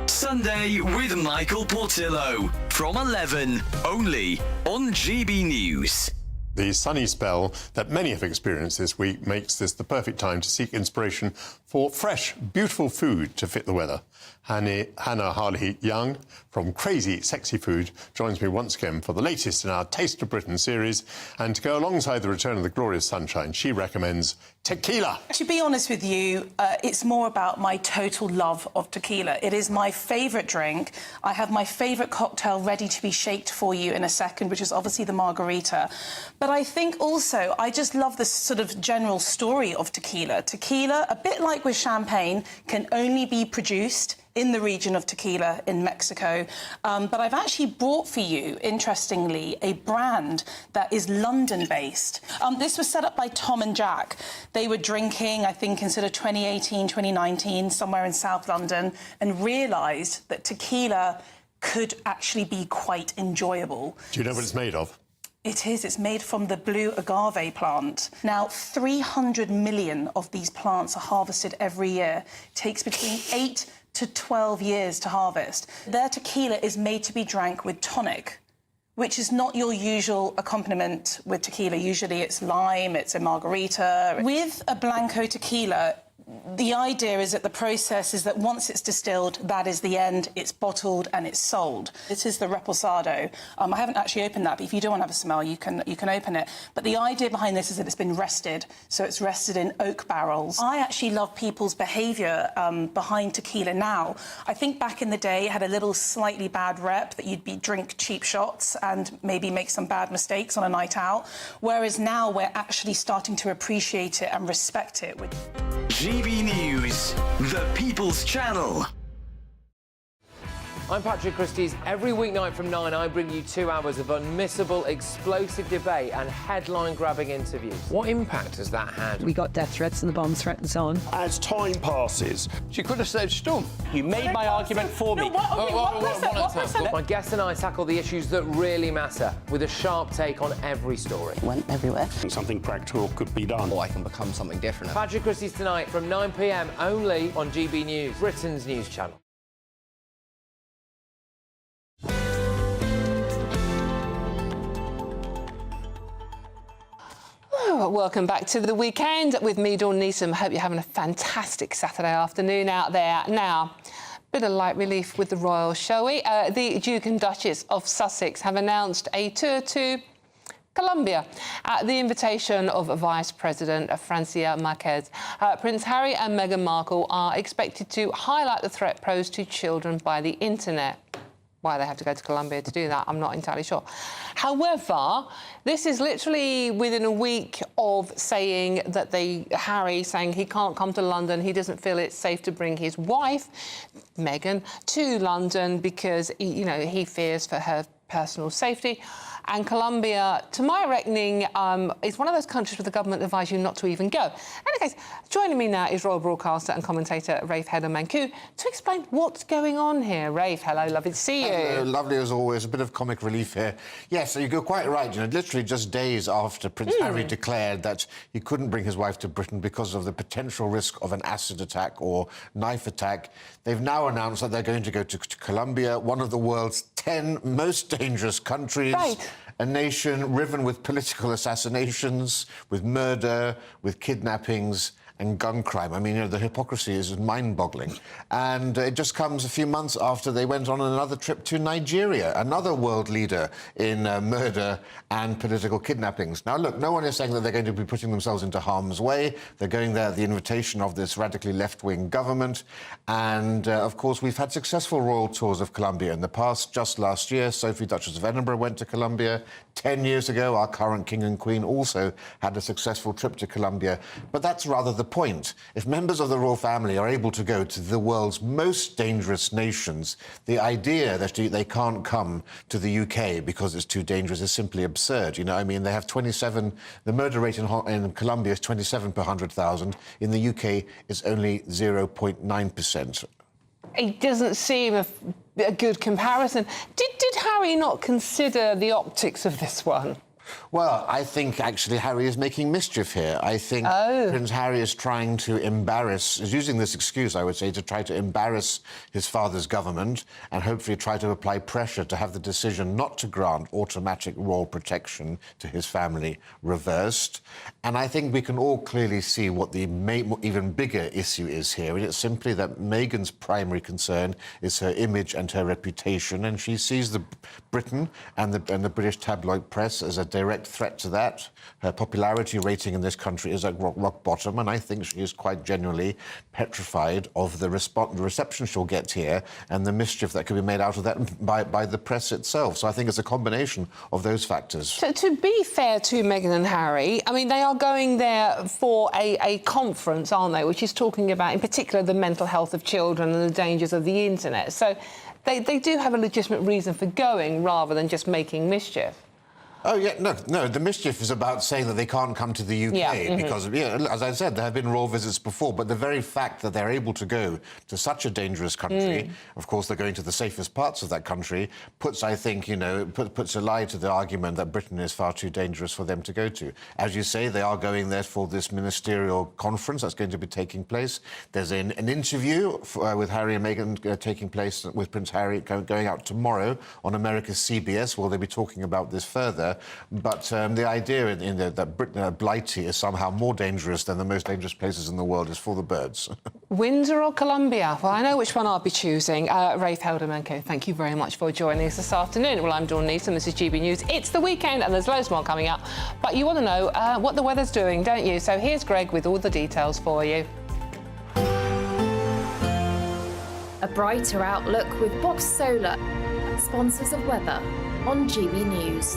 Sunday with Michael Portillo from 11, only on GB News. The sunny spell that many have experienced this week makes this the perfect time to seek inspiration for fresh, beautiful food to fit the weather. Hannah Harley-Young from Crazy Sexy Food joins me once again for the latest in our Taste of Britain series. And to go alongside the return of the glorious sunshine, she recommends tequila. To be honest with you, it's more about my total love of tequila. It is my favourite drink. I have my favourite cocktail ready to be shaped for you in a second, which is obviously the margarita. But I think also I just love the sort of general story of tequila. Tequila, a bit like with champagne, can only be produced in the region of Tequila in Mexico. But I've actually brought for you, interestingly, a brand that is London-based. This was set up by Tom and Jack. They were drinking, I think, in sort of 2018, 2019, somewhere in South London, and realised that tequila could actually be quite enjoyable. Do you know what it's made of? It is. It's made from the blue agave plant. Now, 300 million of these plants are harvested every year. It takes between 8 to 12 years to harvest. Their tequila is made to be drank with tonic, which is not your usual accompaniment with tequila. Usually it's lime, it's a margarita. With a Blanco tequila, the idea is that the process is that once it's distilled, that is the end, it's bottled and it's sold. This is the Reposado. I haven't actually opened that, but if you do want to have a smell, you can open it. But the idea behind this is that it's been rested, so it's rested in oak barrels. I actually love people's behaviour behind tequila now. I think back in the day it had a little slightly bad rep that you'd drink cheap shots and maybe make some bad mistakes on a night out, whereas now we're actually starting to appreciate it and respect it. GB News, the People's Channel. I'm Patrick Christie's. Every weeknight from 9, I bring you 2 hours of unmissable, explosive debate and headline-grabbing interviews. What impact has that had? We got death threats and the bomb threats on. As time passes, she could have said storm. You made my argument for me. My guest and I tackle the issues that really matter with a sharp take on every story. Went everywhere. Something practical could be done. Or I can become something different. Patrick Christie's tonight from 9 p.m. only on GB News, Britain's news channel. Welcome back to The Weekend with me, Dawn Neeson. Hope you're having a fantastic Saturday afternoon out there. Now, bit of light relief with the royals, shall we? The Duke and Duchess of Sussex have announced a tour to Colombia at the invitation of Vice President Francia Marquez. Prince Harry and Meghan Markle are expected to highlight the threat posed to children by the internet. Why they have to go to Colombia to do that, I'm not entirely sure. However, this is literally within a week of saying that Harry saying he can't come to London. He doesn't feel it's safe to bring his wife, Meghan, to London because, he fears for her personal safety. And Colombia, to my reckoning, is one of those countries where the government advise you not to even go. In any case, joining me now is royal broadcaster and commentator Rafe Hedder-Manku to explain what's going on here. Rafe, hello, lovely to see you. Hello, lovely as always. A bit of comic relief here. Yes, so you're quite right. You know, literally just days after Prince Harry declared that he couldn't bring his wife to Britain because of the potential risk of an acid attack or knife attack, they've now announced that they're going to go to Colombia, one of the world's 10 most dangerous countries. Right. A nation riven with political assassinations, with murder, with kidnappings and gun crime. I mean, you know, the hypocrisy is mind-boggling. And it just comes a few months after they went on another trip to Nigeria, another world leader in murder and political kidnappings. Now, look, no one is saying that they're going to be putting themselves into harm's way. They're going there at the invitation of this radically left-wing government. And, of course, we've had successful royal tours of Colombia in the past. Just last year, Sophie, Duchess of Edinburgh, went to Colombia. 10 years ago, our current King and Queen also had a successful trip to Colombia. But that's rather the point. If members of the royal family are able to go to the world's most dangerous nations, the idea that they can't come to the UK because it's too dangerous is simply absurd. You know, I mean, they have 27... The murder rate in Colombia is 27 per 100,000. In the UK, it's only 0.9%. It doesn't seem a good comparison. Did Harry not consider the optics of this one? Well, I think, actually, Harry is making mischief here. I think Prince Harry is trying to is using this excuse, I would say, to try to embarrass his father's government and hopefully try to apply pressure to have the decision not to grant automatic royal protection to his family reversed. And I think we can all clearly see what the even bigger issue is here. And it's simply that Meghan's primary concern is her image and her reputation, and she sees Britain and the British tabloid press as a direct threat to that. Her popularity rating in this country is at rock bottom, and I think she is quite genuinely petrified of the reception she'll get here and the mischief that could be made out of that by the press itself. So I think it's a combination of those factors. To be fair to Meghan and Harry, I mean, they are going there for a conference, aren't they, which is talking about, in particular, the mental health of children and the dangers of the internet. So they do have a legitimate reason for going rather than just making mischief. Oh, yeah, no, the mischief is about saying that they can't come to the UK because, as I said, there have been royal visits before, but the very fact that they're able to go to such a dangerous country, of course, they're going to the safest parts of that country, puts, I think, you know, puts a lie to the argument that Britain is far too dangerous for them to go to. As you say, they are going there for this ministerial conference that's going to be taking place. There's an interview with Harry and Meghan taking place with Prince Harry going out tomorrow on America's CBS. Will they be talking about this further? But the idea that Britain, Blighty, is somehow more dangerous than the most dangerous places in the world is for the birds. Windsor or Colombia? Well, I know which one I'll be choosing. Rafe Hedder-Manku, thank you very much for joining us this afternoon. Well, I'm Dawn Neeson, this is GB News. It's the weekend and there's loads more coming up. But you want to know what the weather's doing, don't you? So here's Greg with all the details for you. A brighter outlook with Box Solar, sponsors of weather on GB News.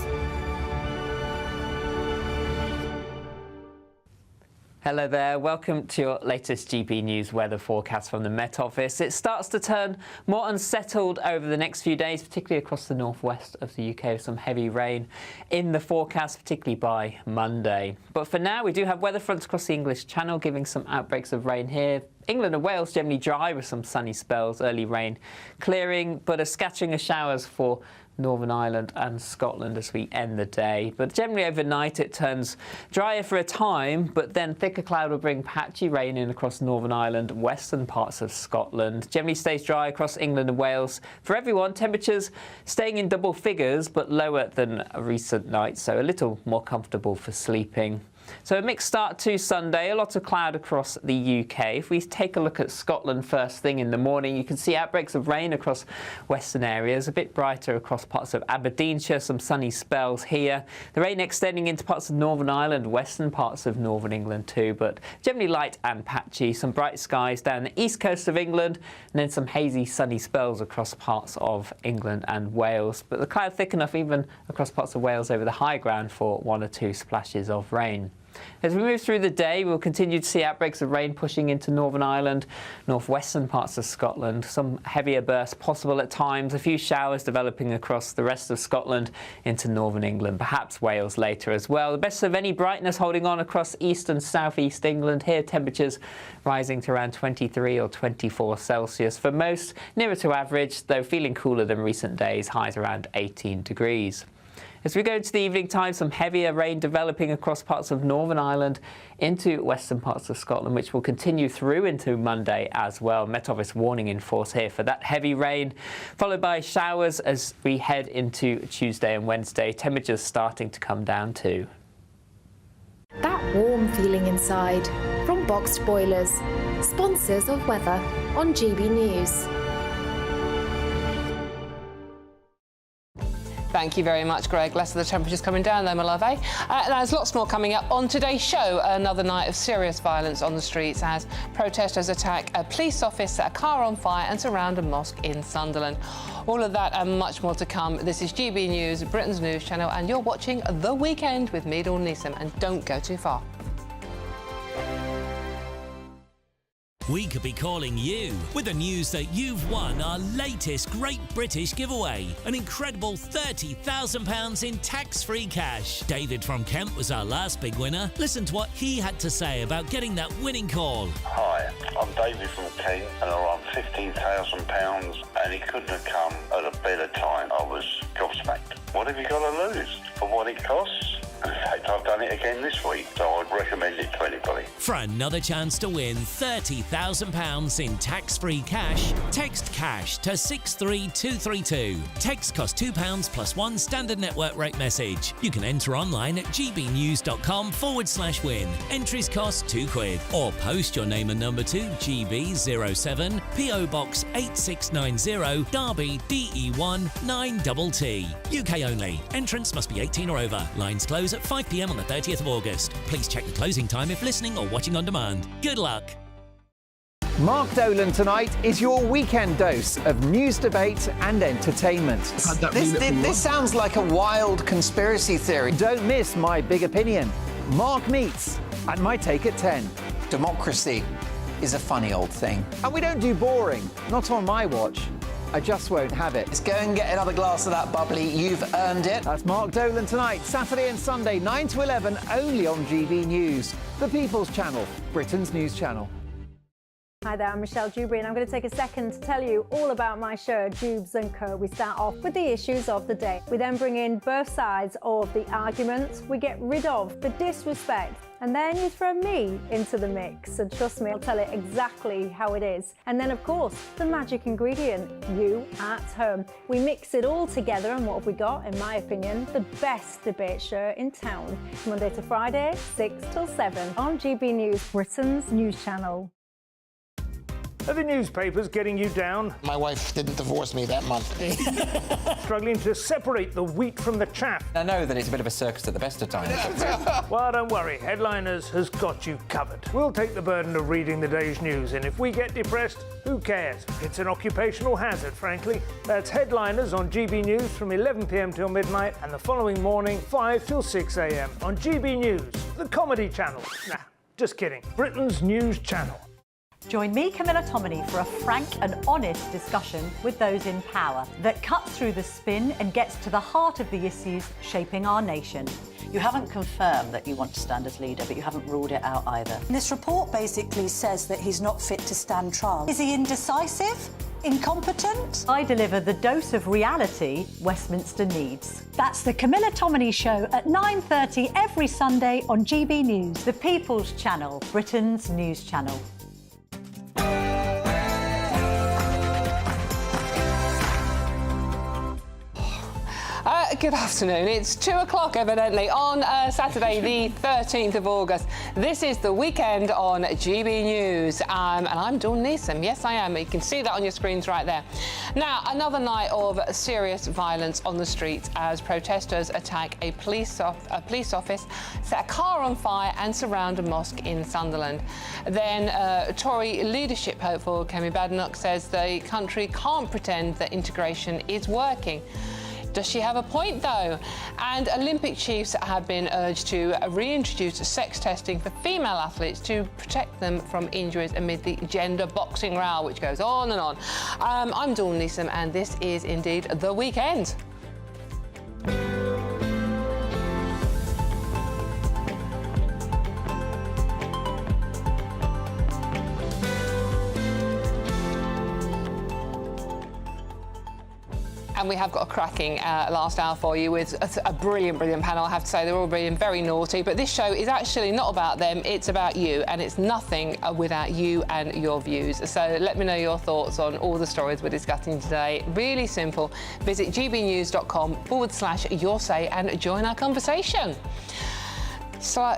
Hello there, welcome to your latest GB News weather forecast from the Met Office. It starts to turn more unsettled over the next few days, particularly across the northwest of the UK, with some heavy rain in the forecast, particularly by Monday. But for now, we do have weather fronts across the English Channel, giving some outbreaks of rain here. England and Wales generally dry with some sunny spells, early rain clearing, but a scattering of showers for Northern Ireland and Scotland as we end the day. But generally overnight it turns drier for a time, but then thicker cloud will bring patchy rain in across Northern Ireland, western parts of Scotland. Generally stays dry across England and Wales. For everyone, temperatures staying in double figures, but lower than a recent night, so a little more comfortable for sleeping. So a mixed start to Sunday, a lot of cloud across the UK. If we take a look at Scotland first thing in the morning, you can see outbreaks of rain across western areas, a bit brighter across parts of Aberdeenshire, some sunny spells here. The rain extending into parts of Northern Ireland, western parts of Northern England too, but generally light and patchy. Some bright skies down the east coast of England, and then some hazy sunny spells across parts of England and Wales. But the cloud thick enough even across parts of Wales over the high ground for one or two splashes of rain. As we move through the day, we'll continue to see outbreaks of rain pushing into Northern Ireland, northwestern parts of Scotland. Some heavier bursts possible at times, a few showers developing across the rest of Scotland into northern England, perhaps Wales later as well. The best of any brightness holding on across east and southeast England. Here, temperatures rising to around 23 or 24 Celsius. For most, nearer to average, though feeling cooler than recent days, highs around 18 degrees. As we go into the evening time, some heavier rain developing across parts of Northern Ireland into western parts of Scotland, which will continue through into Monday as well. Met Office warning in force here for that heavy rain, followed by showers as we head into Tuesday and Wednesday. Temperatures starting to come down too. That warm feeling inside from Boxed Boilers, sponsors of weather on GB News. Thank you very much, Greg. Less of the temperatures coming down though, my love, eh? There's lots more coming up on today's show. Another night of serious violence on the streets as protesters attack a police office, set a car on fire and surround a mosque in Sunderland. All of that and much more to come. This is GB News, Britain's news channel, and you're watching The Weekend with me, Dawn Neeson, and don't go too far. We could be calling you with the news that you've won our latest Great British giveaway. An incredible £30,000 in tax-free cash. David from Kent was our last big winner. Listen to what he had to say about getting that winning call. Hi, I'm David from Kent and I won £15,000 and he couldn't have come at a better time. I was gobsmacked. What have you got to lose for what it costs? In fact, I've done it again this week, so I'd recommend it to anybody. For another chance to win £30,000 in tax-free cash, text cash to 63232. Text costs £2 plus one standard network rate message. You can enter online at gbnews.com/win. Entries cost £2. Or post your name and number to GB07 PO Box 8690 Derby DE1 9TT. UK only. Entrance must be 18 or over. Lines close at 5 p.m. on the 30th of August. Please check the closing time if listening or watching on demand. Good luck. Mark Dolan tonight is your weekend dose of news, debate and entertainment. This sounds like a wild conspiracy theory. Don't miss My Big Opinion. Mark Meets and My Take at 10. Democracy is a funny old thing. And we don't do boring. Not on my watch. I just won't have it. Let's go and get another glass of that bubbly. You've earned it. That's Mark Dolan tonight, Saturday and Sunday, 9 to 11, only on GB News, the People's Channel, Britain's news channel. Hi there, I'm Michelle Dewberry and I'm going to take a second to tell you all about my show, Dubes & Co. We start off with the issues of the day. We then bring in both sides of the arguments. We get rid of the disrespect. And then you throw me into the mix. And trust me, I'll tell it exactly how it is. And then, of course, the magic ingredient, you at home. We mix it all together and what have we got, in my opinion, the best debate show in town. Monday to Friday, 6 till 7 on GB News, Britain's news channel. Are the newspapers getting you down? My wife didn't divorce me that month. Struggling to separate the wheat from the chaff? I know that it's a bit of a circus at the best of times. Well, don't worry. Headliners has got you covered. We'll take the burden of reading the day's news, and if we get depressed, who cares? It's an occupational hazard, frankly. That's Headliners on GB News from 11 p.m. till midnight, and the following morning, 5 till 6 a.m. on GB News, the comedy channel. Nah, just kidding. Britain's news channel. Join me, Camilla Tominey, for a frank and honest discussion with those in power that cuts through the spin and gets to the heart of the issues shaping our nation. You haven't confirmed that you want to stand as leader, but you haven't ruled it out either. This report basically says that he's not fit to stand trial. Is he indecisive? Incompetent? I deliver the dose of reality Westminster needs. That's the Camilla Tominey Show at 9:30 every Sunday on GB News. The People's Channel, Britain's news channel. Good afternoon. It's 2 o'clock, evidently, on Saturday, the 13th of August. This is The Weekend on GB News, and I'm Dawn Neeson. Yes, I am. You can see that on your screens right there. Now, another night of serious violence on the streets as protesters attack a police office, set a car on fire and surround a mosque in Sunderland. Then Tory leadership hopeful Kemi Badenoch says the country can't pretend that integration is working. Does she have a point, though? And Olympic chiefs have been urged to reintroduce sex testing for female athletes to protect them from injuries amid the gender boxing row, which goes on and on. I'm Dawn Neeson, and this is indeed The Weekend. And we have got a cracking last hour for you with a brilliant panel, I have to say. They're all being very naughty. But this show is actually not about them, it's about you. And it's nothing without you and your views. So let me know your thoughts on all the stories we're discussing today. Really simple. Visit gbnews.com/your say and join our conversation. So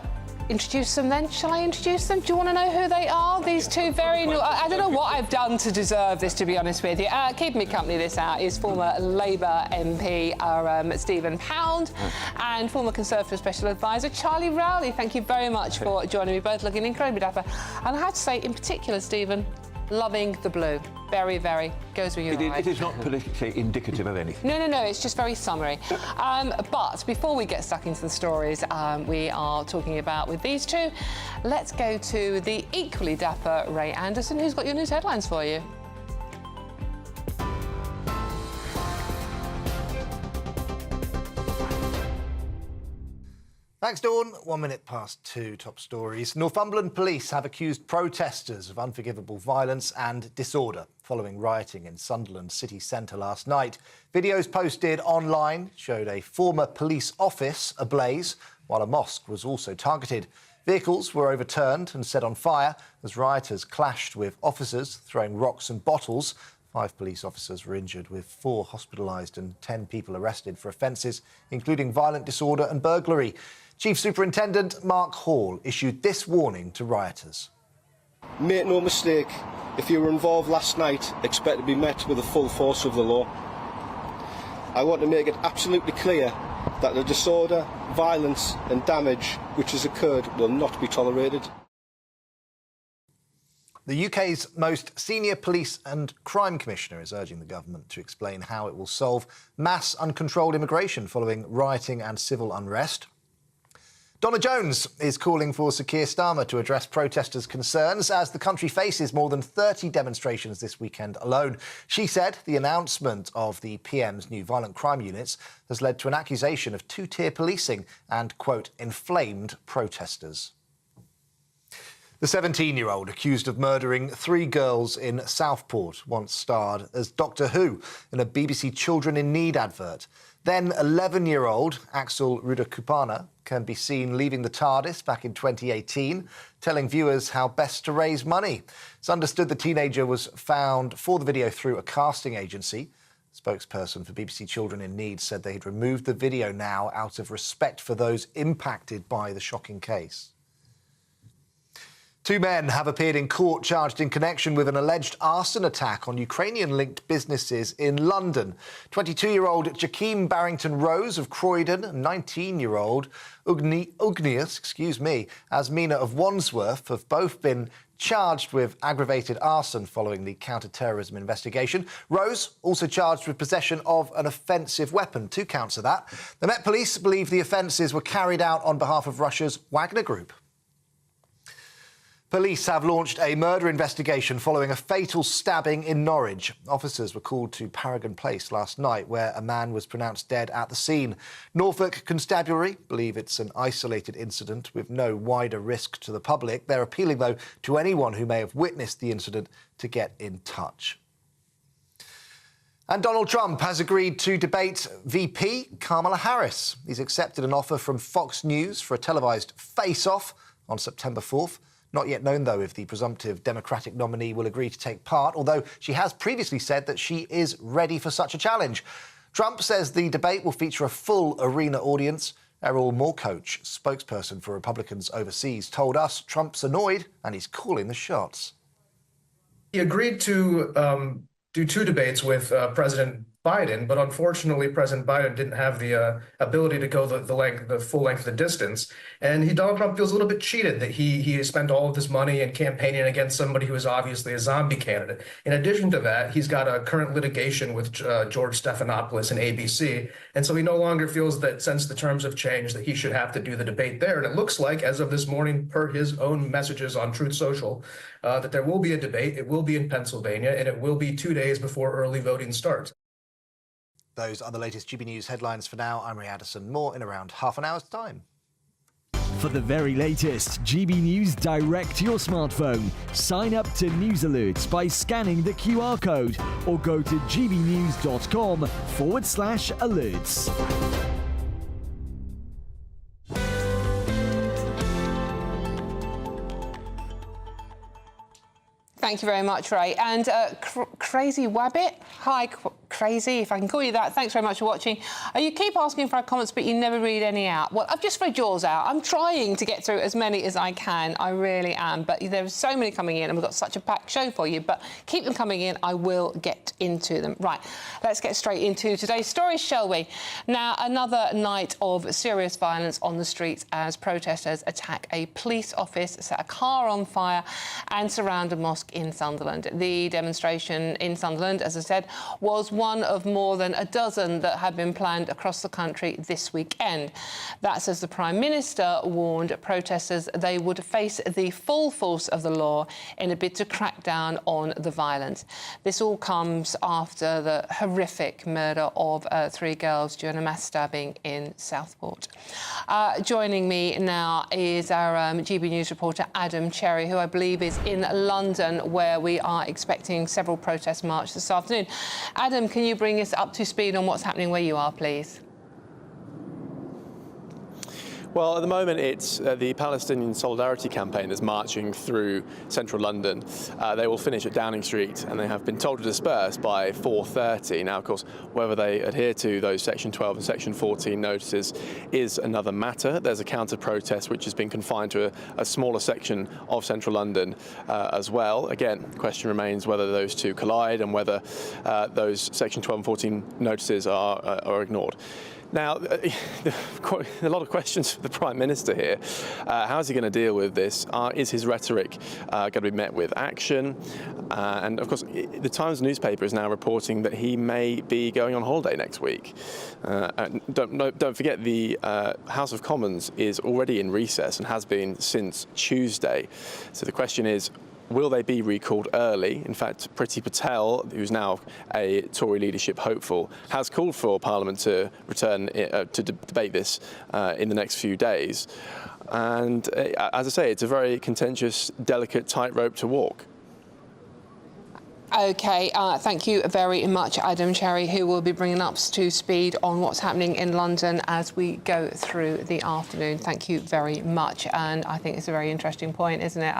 introduce them then. Shall I introduce them? Do you want to know who they are? These two very new... I don't know what I've done to deserve this, to be honest with you. Keeping me company this hour is former Labour MP Stephen Pound and former Conservative Special Advisor Charlie Rowley. Thank you very much for joining me, both looking incredibly dapper. And I have to say, in particular, Stephen, loving the blue. Very, very goes with you. It is not politically indicative of anything. No, it's just very summary. But before we get stuck into the stories we are talking about with these two, let's go to the equally dapper Ray Anderson, who's got your news headlines for you. Thanks, Dawn. 1 minute past 2, top stories. Northumberland police have accused protesters of unforgivable violence and disorder following rioting in Sunderland city centre last night. Videos posted online showed a former police office ablaze, while a mosque was also targeted. Vehicles were overturned and set on fire as rioters clashed with officers, throwing rocks and bottles. 5 police officers were injured, with 4 hospitalised and 10 people arrested for offences, including violent disorder and burglary. Chief Superintendent Mark Hall issued this warning to rioters. Make no mistake, if you were involved last night, expect to be met with the full force of the law. I want to make it absolutely clear that the disorder, violence and damage which has occurred will not be tolerated. The UK's most senior police and crime commissioner is urging the government to explain how it will solve mass uncontrolled immigration following rioting and civil unrest. Donna Jones is calling for Sir Keir Starmer to address protesters' concerns as the country faces more than 30 demonstrations this weekend alone. She said the announcement of the PM's new violent crime units has led to an accusation of two-tier policing and, quote, inflamed protesters. The 17-year-old accused of murdering 3 girls in Southport once starred as Doctor Who in a BBC Children in Need advert. Then 11-year-old Axel Rudakupana can be seen leaving the TARDIS back in 2018, telling viewers how best to raise money. It's understood the teenager was found for the video through a casting agency. A spokesperson for BBC Children in Need said they had removed the video now out of respect for those impacted by the shocking case. 2 men have appeared in court charged in connection with an alleged arson attack on Ukrainian-linked businesses in London. 22-year-old Jakeem Barrington-Rose of Croydon and 19-year-old Ugnius Asmina of Wandsworth have both been charged with aggravated arson following the counter-terrorism investigation. Rose also charged with possession of an offensive weapon, 2 counts of that. The Met Police believe the offences were carried out on behalf of Russia's Wagner Group. Police have launched a murder investigation following a fatal stabbing in Norwich. Officers were called to Paragon Place last night, where a man was pronounced dead at the scene. Norfolk Constabulary believe it's an isolated incident with no wider risk to the public. They're appealing, though, to anyone who may have witnessed the incident to get in touch. And Donald Trump has agreed to debate VP Kamala Harris. He's accepted an offer from Fox News for a televised face-off on September 4th. Not yet known, though, if the presumptive Democratic nominee will agree to take part, although she has previously said that she is ready for such a challenge. Trump says the debate will feature a full arena audience. Errol Moorcoach, spokesperson for Republicans overseas, told us Trump's annoyed and he's calling the shots. He agreed to do 2 debates with President Biden, but unfortunately, President Biden didn't have the ability to go the full length of the distance. And Donald Trump feels a little bit cheated that he spent all of this money in campaigning against somebody who is obviously a zombie candidate. In addition to that, he's got a current litigation with George Stephanopoulos and ABC. And so he no longer feels that since the terms have changed that he should have to do the debate there. And it looks like, as of this morning, per his own messages on Truth Social, that there will be a debate. It will be in Pennsylvania, and it will be 2 days before early voting starts. Those are the latest GB News headlines for now. I'm Ray Addison. More in around half an hour's time. For the very latest GB News direct to your smartphone, sign up to News Alerts by scanning the QR code or go to gbnews.com/alerts. Thank you very much, Ray. And Crazy Wabbit, hi, Crazy, if I can call you that. Thanks very much for watching. You keep asking for our comments, but you never read any out. Well, I've just read yours out. I'm trying to get through as many as I can. I really am. But there are so many coming in, and we've got such a packed show for you. But keep them coming in. I will get into them. Right, let's get straight into today's stories, shall we? Now, another night of serious violence on the streets as protesters attack a police office, set a car on fire, and surround a mosque in Sunderland. The demonstration in Sunderland, as I said, was one of more than a dozen that had been planned across the country this weekend. That's as the Prime Minister warned protesters they would face the full force of the law in a bid to crack down on the violence. This all comes after the horrific murder of 3 girls during a mass stabbing in Southport. Joining me now is our GB News reporter Adam Cherry, who I believe is in London, where we are expecting several protest marches this afternoon. Adam, can you bring us up to speed on what's happening where you are, please? Well, at the moment, it's the Palestinian Solidarity Campaign that's marching through central London. They will finish at Downing Street, and they have been told to disperse by 4:30. Now, of course, whether they adhere to those Section 12 and Section 14 notices is another matter. There's a counter-protest which has been confined to a smaller section of central London as well. Again, the question remains whether those two collide and whether those Section 12 and 14 notices are ignored. Now, a lot of questions for the Prime Minister here. How is he going to deal with this? Is his rhetoric going to be met with action? And of course, the Times newspaper is now reporting that he may be going on holiday next week. And don't forget, the House of Commons is already in recess and has been since Tuesday. So the question is, will they be recalled early? In fact, Priti Patel, who's now a Tory leadership hopeful, has called for Parliament to return to debate this in the next few days. And as I say, it's a very contentious, delicate tightrope to walk. OK, thank you very much, Adam Cherry, who will be bringing us to speed on what's happening in London as we go through the afternoon. Thank you very much. And I think it's a very interesting point, isn't it?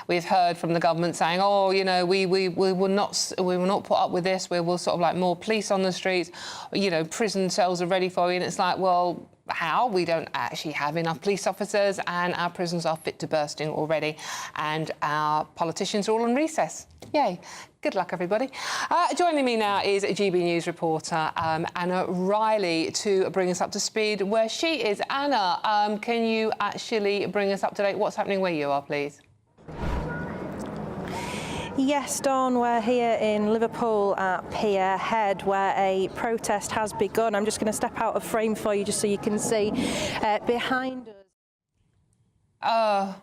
We've heard from the government saying, oh, we will not put up with this. We will sort of like more police on the streets. Prison cells are ready for you. And it's like, well, how? We don't actually have enough police officers, and our prisons are fit to bursting already, and our politicians are all on recess. Yay. Good luck, everybody. Joining me now is GB News reporter Anna Riley to bring us up to speed where she is. Anna, can you actually bring us up to date? What's happening where you are, please? Yes, Dawn, we're here in Liverpool at Pier Head, where a protest has begun. I'm just going to step out of frame for you just so you can see behind us.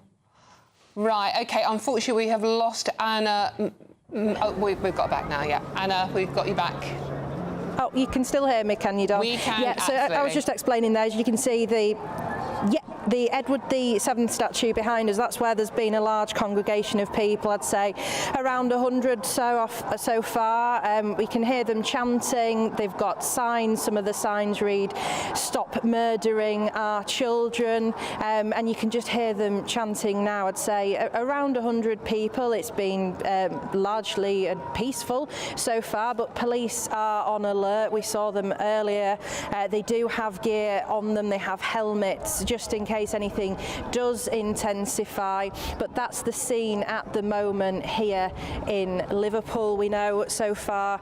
Right, OK. Unfortunately, we have lost Anna. Oh, we've got her back now, yeah. Anna, we've got you back. Oh, you can still hear me, can you, Dawn? We can, yeah, so absolutely. I was just explaining there. As you can see, the Edward VII statue behind us, that's where there's been a large congregation of people, I'd say around 100 so far. We can hear them chanting. They've got signs. Some of the signs read, "Stop murdering our children," and you can just hear them chanting now. I'd say around 100 people. It's been largely peaceful so far, but police are on alert. We saw them earlier. They do have gear on them. They have helmets just in case anything does intensify, but that's the scene at the moment here in Liverpool. We know so far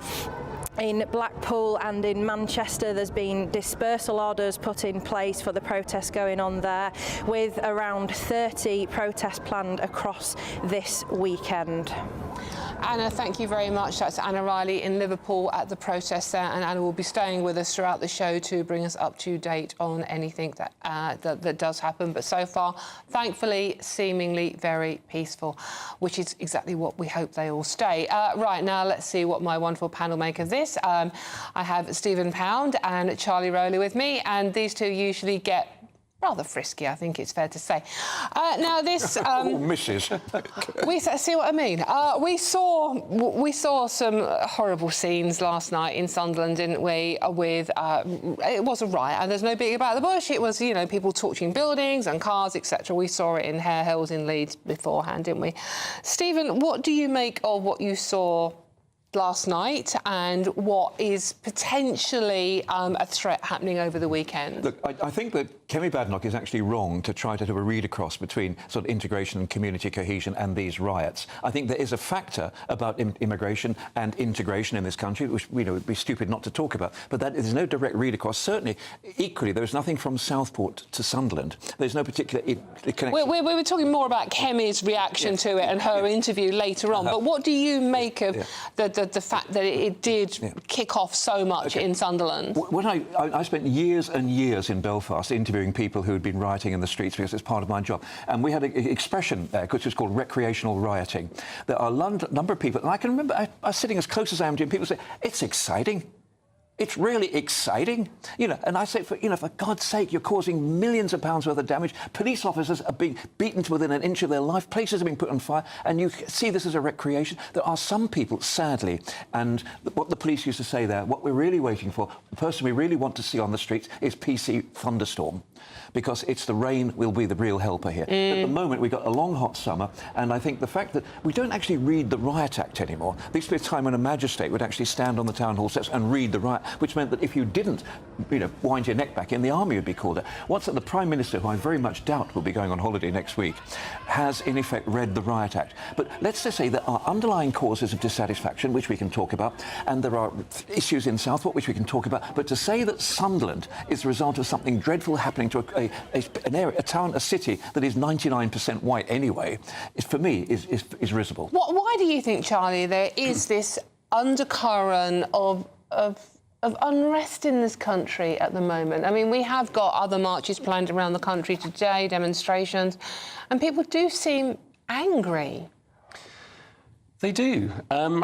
In Blackpool and in Manchester, there's been dispersal orders put in place for the protests going on there, with around 30 protests planned across this weekend. Anna, thank you very much. That's Anna Riley in Liverpool at the protest there, and Anna will be staying with us throughout the show to bring us up to date on anything that that does happen. But so far, thankfully, seemingly very peaceful, which is exactly what we hope they all stay. Right, now let's see what my wonderful panel make of this. I have Stephen Pound and Charlie Rowley with me, and these two usually get rather frisky, I think it's fair to say. Now this... Mrs. We see what I mean. We saw some horrible scenes last night in Sunderland, didn't we? With it was a riot, and there's no big about the bush. It was, you know, people torching buildings and cars, etc. We saw it in Hare Hills in Leeds beforehand, didn't we? Stephen, what do you make of what you saw last night, and what is potentially a threat happening over the weekend? Look, I think that Kemi Badenoch is actually wrong to try to do a read-across between sort of integration and community cohesion and these riots. I think there is a factor about immigration and integration in this country, which, you know, would be stupid not to talk about, but that there's no direct read-across. Certainly, equally, there is nothing from Southport to Sunderland. There's no particular connection. We were talking more about Kemi's reaction to it and her interview later on, but what do you make of the fact that it did kick off so much in Sunderland? When I spent years and years in Belfast interviewing people who had been rioting in the streets because it's part of my job, and we had an expression there which was called recreational rioting. There are a number of people, and I can remember I was sitting as close as I am to you, and people say, it's exciting. It's really exciting, you know. And I say, for God's sake, you're causing millions of pounds worth of damage. Police officers are being beaten to within an inch of their life. Places are being put on fire, and you see this as a recreation. There are some people, sadly, and what the police used to say there, what we're really waiting for, the person we really want to see on the streets is PC thunderstorm, because it's the rain will be the real helper here. At the moment, we've got a long, hot summer, and I think the fact that we don't actually read the Riot Act anymore. There used to be a time when a magistrate would actually stand on the town hall steps and read the riot, which meant that if you didn't, wind your neck back in, the army would be called out. What's that? The Prime Minister, who I very much doubt will be going on holiday next week, has in effect read the Riot Act. But let's just say there are underlying causes of dissatisfaction, which we can talk about, and there are issues in Southport, which we can talk about. But to say that Sunderland is the result of something dreadful happening to an area, a town, a city that is 99% white anyway, for me, is risible. Why do you think, Charlie, there is this undercurrent of unrest in this country at the moment? I mean, we have got other marches planned around the country today, demonstrations, and people do seem angry. They do. And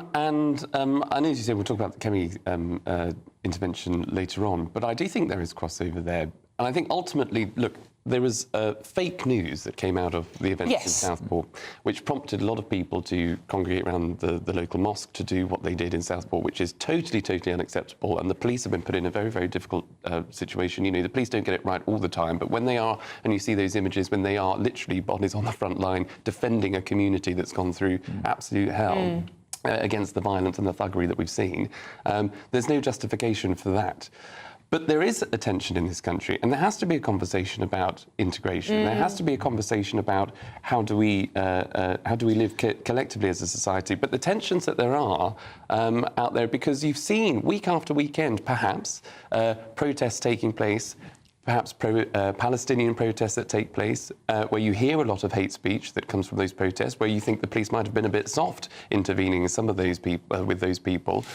I know, as you said, we'll talk about the Kemi intervention later on, but I do think there is crossover there. And I think ultimately, look, there was fake news that came out of the events in Southport, which prompted a lot of people to congregate around the local mosque to do what they did in Southport, which is totally, totally unacceptable. And the police have been put in a very, very difficult situation. You know, the police don't get it right all the time, but when they are, and you see those images, when they are literally bodies on the front line defending a community that's gone through absolute hell against the violence and the thuggery that we've seen, there's no justification for that. But there is a tension in this country, and there has to be a conversation about integration. There has to be a conversation about how do we live collectively as a society. But the tensions that there are out there, because you've seen week after weekend, perhaps, protests taking place, perhaps Palestinian protests that take place, where you hear a lot of hate speech that comes from those protests, where you think the police might have been a bit soft intervening in some of those people with those people.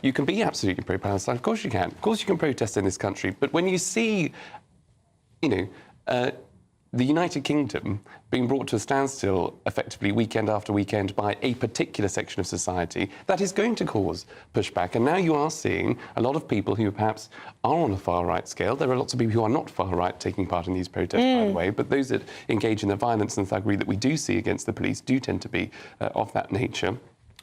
You can be absolutely pro-Palestine, of course you can. Of course you can protest in this country. But when you see, the United Kingdom being brought to a standstill effectively weekend after weekend by a particular section of society, that is going to cause pushback. And now you are seeing a lot of people who perhaps are on a far-right scale. There are lots of people who are not far-right taking part in these protests, by the way, but those that engage in the violence and thuggery that we do see against the police do tend to be of that nature.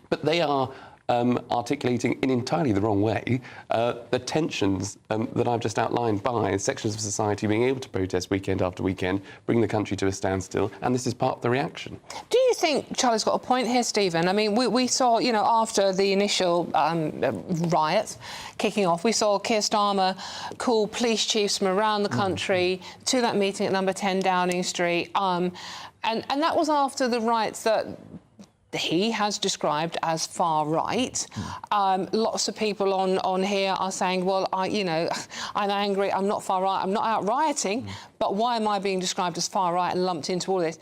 But they are articulating in entirely the wrong way the tensions that I've just outlined by sections of society being able to protest weekend after weekend, bring the country to a standstill, and this is part of the reaction. Do you think Charlie's got a point here, Stephen? I mean, we saw, after the initial riots kicking off, we saw Keir Starmer call police chiefs from around the country to that meeting at number 10 Downing Street, and that was after the riots that he has described as far right. Lots of people on here are saying, well, I'm angry, I'm not far right, I'm not out rioting, but why am I being described as far right and lumped into all this?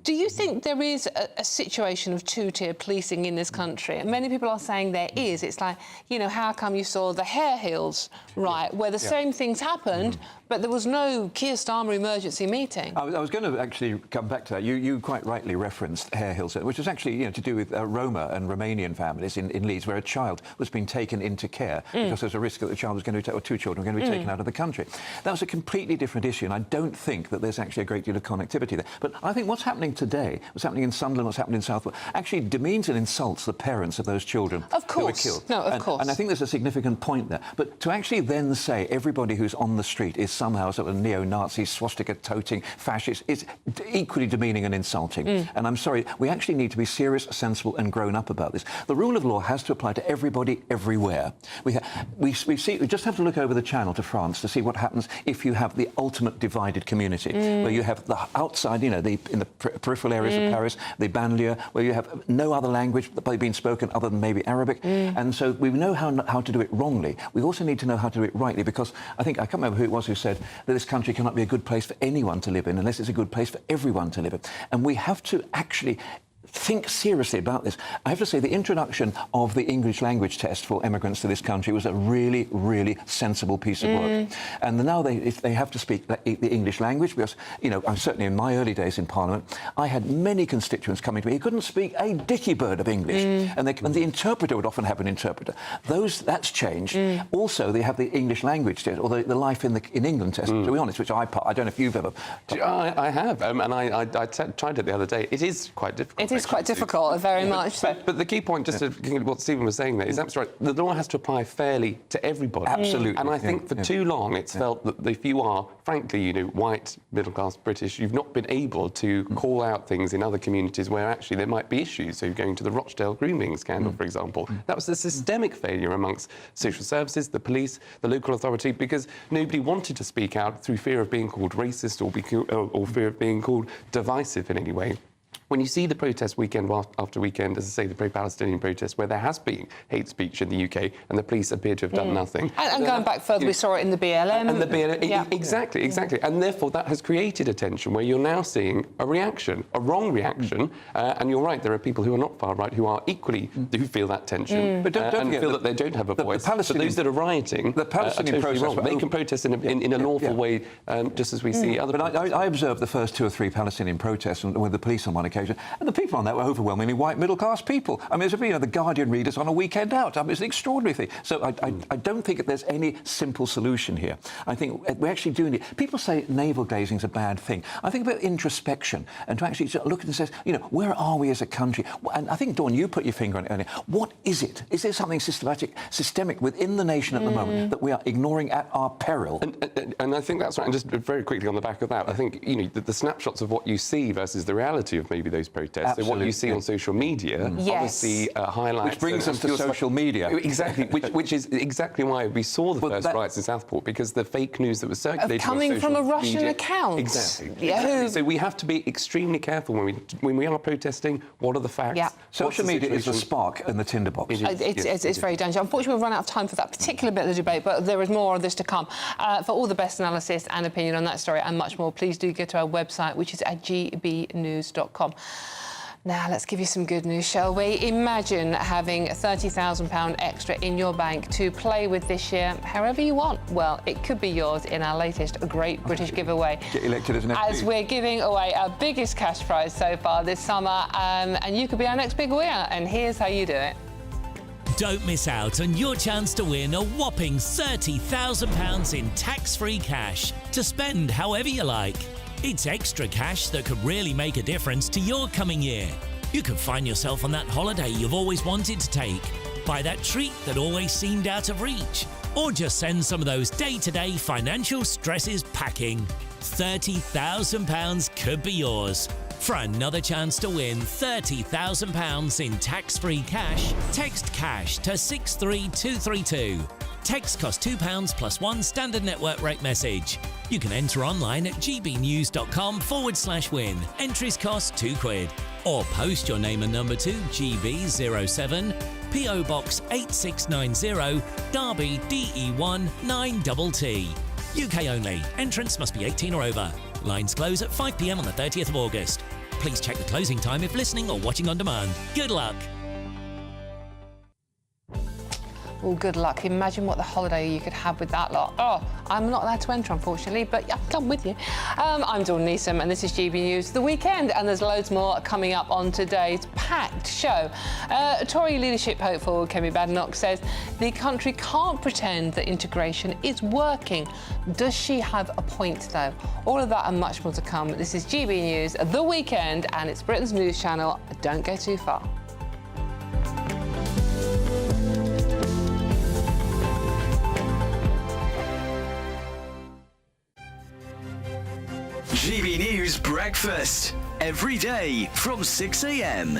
Do you think there is a situation of two-tier policing in this country? And many people are saying there is. It's like, how come you saw the hair heels riot, where the same things happened, but there was no Keir Starmer emergency meeting? I was going to actually come back to that. You quite rightly referenced Hare Hill, which is actually to do with Roma and Romanian families in Leeds, where a child was being taken into care because there's a risk that the child was going to or two children were going to be taken out of the country. That was a completely different issue, and I don't think that there's actually a great deal of connectivity there. But I think what's happening today, what's happening in Sunderland, what's happening in Southwark, actually demeans and insults the parents of those children who were killed. No, of course. And I think there's a significant point there. But to actually then say everybody who's on the street is somehow sort of neo-Nazi, swastika-toting fascist is equally demeaning and insulting. And I'm sorry, we actually need to be serious, sensible and grown up about this. The rule of law has to apply to everybody, everywhere. We just have to look over the channel to France to see what happens if you have the ultimate divided community, where you have the outside, in the peripheral areas of Paris, the banlieue, where you have no other language being spoken other than maybe Arabic. And so we know how to do it wrongly. We also need to know how to do it rightly, because I can't remember who it was who said that this country cannot be a good place for anyone to live in unless it's a good place for everyone to live in. And we have to actually think seriously about this. I have to say the introduction of the English language test for immigrants to this country was a really, really sensible piece of work. And now if they have to speak the English language, because, I'm certainly in my early days in Parliament, I had many constituents coming to me who couldn't speak a dicky bird of English. And the interpreter would often have an interpreter. That's changed. Also, they have the English language test, or the Life in England test, to be honest, which I don't know if you've ever... I have, and I tried it the other day. It is quite difficult. It is quite difficult, very much. But the key point, just to what Stephen was saying there, is absolutely right. The law has to apply fairly to everybody. Absolutely. And I think for too long it's felt that if you are, frankly, white, middle-class British, you've not been able to call out things in other communities where actually there might be issues. So going to the Rochdale grooming scandal, for example, that was a systemic failure amongst social services, the police, the local authority, because nobody wanted to speak out through fear of being called racist or fear of being called divisive in any way. When you see the protests weekend after weekend, as I say, the pro-Palestinian protests, where there has been hate speech in the UK and the police appear to have done nothing. And going back further, we saw it in the BLM. And the BLM, exactly. And therefore, that has created a tension where you're now seeing a reaction, a wrong reaction. And you're right, there are people who are not far right who are equally, who feel that tension. But don't and forget feel that they don't have a voice. But those that are rioting the Palestinian are totally process, wrong. They can protest in an lawful way, just as we see other But I observed the first 2 or 3 Palestinian protests with the police on one occasion, and the people on that were overwhelmingly white middle-class people. I mean, it's the Guardian readers on a weekend out. I mean, it's an extraordinary thing. So I don't think that there's any simple solution here. I think we're actually doing it. People say navel-gazing is a bad thing. I think about introspection and to actually look at and say, where are we as a country? And I think, Dawn, you put your finger on it earlier. What is it? Is there something systemic within the nation at the moment that we are ignoring at our peril? And I think that's right. And just very quickly on the back of that, I think, the snapshots of what you see versus the reality of maybe those protests. Absolutely. So what you see on social media obviously highlights... Which brings us to social media. Exactly, which is exactly why we saw the first riots in Southport, because the fake news that was circulated coming from a Russian account. Exactly. So we have to be extremely careful when we are protesting. What are the facts? Yeah. Social media is the spark and the tinderbox. It's very dangerous. Unfortunately, we've run out of time for that particular bit of the debate, but there is more of this to come. For all the best analysis and opinion on that story and much more, please do go to our website, which is at gbnews.com. Now, let's give you some good news, shall we? Imagine having £30,000 extra in your bank to play with this year, however you want. Well, it could be yours in our latest Great British Giveaway. Get elected as an MP. As we're giving away our biggest cash prize so far this summer, and you could be our next big winner, and here's how you do it. Don't miss out on your chance to win a whopping £30,000 in tax-free cash to spend however you like. It's extra cash that could really make a difference to your coming year. You could find yourself on that holiday you've always wanted to take, buy that treat that always seemed out of reach, or just send some of those day-to-day financial stresses packing. £30,000 could be yours. For another chance to win £30,000 in tax-free cash, text CASH to 63232. Text costs £2 plus 1 standard network rate message. You can enter online at gbnews.com/win. Entries cost £2. or post your name and number to GB07 PO Box 8690 Derby DE1 9TT. UK only. Entrance must be 18 or over. Lines close at 5 p.m. on the 30th of August. Please check the closing time if listening or watching on demand. Good luck. Well, good luck. Imagine what the holiday you could have with that lot. Oh, I'm not allowed to enter, unfortunately, but yeah, come with you. I'm Dawn Neeson, and this is GB News The Weekend, and there's loads more coming up on today's packed show. Tory leadership hopeful Kemi Badenoch says the country can't pretend that integration is working. Does she have a point, though? All of that and much more to come. This is GB News The Weekend, and it's Britain's news channel. Don't go too far. GB News Breakfast, every day from 6 a.m.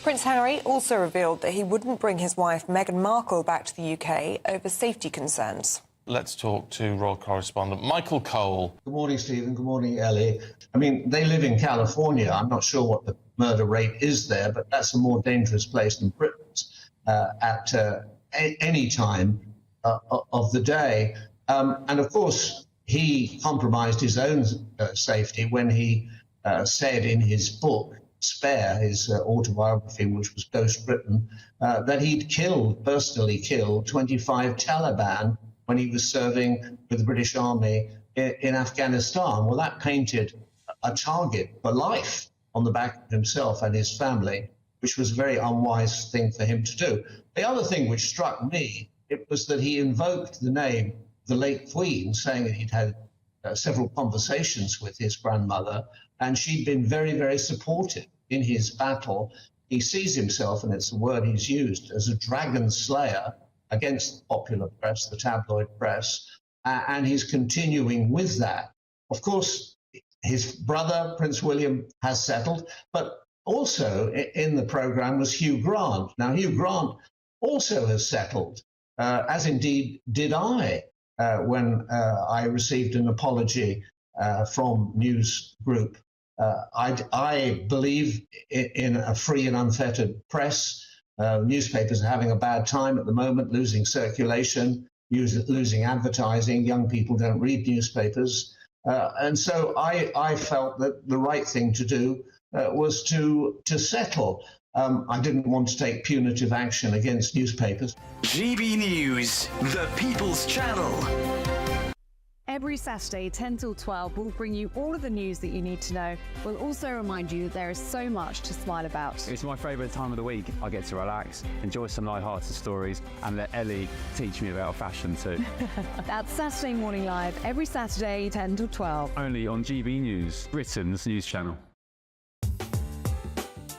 Prince Harry also revealed that he wouldn't bring his wife Meghan Markle back to the UK over safety concerns. Let's talk to royal correspondent Michael Cole. Good morning, Stephen. Good morning, Ellie. I mean, they live in California. I'm not sure what the murder rate is there, but that's a more dangerous place than Britain's at any time of the day. And of course, he compromised his own safety when he said in his book, Spare, his autobiography, which was Ghost Britain, that he'd personally killed 25 Taliban when he was serving with the British Army in Afghanistan. Well, that painted a target for life on the back of himself and his family, which was a very unwise thing for him to do. The other thing which struck me, it was that he invoked the name of the late Queen, saying that he'd had several conversations with his grandmother, and she'd been very, very supportive in his battle. He sees himself, and it's a word he's used, as a dragon slayer against the popular press, the tabloid press, and he's continuing with that. Of course, his brother, Prince William, has settled, but also in the programme was Hugh Grant. Now, Hugh Grant also has settled, as indeed did I, when I received an apology from News Group. I believe in a free and unfettered press. Newspapers are having a bad time at the moment, losing circulation, losing advertising. Young people don't read newspapers. And so I felt that the right thing to do was to settle. I didn't want to take punitive action against newspapers. GB News, the People's Channel. Every Saturday, 10 till 12, we'll bring you all of the news that you need to know. We'll also remind you that there is so much to smile about. It's my favourite time of the week. I get to relax, enjoy some light-hearted stories, and let Ellie teach me about fashion too. That's Saturday Morning Live, every Saturday, 10 till 12. Only on GB News, Britain's news channel.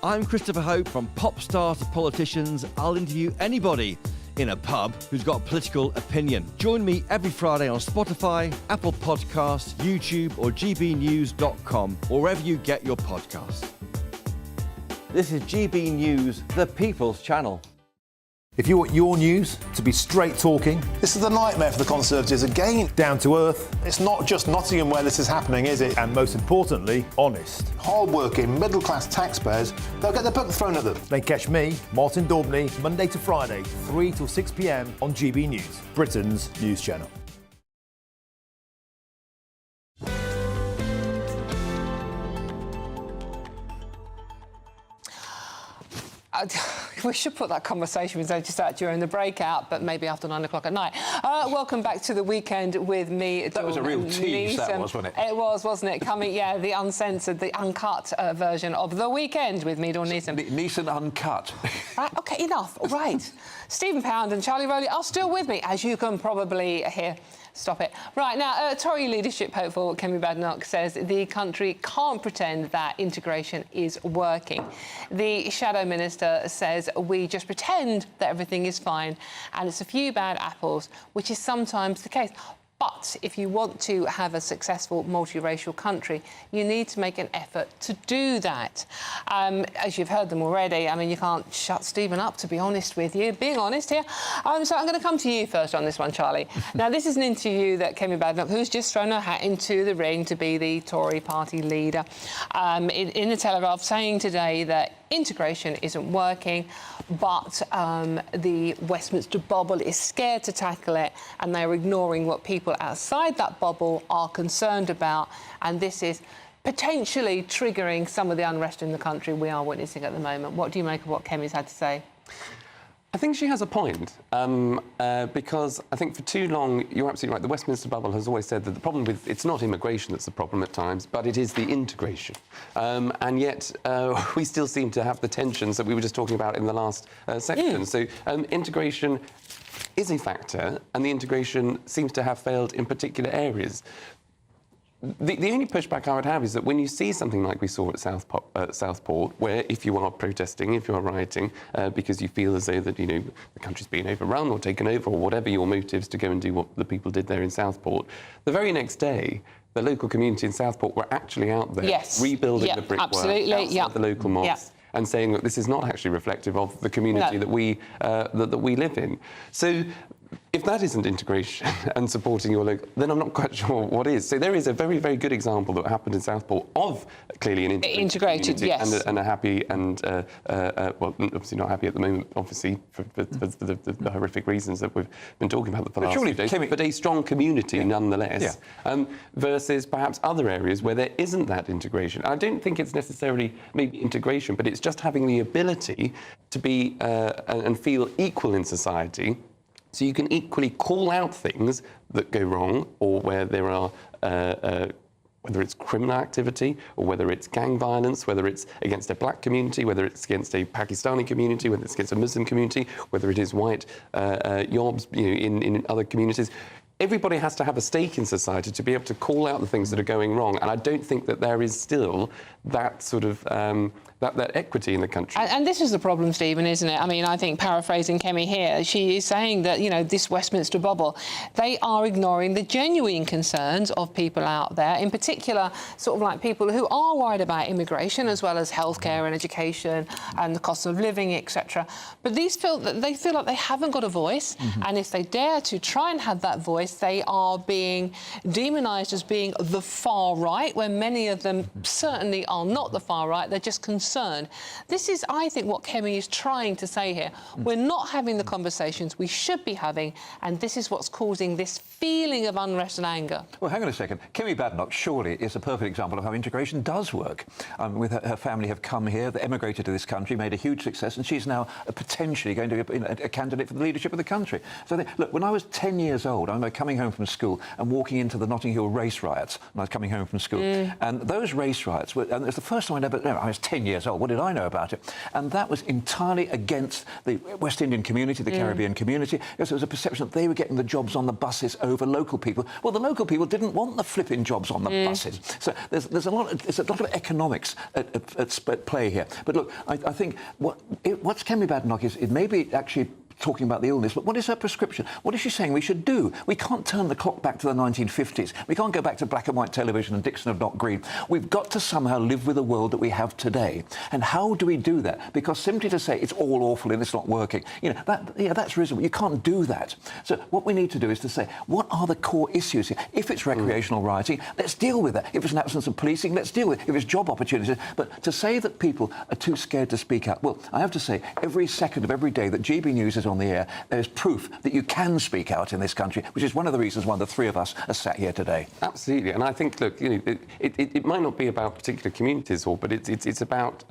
I'm Christopher Hope. From pop stars to politicians, I'll interview anybody in a pub who's got a political opinion. Join me every Friday on Spotify, Apple Podcasts, YouTube or gbnews.com, or wherever you get your podcasts. This is GB News, the People's Channel. If you want your news to be straight talking, this is a nightmare for the Conservatives again. Down to earth. It's not just Nottingham where this is happening, is it? And most importantly, honest. Hard-working, middle-class taxpayers, they'll get their book thrown at them. Then catch me, Martin Daubney, Monday to Friday, 3 till 6 p.m. on GB News, Britain's news channel. We should put that conversation with just out during the breakout, but maybe after 9 o'clock at night. Welcome back to The Weekend with me. That was a real tease, that was, wasn't it? It was, wasn't it? Coming, yeah, the uncensored, the uncut version of The Weekend with me, Dawn Neeson. Neeson uncut. OK, enough. Right. Stephen Pound and Charlie Rowley are still with me, as you can probably hear. Stop it. Right, now, Tory leadership hopeful Kemi Badenoch says the country can't pretend that integration is working. The Shadow Minister says we just pretend that everything is fine and it's a few bad apples, which is sometimes the case. But if you want to have a successful multiracial country, you need to make an effort to do that. As you've heard them already, I mean, you can't shut Stephen up, to be honest with you. Being honest here. So I'm going to come to you first on this one, Charlie. Now, this is an interview that Kemi Badenoch, who's just thrown her hat into the ring to be the Tory party leader, in the Telegraph, saying today that integration isn't working, but the Westminster bubble is scared to tackle it, and they're ignoring what people outside that bubble are concerned about, and this is potentially triggering some of the unrest in the country we are witnessing at the moment. What do you make of what Kemi's had to say? I think she has a point, because I think for too long, you're absolutely right, the Westminster bubble has always said that the problem with, it's not immigration that's the problem at times, but it is the integration. And yet, we still seem to have the tensions that we were just talking about in the last section. So integration is a factor, and the integration seems to have failed in particular areas. The only pushback I would have is that when you see something like we saw at Southport, where if you are protesting, if you are rioting, because you feel as though that, you know, the country's being overrun or taken over, or whatever your motives to go and do what the people did there in Southport, the very next day, the local community in Southport were actually out there rebuilding the brickwork outside the local mosques. And saying that this is not actually reflective of the community that we live in. So if that isn't integration and supporting your local, then I'm not quite sure what is. So there is a very, very good example that happened in Southport of clearly an integrated community and a happy and, well, obviously not happy at the moment, obviously, for the horrific reasons that we've been talking about for the last few days, but a strong community nonetheless, versus perhaps other areas where there isn't that integration. I don't think it's necessarily maybe integration, but it's just having the ability to be and feel equal in society. So you can equally call out things that go wrong, or where there are, whether it's criminal activity, or whether it's gang violence, whether it's against a black community, whether it's against a Pakistani community, whether it's against a Muslim community, whether it is white yobs, you know, in other communities. Everybody has to have a stake in society to be able to call out the things that are going wrong, and I don't think that there is still that sort of that equity in the country. And this is the problem, Stephen, isn't it? I mean, I think, paraphrasing Kemi here, she is saying that, you know, this Westminster bubble, they are ignoring the genuine concerns of people out there, in particular, sort of like people who are worried about immigration, as well as healthcare and education and the cost of living, etc. But they feel like they haven't got a voice, and if they dare to try and have that voice, they are being demonised as being the far right, when many of them certainly are not the far right. They're just concerned. This is, I think, what Kemi is trying to say here. We're not having the conversations we should be having, and this is what's causing this feeling of unrest and anger. Well, hang on a second. Kemi Badenoch surely is a perfect example of how integration does work. With her family have come here, they emigrated to this country, made a huge success, and she's now potentially going to be a candidate for the leadership of the country. So, look, when I was 10 years old, I remember coming home from school and walking into the Notting Hill race riots when I was coming home from school. And those race riots were, and it was the first time I was 10 years old. What did I know about it? And that was entirely against the West Indian community, the Caribbean community, because there was a perception that they were getting the jobs on the buses over local people. Well, the local people didn't want the flipping jobs on the buses. So there's a lot of economics at play here. But look, I think what's Kemi Badenoch is, it may be actually talking about the illness, but what is her prescription? What is she saying we should do? We can't turn the clock back to the 1950s. We can't go back to black and white television and Dixon of Not Green. We've got to somehow live with the world that we have today. And how do we do that? Because simply to say it's all awful and it's not working, you know, that's reasonable. You can't do that. So what we need to do is to say, what are the core issues here? If it's recreational rioting, let's deal with that. If it's an absence of policing, let's deal with it. If it's job opportunities. But to say that people are too scared to speak out, well, I have to say, every second of every day that GB News is on the air, there's proof that you can speak out in this country, which is one of the reasons why the three of us are sat here today. Absolutely, and I think, look, you know, it might not be about particular communities, but it's about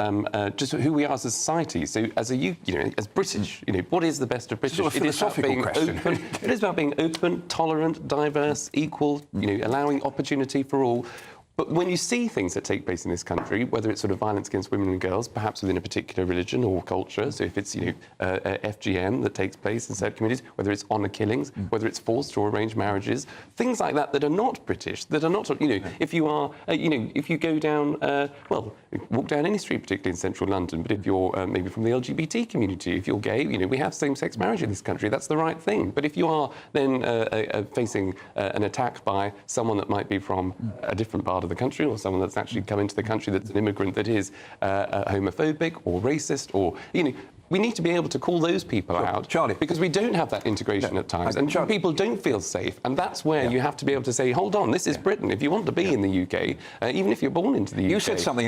just who we are as a society. So, as as British, you know, what is the best of British? It's a philosophical question. It is about being open, tolerant, diverse, equal. You know, allowing opportunity for all. But when you see things that take place in this country, whether it's sort of violence against women and girls, perhaps within a particular religion or culture, so if it's, FGM that takes place in certain communities, whether it's honour killings, whether it's forced or arranged marriages, things like that that are not British, that are not, if you are, if you go down, walk down any street, particularly in central London, but if you're maybe from the LGBT community, if you're gay, we have same-sex marriage in this country, that's the right thing. But if you are then facing an attack by someone that might be from a different part of the country, or someone that's actually come into the country that's an immigrant that is homophobic or racist, or we need to be able to call those people out, Charlie, because we don't have that integration at times, and people don't feel safe, and that's where you have to be able to say, hold on, this is Britain. If you want to be in the UK, even if you're born into the UK, you said something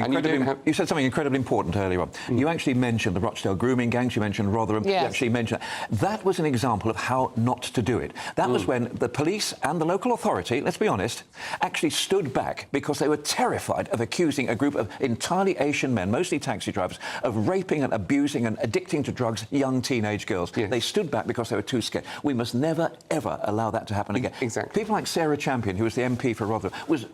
incredibly important earlier on. You actually mentioned the Rochdale grooming gangs. You mentioned Rotherham. Yes. You actually mentioned that was an example of how not to do it. That was when the police and the local authority, let's be honest, actually stood back because they were terrified of accusing a group of entirely Asian men, mostly taxi drivers, of raping and abusing and addicting to drugs young teenage girls. Yes. They stood back because they were too scared. We must never, ever allow that to happen again. Exactly. People like Sarah Champion, who was the MP for Rotherham, was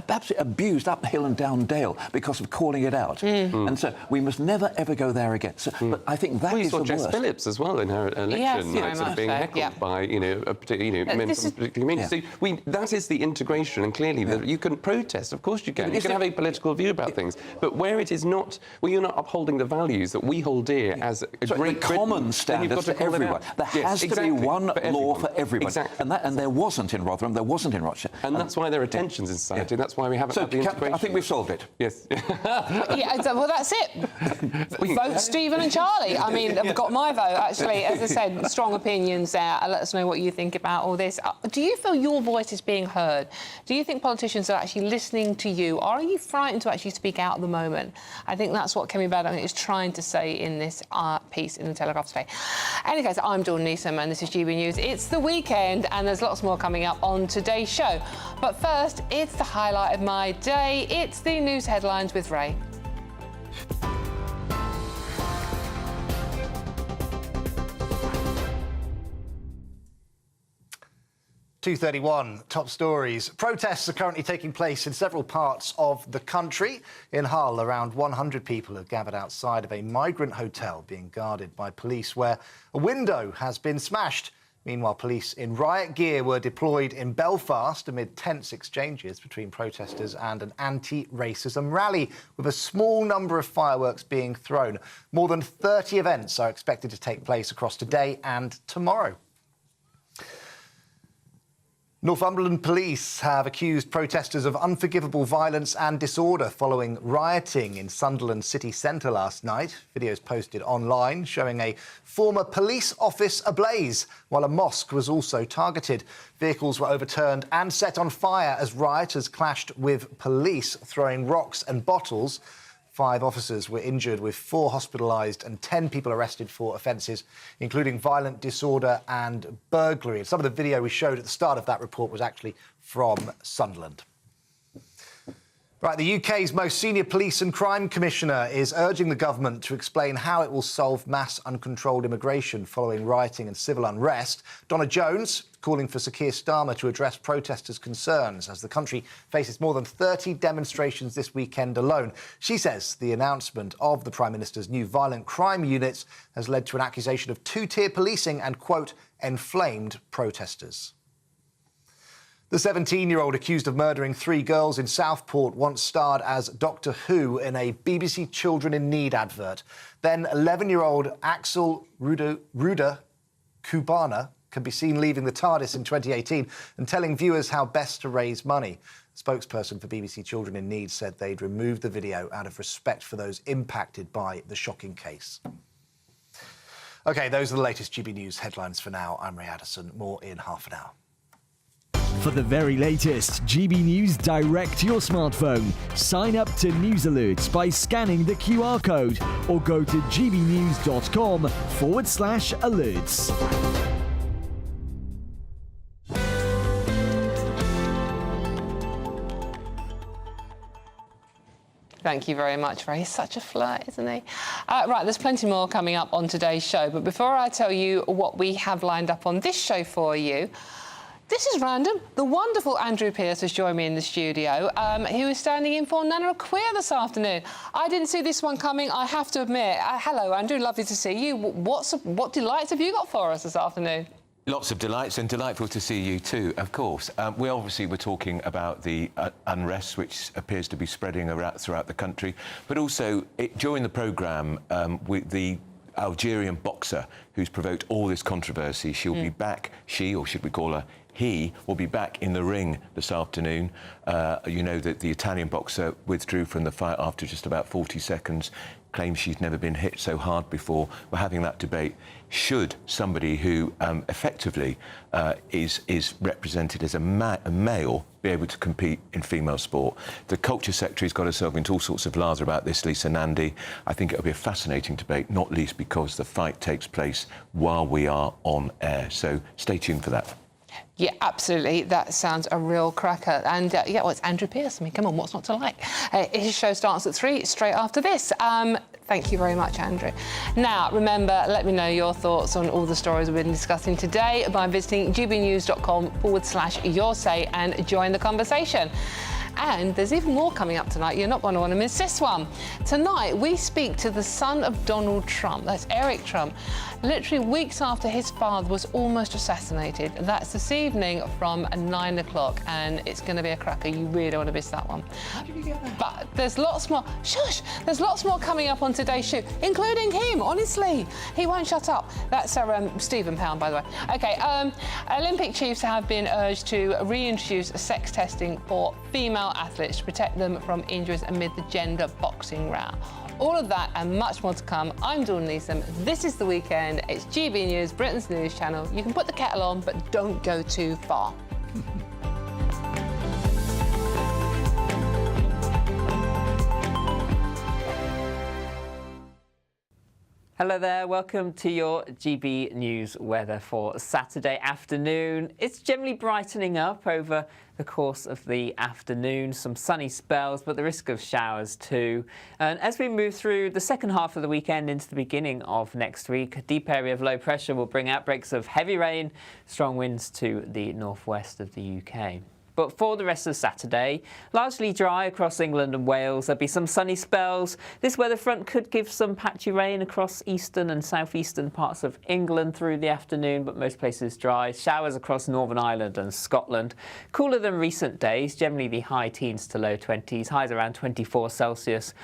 absolutely abused up hill and down Dale because of calling it out. And so we must never, ever go there again. So, but I think that is the worst. Jess Phillips as well in her election, being heckled by a particular men from particular communities. So that is the integration, and clearly you can protest. Of course you can. You can have a political view about things, but where it is not, where you're not upholding the values that we hold dear as a great common standards for everyone. There has to be one law for everyone. Exactly. And there wasn't in Rotherham, there wasn't in Rochester. And that's why there are tensions in society. That's why we haven't had the integration. I think we've solved it. Yes. Well, that's it. Vote Stephen and Charlie. I mean, I've got my vote, actually. As I said, strong opinions there. Let us know what you think about all this. Do you feel your voice is being heard? Do you think politicians are actually listening to you? Or are you frightened to actually speak out at the moment? I think that's what Kemi Baddock is trying to say in this piece in the Telegraph today. Any case, I'm Dawn Neeson and this is GB News. It's the weekend and there's lots more coming up on today's show. But first, it's the highlight of my day. It's the news headlines with Ray. 2:31, top stories. Protests are currently taking place in several parts of the country. In Hull, around 100 people have gathered outside of a migrant hotel being guarded by police where a window has been smashed. Meanwhile, police in riot gear were deployed in Belfast amid tense exchanges between protesters and an anti-racism rally, with a small number of fireworks being thrown. More than 30 events are expected to take place across today and tomorrow. Northumberland police have accused protesters of unforgivable violence and disorder following rioting in Sunderland city centre last night. Videos posted online showing a former police office ablaze, while a mosque was also targeted. Vehicles were overturned and set on fire as rioters clashed with police, throwing rocks and bottles. 5 officers were injured, with 4 hospitalised and 10 people arrested for offences, including violent disorder and burglary. Some of the video we showed at the start of that report was actually from Sunderland. Right, the UK's most senior police and crime commissioner is urging the government to explain how it will solve mass uncontrolled immigration following rioting and civil unrest. Donna Jones calling for Sir Keir Starmer to address protesters' concerns as the country faces more than 30 demonstrations this weekend alone. She says the announcement of the Prime Minister's new violent crime units has led to an accusation of two-tier policing and, quote, enflamed protesters. The 17-year-old accused of murdering 3 girls in Southport once starred as Doctor Who in a BBC Children in Need advert. Then 11-year-old Axel Ruda Cubana can be seen leaving the TARDIS in 2018 and telling viewers how best to raise money. A spokesperson for BBC Children in Need said they'd removed the video out of respect for those impacted by the shocking case. OK, those are the latest GB News headlines for now. I'm Ray Addison. More in half an hour. For the very latest GB News direct to your smartphone, sign up to News Alerts by scanning the QR code or go to gbnews.com/alerts. Thank you very much, Ray. He's such a flirt, isn't he? Right, there's plenty more coming up on today's show. But before I tell you what we have lined up on this show for you, This is random. The wonderful Andrew Pearce has joined me in the studio. He was standing in for Nana Queer this afternoon. I didn't see this one coming, I have to admit. Hello, Andrew. Lovely to see you. What delights have you got for us this afternoon? Lots of delights, and delightful to see you too, of course. We obviously were talking about the unrest which appears to be spreading around throughout the country, but also during the programme, the Algerian boxer who's provoked all this controversy, she'll be back, she, or should we call her he, will be back in the ring this afternoon. You know that the Italian boxer withdrew from the fight after just about 40 seconds, claims she's never been hit so hard before. We're having that debate. Should somebody who effectively is represented as a male be able to compete in female sport? The Culture Secretary's got herself into all sorts of lather about this, Lisa Nandy. I think it'll be a fascinating debate, not least because the fight takes place while we are on air. So stay tuned for that. Yeah, absolutely. That sounds a real cracker. And, yeah, well, it's Andrew Pearce. I mean, come on, what's not to like? His show starts at 3, straight after this. Thank you very much, Andrew. Now, remember, let me know your thoughts on all the stories we've been discussing today by visiting gbnews.com/yoursay and join the conversation. And there's even more coming up tonight. You're not going to want to miss this one. Tonight, we speak to the son of Donald Trump. That's Eric Trump. Literally weeks after his father was almost assassinated. That's this evening from 9 o'clock, and it's going to be a cracker. You really don't want to miss that one. How did you get that? But there's lots more. Shush! There's lots more coming up on today's show, including him. Honestly, he won't shut up. That's Stephen Pound, by the way. OK, Olympic chiefs have been urged to reintroduce sex testing for female athletes to protect them from injuries amid the gender boxing row. All of that and much more to come. I'm Dawn Neeson. This is The Weekend. It's GB News, Britain's news channel. You can put the kettle on, but don't go too far. Hello there, welcome to your GB News weather for Saturday afternoon. It's generally brightening up over the course of the afternoon, some sunny spells, but the risk of showers too. And as we move through the second half of the weekend into the beginning of next week, a deep area of low pressure will bring outbreaks of heavy rain, strong winds to the northwest of the UK. But for the rest of Saturday, largely dry across England and Wales. There'll be some sunny spells. This weather front could give some patchy rain across eastern and southeastern parts of England through the afternoon, but most places dry. Showers across Northern Ireland and Scotland. Cooler than recent days, generally the high teens to low 20s, highs around 24 Celsius.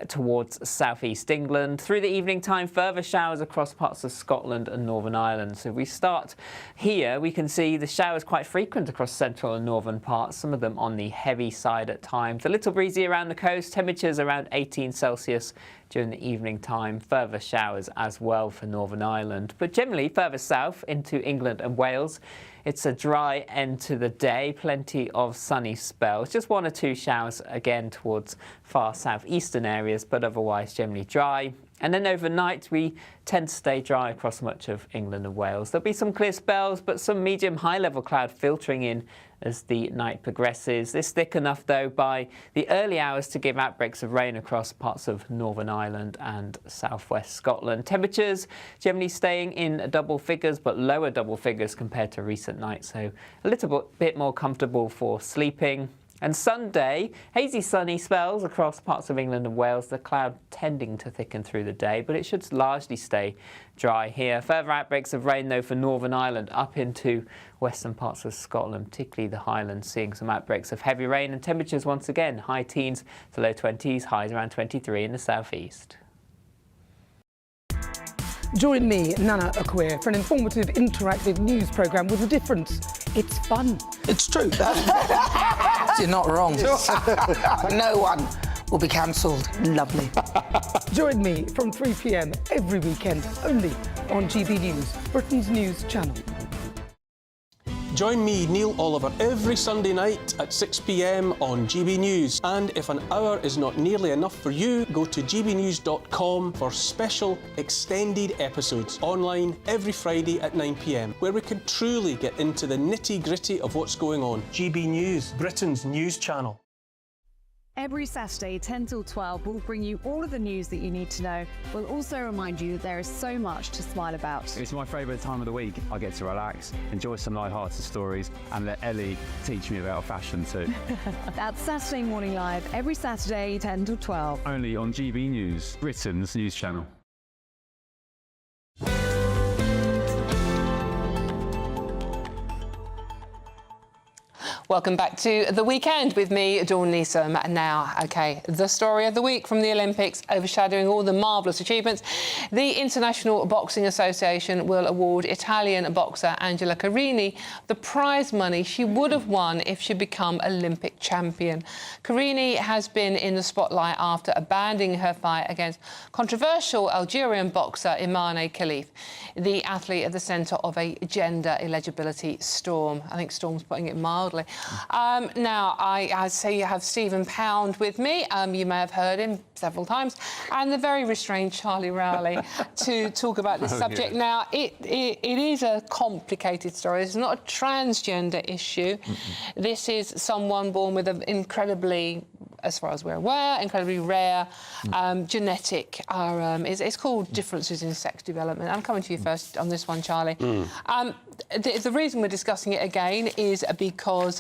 Towards southeast England. Through the evening time, further showers across parts of Scotland and Northern Ireland. So if we start here, we can see the showers quite frequent across central and northern parts, some of them on the heavy side at times. A little breezy around the coast, temperatures around 18 Celsius during the evening time. Further showers as well for Northern Ireland. But generally further south into England and Wales, it's a dry end to the day, plenty of sunny spells. Just 1 or 2 showers again towards far southeastern areas, but otherwise generally dry. And then overnight, we tend to stay dry across much of England and Wales. There'll be some clear spells, but some medium high-level cloud filtering in as the night progresses. This thick enough, though, by the early hours to give outbreaks of rain across parts of Northern Ireland and southwest Scotland. Temperatures generally staying in double figures, but lower double figures compared to recent nights, so a little bit more comfortable for sleeping. And Sunday, hazy sunny spells across parts of England and Wales, the cloud tending to thicken through the day, but it should largely stay dry here. Further outbreaks of rain, though, for Northern Ireland up into western parts of Scotland, particularly the Highlands, seeing some outbreaks of heavy rain, and temperatures once again high teens to low 20s, highs around 23 in the southeast. Join me, Nana Queer, for an informative, interactive news programme with a difference. It's fun. It's true. You're not wrong. No one will be cancelled. Lovely. Join me from 3 p.m. every weekend, only on GB News, Britain's news channel. Join me, Neil Oliver, every Sunday night at 6 p.m. on GB News. And if an hour is not nearly enough for you, go to gbnews.com for special extended episodes online every Friday at 9 p.m, where we can truly get into the nitty-gritty of what's going on. GB News, Britain's news channel. Every Saturday, 10 till 12, we'll bring you all of the news that you need to know. We'll also remind you that there is so much to smile about. It's my favourite time of the week. I get to relax, enjoy some light-hearted stories, and let Ellie teach me about fashion too. That's Saturday Morning Live, every Saturday, 10 till 12. Only on GB News, Britain's news channel. Welcome back to The Weekend with me, Dawn Neeson. Now, OK, the story of the week from the Olympics, overshadowing all the marvellous achievements. The International Boxing Association will award Italian boxer Angela Carini the prize money she would have won if she'd become Olympic champion. Carini has been in the spotlight after abandoning her fight against controversial Algerian boxer Imane Khalif, the athlete at the centre of a gender illegibility storm. I think storm's putting it mildly. Now, I say you have Stephen Pound with me. You may have heard him several times, and the very restrained Charlie Rowley to talk about this subject. Yeah. Now, it is a complicated story. It's not a transgender issue. This is someone born with an incredibly, as far as we're aware, incredibly rare genetic. It's called differences in sex development. I'm coming to you first on this one, Charlie. The reason we're discussing it again is because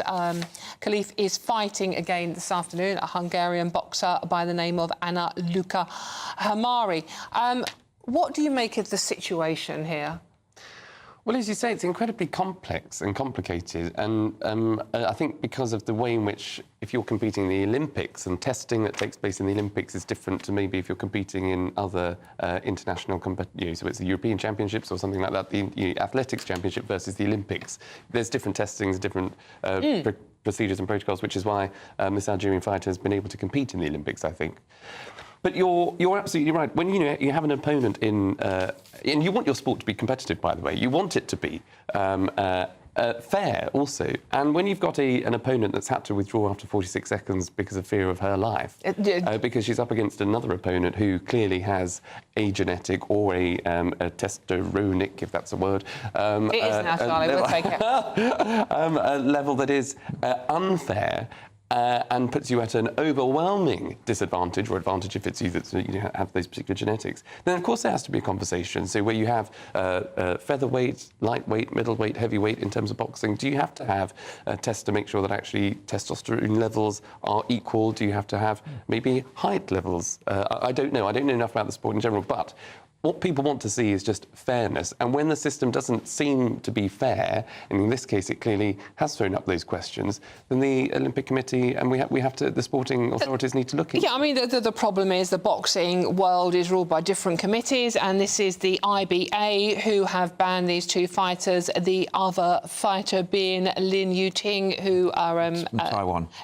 Khalif is fighting again this afternoon a Hungarian boxer by the name of Anna Luka Hamari. What do you make of the situation here? Well, as you say, it's incredibly complex and complicated, and I think because of the way in which, if you're competing in the Olympics, and testing that takes place in the Olympics is different to maybe if you're competing in other international competitions, so it's the European Championships or something like that, the Athletics Championship versus the Olympics. There's different testings, different procedures and protocols, which is why this Algerian fighter has been able to compete in the Olympics, I think. But you're absolutely right. When you have an opponent in, and you want your sport to be competitive, by the way. You want it to be fair, also. And when you've got an opponent that's had to withdraw after 46 seconds because of fear of her life, because she's up against another opponent who clearly has a genetic or a testosteronic, if that's a word. It is now, Charlie. We'll take it. A level that is unfair. And puts you at an overwhelming disadvantage, or advantage if it's you that have those particular genetics, then of course there has to be a conversation. So where you have featherweight, lightweight, middleweight, heavyweight in terms of boxing, do you have to have tests to make sure that actually testosterone levels are equal? Do you have to have maybe height levels? I don't know. I don't know enough about the sport in general, but what people want to see is just fairness. And when the system doesn't seem to be fair, and in this case it clearly has thrown up those questions, then the Olympic Committee and the sporting authorities need to look into it. Yeah, I mean, the problem is the boxing world is ruled by different committees, and this is the IBA who have banned these two fighters, the other fighter being Lin Yuting, who are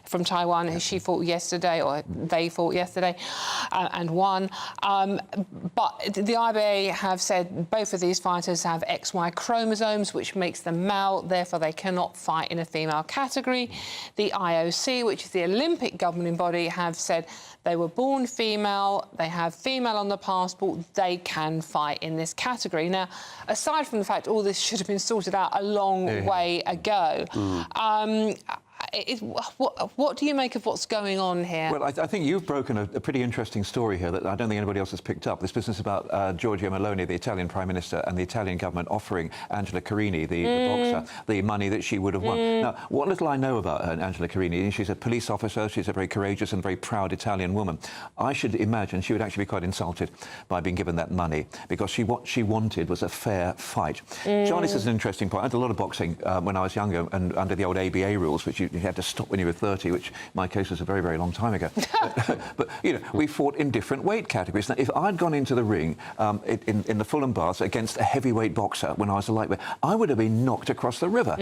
from Taiwan, who she fought yesterday, or they fought yesterday, and won. But the IBA have said both of these fighters have XY chromosomes, which makes them male, therefore they cannot fight in a female category. The IOC, which is the Olympic governing body, have said they were born female, they have female on the passport, they can fight in this category. Now, aside from the fact all this should have been sorted out a long way ago, what do you make of what's going on here? Well, I think you've broken a pretty interesting story here that I don't think anybody else has picked up. This business about Giorgia Meloni, the Italian Prime Minister, and the Italian government offering Angela Carini, the boxer, the money that she would have won. Now, what little I know about Angela Carini, she's a police officer, she's a very courageous and very proud Italian woman. I should imagine she would actually be quite insulted by being given that money, because what she wanted was a fair fight. Charlie says an interesting point. I did a lot of boxing when I was younger, and under the old ABA rules, which you had to stop when you were 30, which in my case was a very, very long time ago. But we fought in different weight categories. Now, if I'd gone into the ring in the Fulham Baths against a heavyweight boxer when I was a lightweight, I would have been knocked across the river.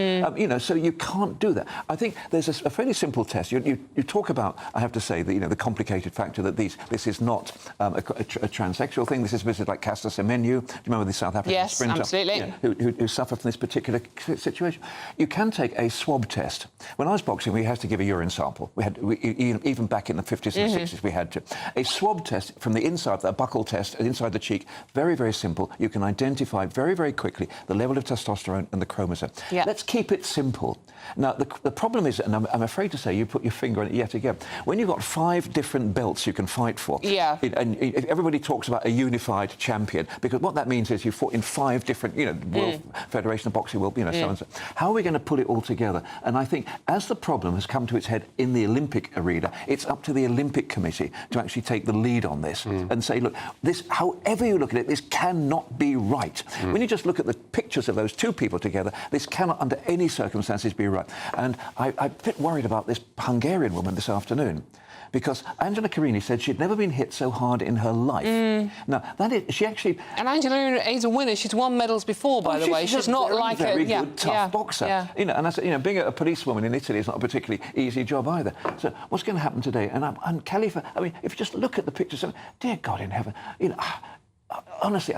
So you can't do that. I think there's a fairly simple test. You talk about, I have to say, the complicated factor that this is not a transsexual thing. This is visited like Caster Semenya. Do you remember the South African sprinter? Absolutely. Who suffered from this particular situation? You can take a swab test. When I was boxing, we had to give a urine sample. Even back in the 50s and 60s, we had to. A swab test from the inside, a buccal test inside the cheek, very, very simple. You can identify very, very quickly the level of testosterone and the chromosome. Yeah. Let's keep it simple. Now, the problem is, and I'm afraid to say, you put your finger on it yet again, when you've got 5 different belts you can fight for, and everybody talks about a unified champion, because what that means is you fought in 5 different, World Federation of Boxing, so and so. How are we going to pull it all together? And I think as the problem has come to its head in the Olympic arena, it's up to the Olympic Committee to actually take the lead on this and say, look, this, however you look at it, this cannot be right. When you just look at the pictures of those 2 people together, this cannot under any circumstances be right. And I'm a bit worried about this Hungarian woman this afternoon, because Angela Carini said she'd never been hit so hard in her life. Now, that is, she actually... And Angela is a winner. She's won medals before, by the way. She's not like a very good, tough boxer. And I said, being a policewoman in Italy is not a particularly easy job either. So what's going to happen today? And Khalifa, if you just look at the pictures, dear God in heaven, honestly,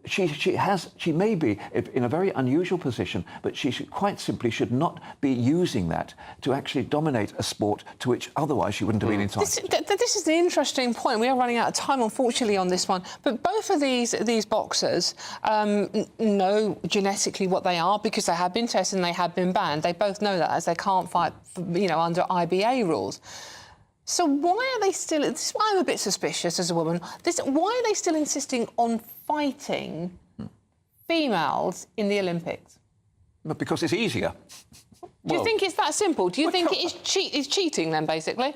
she may be in a very unusual position, but she quite simply should not be using that to actually dominate a sport to which otherwise she wouldn't have been entitled. This is the interesting point. We are running out of time, unfortunately, on this one. But both of these boxers know genetically what they are, because they have been tested and they have been banned. They both know that, as they can't fight, under IBA rules. So why are they still... This is why I'm a bit suspicious as a woman. Why are they still insisting on fighting females in the Olympics? Well, because it's easier. Do you think it's that simple? Do you think it's cheating, then, basically?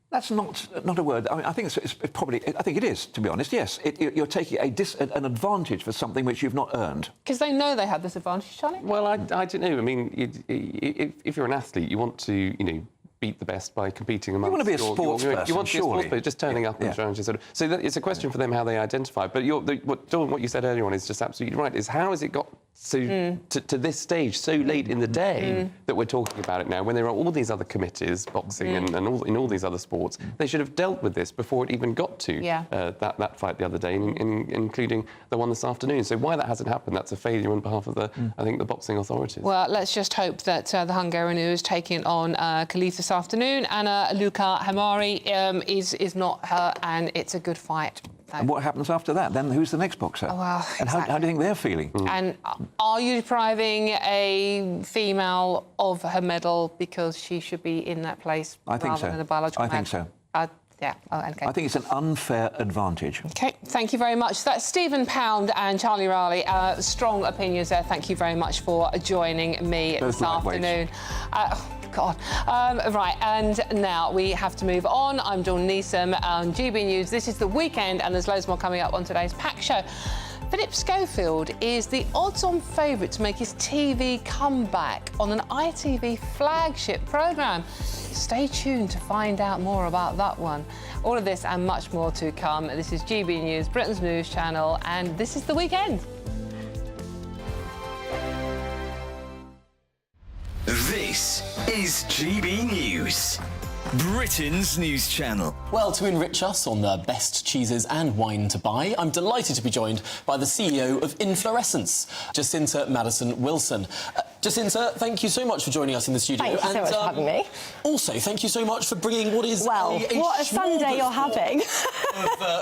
That's not a word. I mean, I think it's probably... I think it is, to be honest, yes. You're taking an advantage for something which you've not earned. Because they know they have this advantage, Charlie? Well, I don't know. I mean, if you're an athlete, you want to, beat the best by competing amongst... You want to be a sports person, you want to be a sports person, just turning up and trying to sort of... So it's a question for them how they identify. But what you said earlier on is just absolutely right, is how has it got to this stage so late in the day that we're talking about it now, when there are all these other committees, boxing and in all these other sports? They should have dealt with this before it even got to that fight the other day, including the one this afternoon. So why that hasn't happened, that's a failure on behalf of I think, the boxing authorities. Well, let's just hope that the Hungarian who is taking on Khalif this afternoon, Anna Luka Hamari, is not her, and it's a good fight. And what happens after that? Then who's the next boxer? Oh, well, and how do you think they're feeling? And are you depriving a female of her medal because she should be in that place rather than a biological I think so. Yeah. Oh, okay. I think it's an unfair advantage. OK, thank you very much. So that's Stephen Pound and Charlie Rowley. Strong opinions there. Thank you very much for joining me this afternoon. God. Right, and now we have to move on. I'm Dawn Neeson on GB News. This is The Weekend, and there's loads more coming up on today's Pack Show. Philip Schofield is the odds-on favourite to make his TV comeback on an ITV flagship programme. Stay tuned to find out more about that one. All of this and much more to come. This is GB News, Britain's news channel, and this is The Weekend. This is GB News, Britain's news channel. Well, to enrich us on the best cheeses and wine to buy, I'm delighted to be joined by the CEO of Inflorescence, Jacinta Madison Wilson. Jacinta, thank you so much for joining us in the studio. Thank you so much for having me. Also, thank you so much for bringing what is what a Sunday you're having.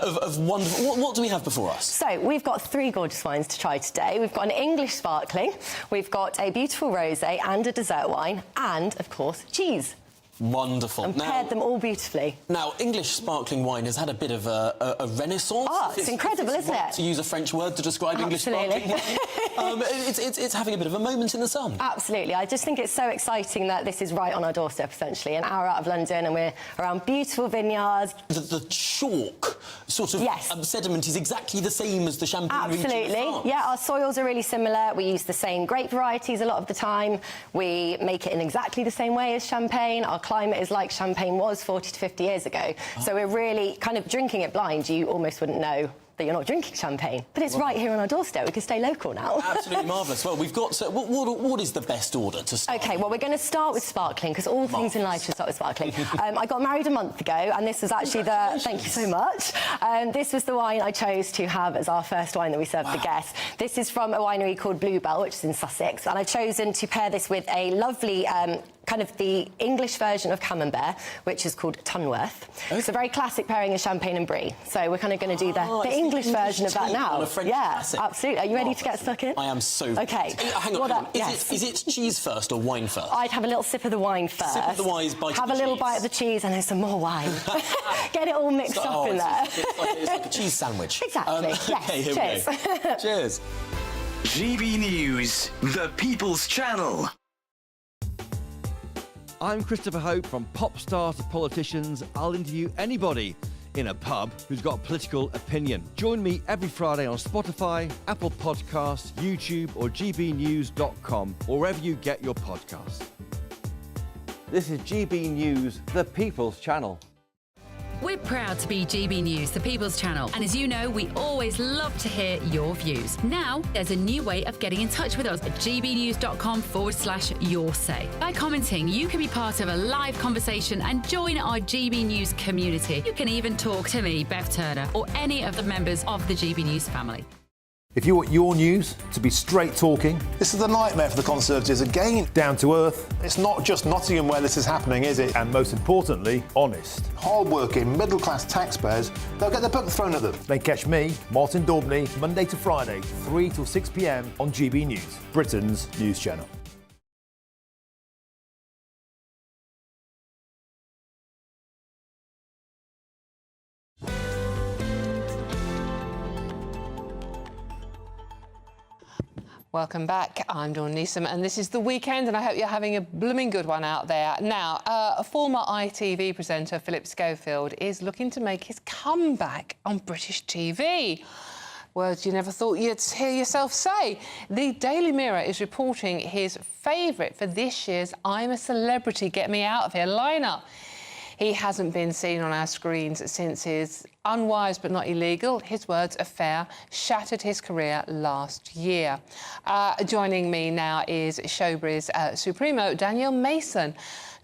of wonderful... What do we have before us? So, we've got 3 gorgeous wines to try today. We've got an English sparkling, we've got a beautiful rosé and a dessert wine, and, of course, cheese. Wonderful. And paired them all beautifully. Now, English sparkling wine has had a bit of a renaissance. Oh, it's incredible, isn't it? To use a French word to describe English sparkling wine. It's having a bit of a moment in the sun. Absolutely. I just think it's so exciting that this is right on our doorstep, essentially, an hour out of London, and we're around beautiful vineyards. The chalk sort of sediment is exactly the same as the Champagne region. Absolutely. Yeah, our soils are really similar. We use the same grape varieties a lot of the time. We make it in exactly the same way as Champagne. Our climate is like Champagne was 40 to 50 years ago. So we're really kind of drinking it blind. You almost wouldn't know that you're not drinking champagne. But it's right here on our doorstep. We can stay local now. Absolutely marvellous. Well, we've got... what is the best order to start? OK, well, we're going to start with sparkling, because all things in life should start with sparkling. I got married a month ago, and this was actually the... Thank you so much. This was the wine I chose to have as our first wine that we served the guests. This is from a winery called Bluebell, which is in Sussex, and I've chosen to pair this with a lovely... kind of the English version of Camembert, which is called Tunworth. Okay. It's a very classic pairing of champagne and brie. So we're kind of going to do the English version of that now. Classic. Absolutely. Are you ready to get stuck in? I am so... OK. Hang on. Is it cheese first or wine first? I'd have a little sip of the wine first. Sip of the wine, bite have of the a little cheese. bite of the cheese and then some more wine. Get it all mixed up in there. It's like a cheese sandwich. Exactly. Yes. OK, here we go. Cheers. GB News, the People's Channel. I'm Christopher Hope. From pop star to politicians, I'll interview anybody in a pub who's got a political opinion. Join me every Friday on Spotify, Apple Podcasts, YouTube or gbnews.com, or wherever you get your podcasts. This is GB News, the People's Channel. We're proud to be GB News, the People's Channel. And as you know, we always love to hear your views. Now, there's a new way of getting in touch with us at gbnews.com/yoursay. By commenting, you can be part of a live conversation and join our GB News community. You can even talk to me, Bev Turner, or any of the members of the GB News family. If you want your news to be straight talking, this is the nightmare for the Conservatives again. Down to earth. It's not just Nottingham where this is happening, is it? And most importantly, honest. Hard-working, middle-class taxpayers, they'll get their book thrown at them. They catch me, Martin Daubney, Monday to Friday, 3 till 6 p.m. on GB News, Britain's news channel. Welcome back. I'm Dawn Neeson, and this is The Weekend, and I hope you're having a blooming good one out there. Now, a former ITV presenter, Philip Schofield, is looking to make his comeback on British TV. Words you never thought you'd hear yourself say. The Daily Mirror is reporting his favourite for this year's I'm a Celebrity, Get Me Out of Here lineup. He hasn't been seen on our screens since his unwise but not illegal, his words, affair shattered his career last year. Joining me now is Showbiz Supremo Daniel Mason.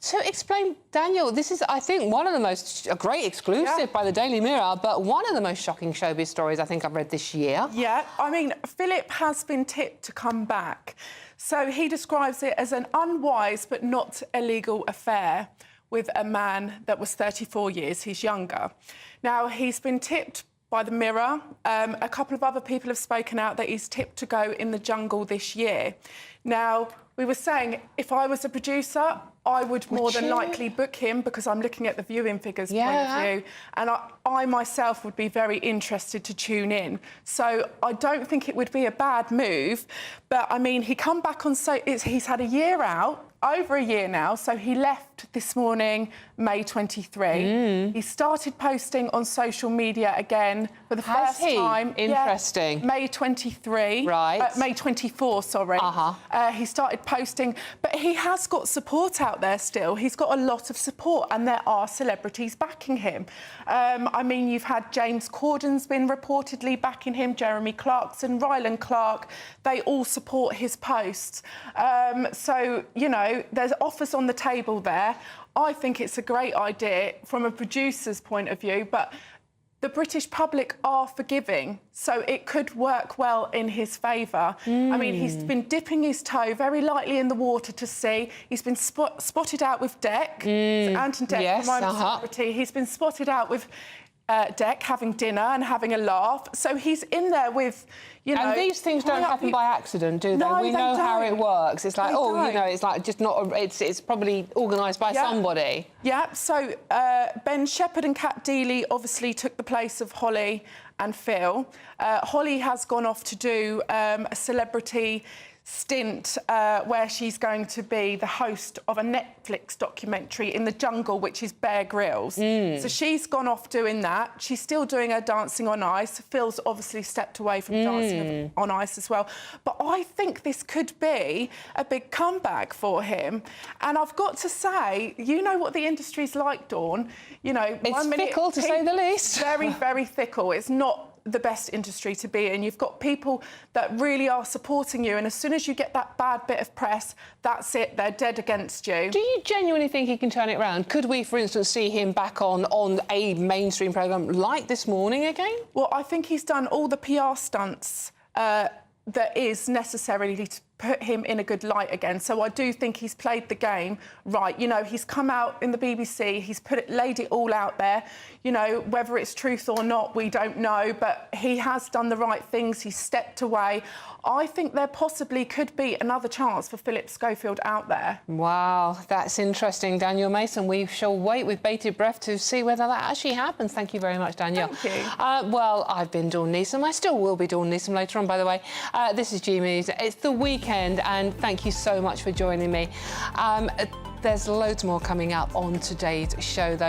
To explain, Daniel, this is, I think, one of the most, a great exclusive by the Daily Mirror, but one of the most shocking showbiz stories I think I've read this year. Yeah, I mean, Philip has been tipped to come back. So he describes it as an unwise but not illegal affair with a man that was 34 years, he's younger. Now, he's been tipped by the Mirror. A couple of other people have spoken out that he's tipped to go in the jungle this year. Now, we were saying, if I was a producer, I would more than likely book him because I'm looking at the viewing figures point of view, and I myself would be very interested to tune in. So I don't think it would be a bad move, but I mean, he come back on, he's had a year out, over a year now, so he left this morning, May 23. He started posting on social media again for the first time. Interesting. Yeah, May 23. Right. May 24, sorry. He started posting, but he has got support out there still. He's got a lot of support, and there are celebrities backing him. I mean, you've had James Corden's been reportedly backing him, Jeremy Clarkson, Ryland Clark. They all support his posts. So, you know, there's offers on the table there. I think it's a great idea from a producer's point of view, but the British public are forgiving, so it could work well in his favour. I mean, he's been dipping his toe very lightly in the water to see. He's been spotted out with Deck, Anton Deck, from Celebrity. He's been spotted out with Deck having dinner and having a laugh. So he's in there with, you know... And these things don't happen by accident, do they? No, we know how it works. It's like, They don't. you know, it's like just not... It's probably organised by somebody. Yeah, so Ben Shepherd and Kat Deeley obviously took the place of Holly and Phil. Holly has gone off to do a celebrity stint where she's going to be the host of a Netflix documentary in the jungle, which is Bear Grylls. So she's gone off doing that. She's still doing her Dancing on Ice. Phil's obviously stepped away from Dancing on Ice as well. But I think this could be a big comeback for him. And I've got to say, you know what the industry's like, Dawn. You know, It's fickle, to say the least. Very, very fickle. It's not the best industry to be in. You've got people that really are supporting you, and as soon as you get that bad bit of press, that's it, they're dead against you. Do you genuinely think he can turn it around? Could we, for instance, see him back on a mainstream programme like This Morning again? Well, I think he's done all the PR stunts that is necessarily to put him in a good light again. So I do think he's played the game right. You know, he's come out in the BBC, he's laid it all out there. You know, whether it's truth or not, we don't know, but he has done the right things. He's stepped away. I think there possibly could be another chance for Philip Schofield out there. Wow, that's interesting, Daniel Mason. We shall wait with bated breath to see whether that actually happens. Thank you very much, Daniel. Thank you. Well, I've been Dawn Neeson. I still will be Dawn Neeson later on, by the way. This is GBNews. It's the weekend, and thank you so much for joining me. There's loads more coming up on today's show, though.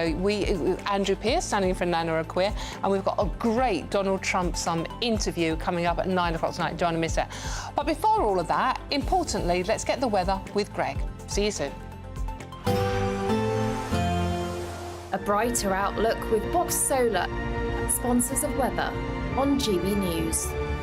Andrew Pearce, standing in for Nana Aquia, and we've got a great Donald Trump interview coming up at 9 o'clock tonight. Don't miss it. But before all of that, importantly, let's get the weather with Greg. See you soon. A brighter outlook with Box Solar, sponsors of weather on GB News.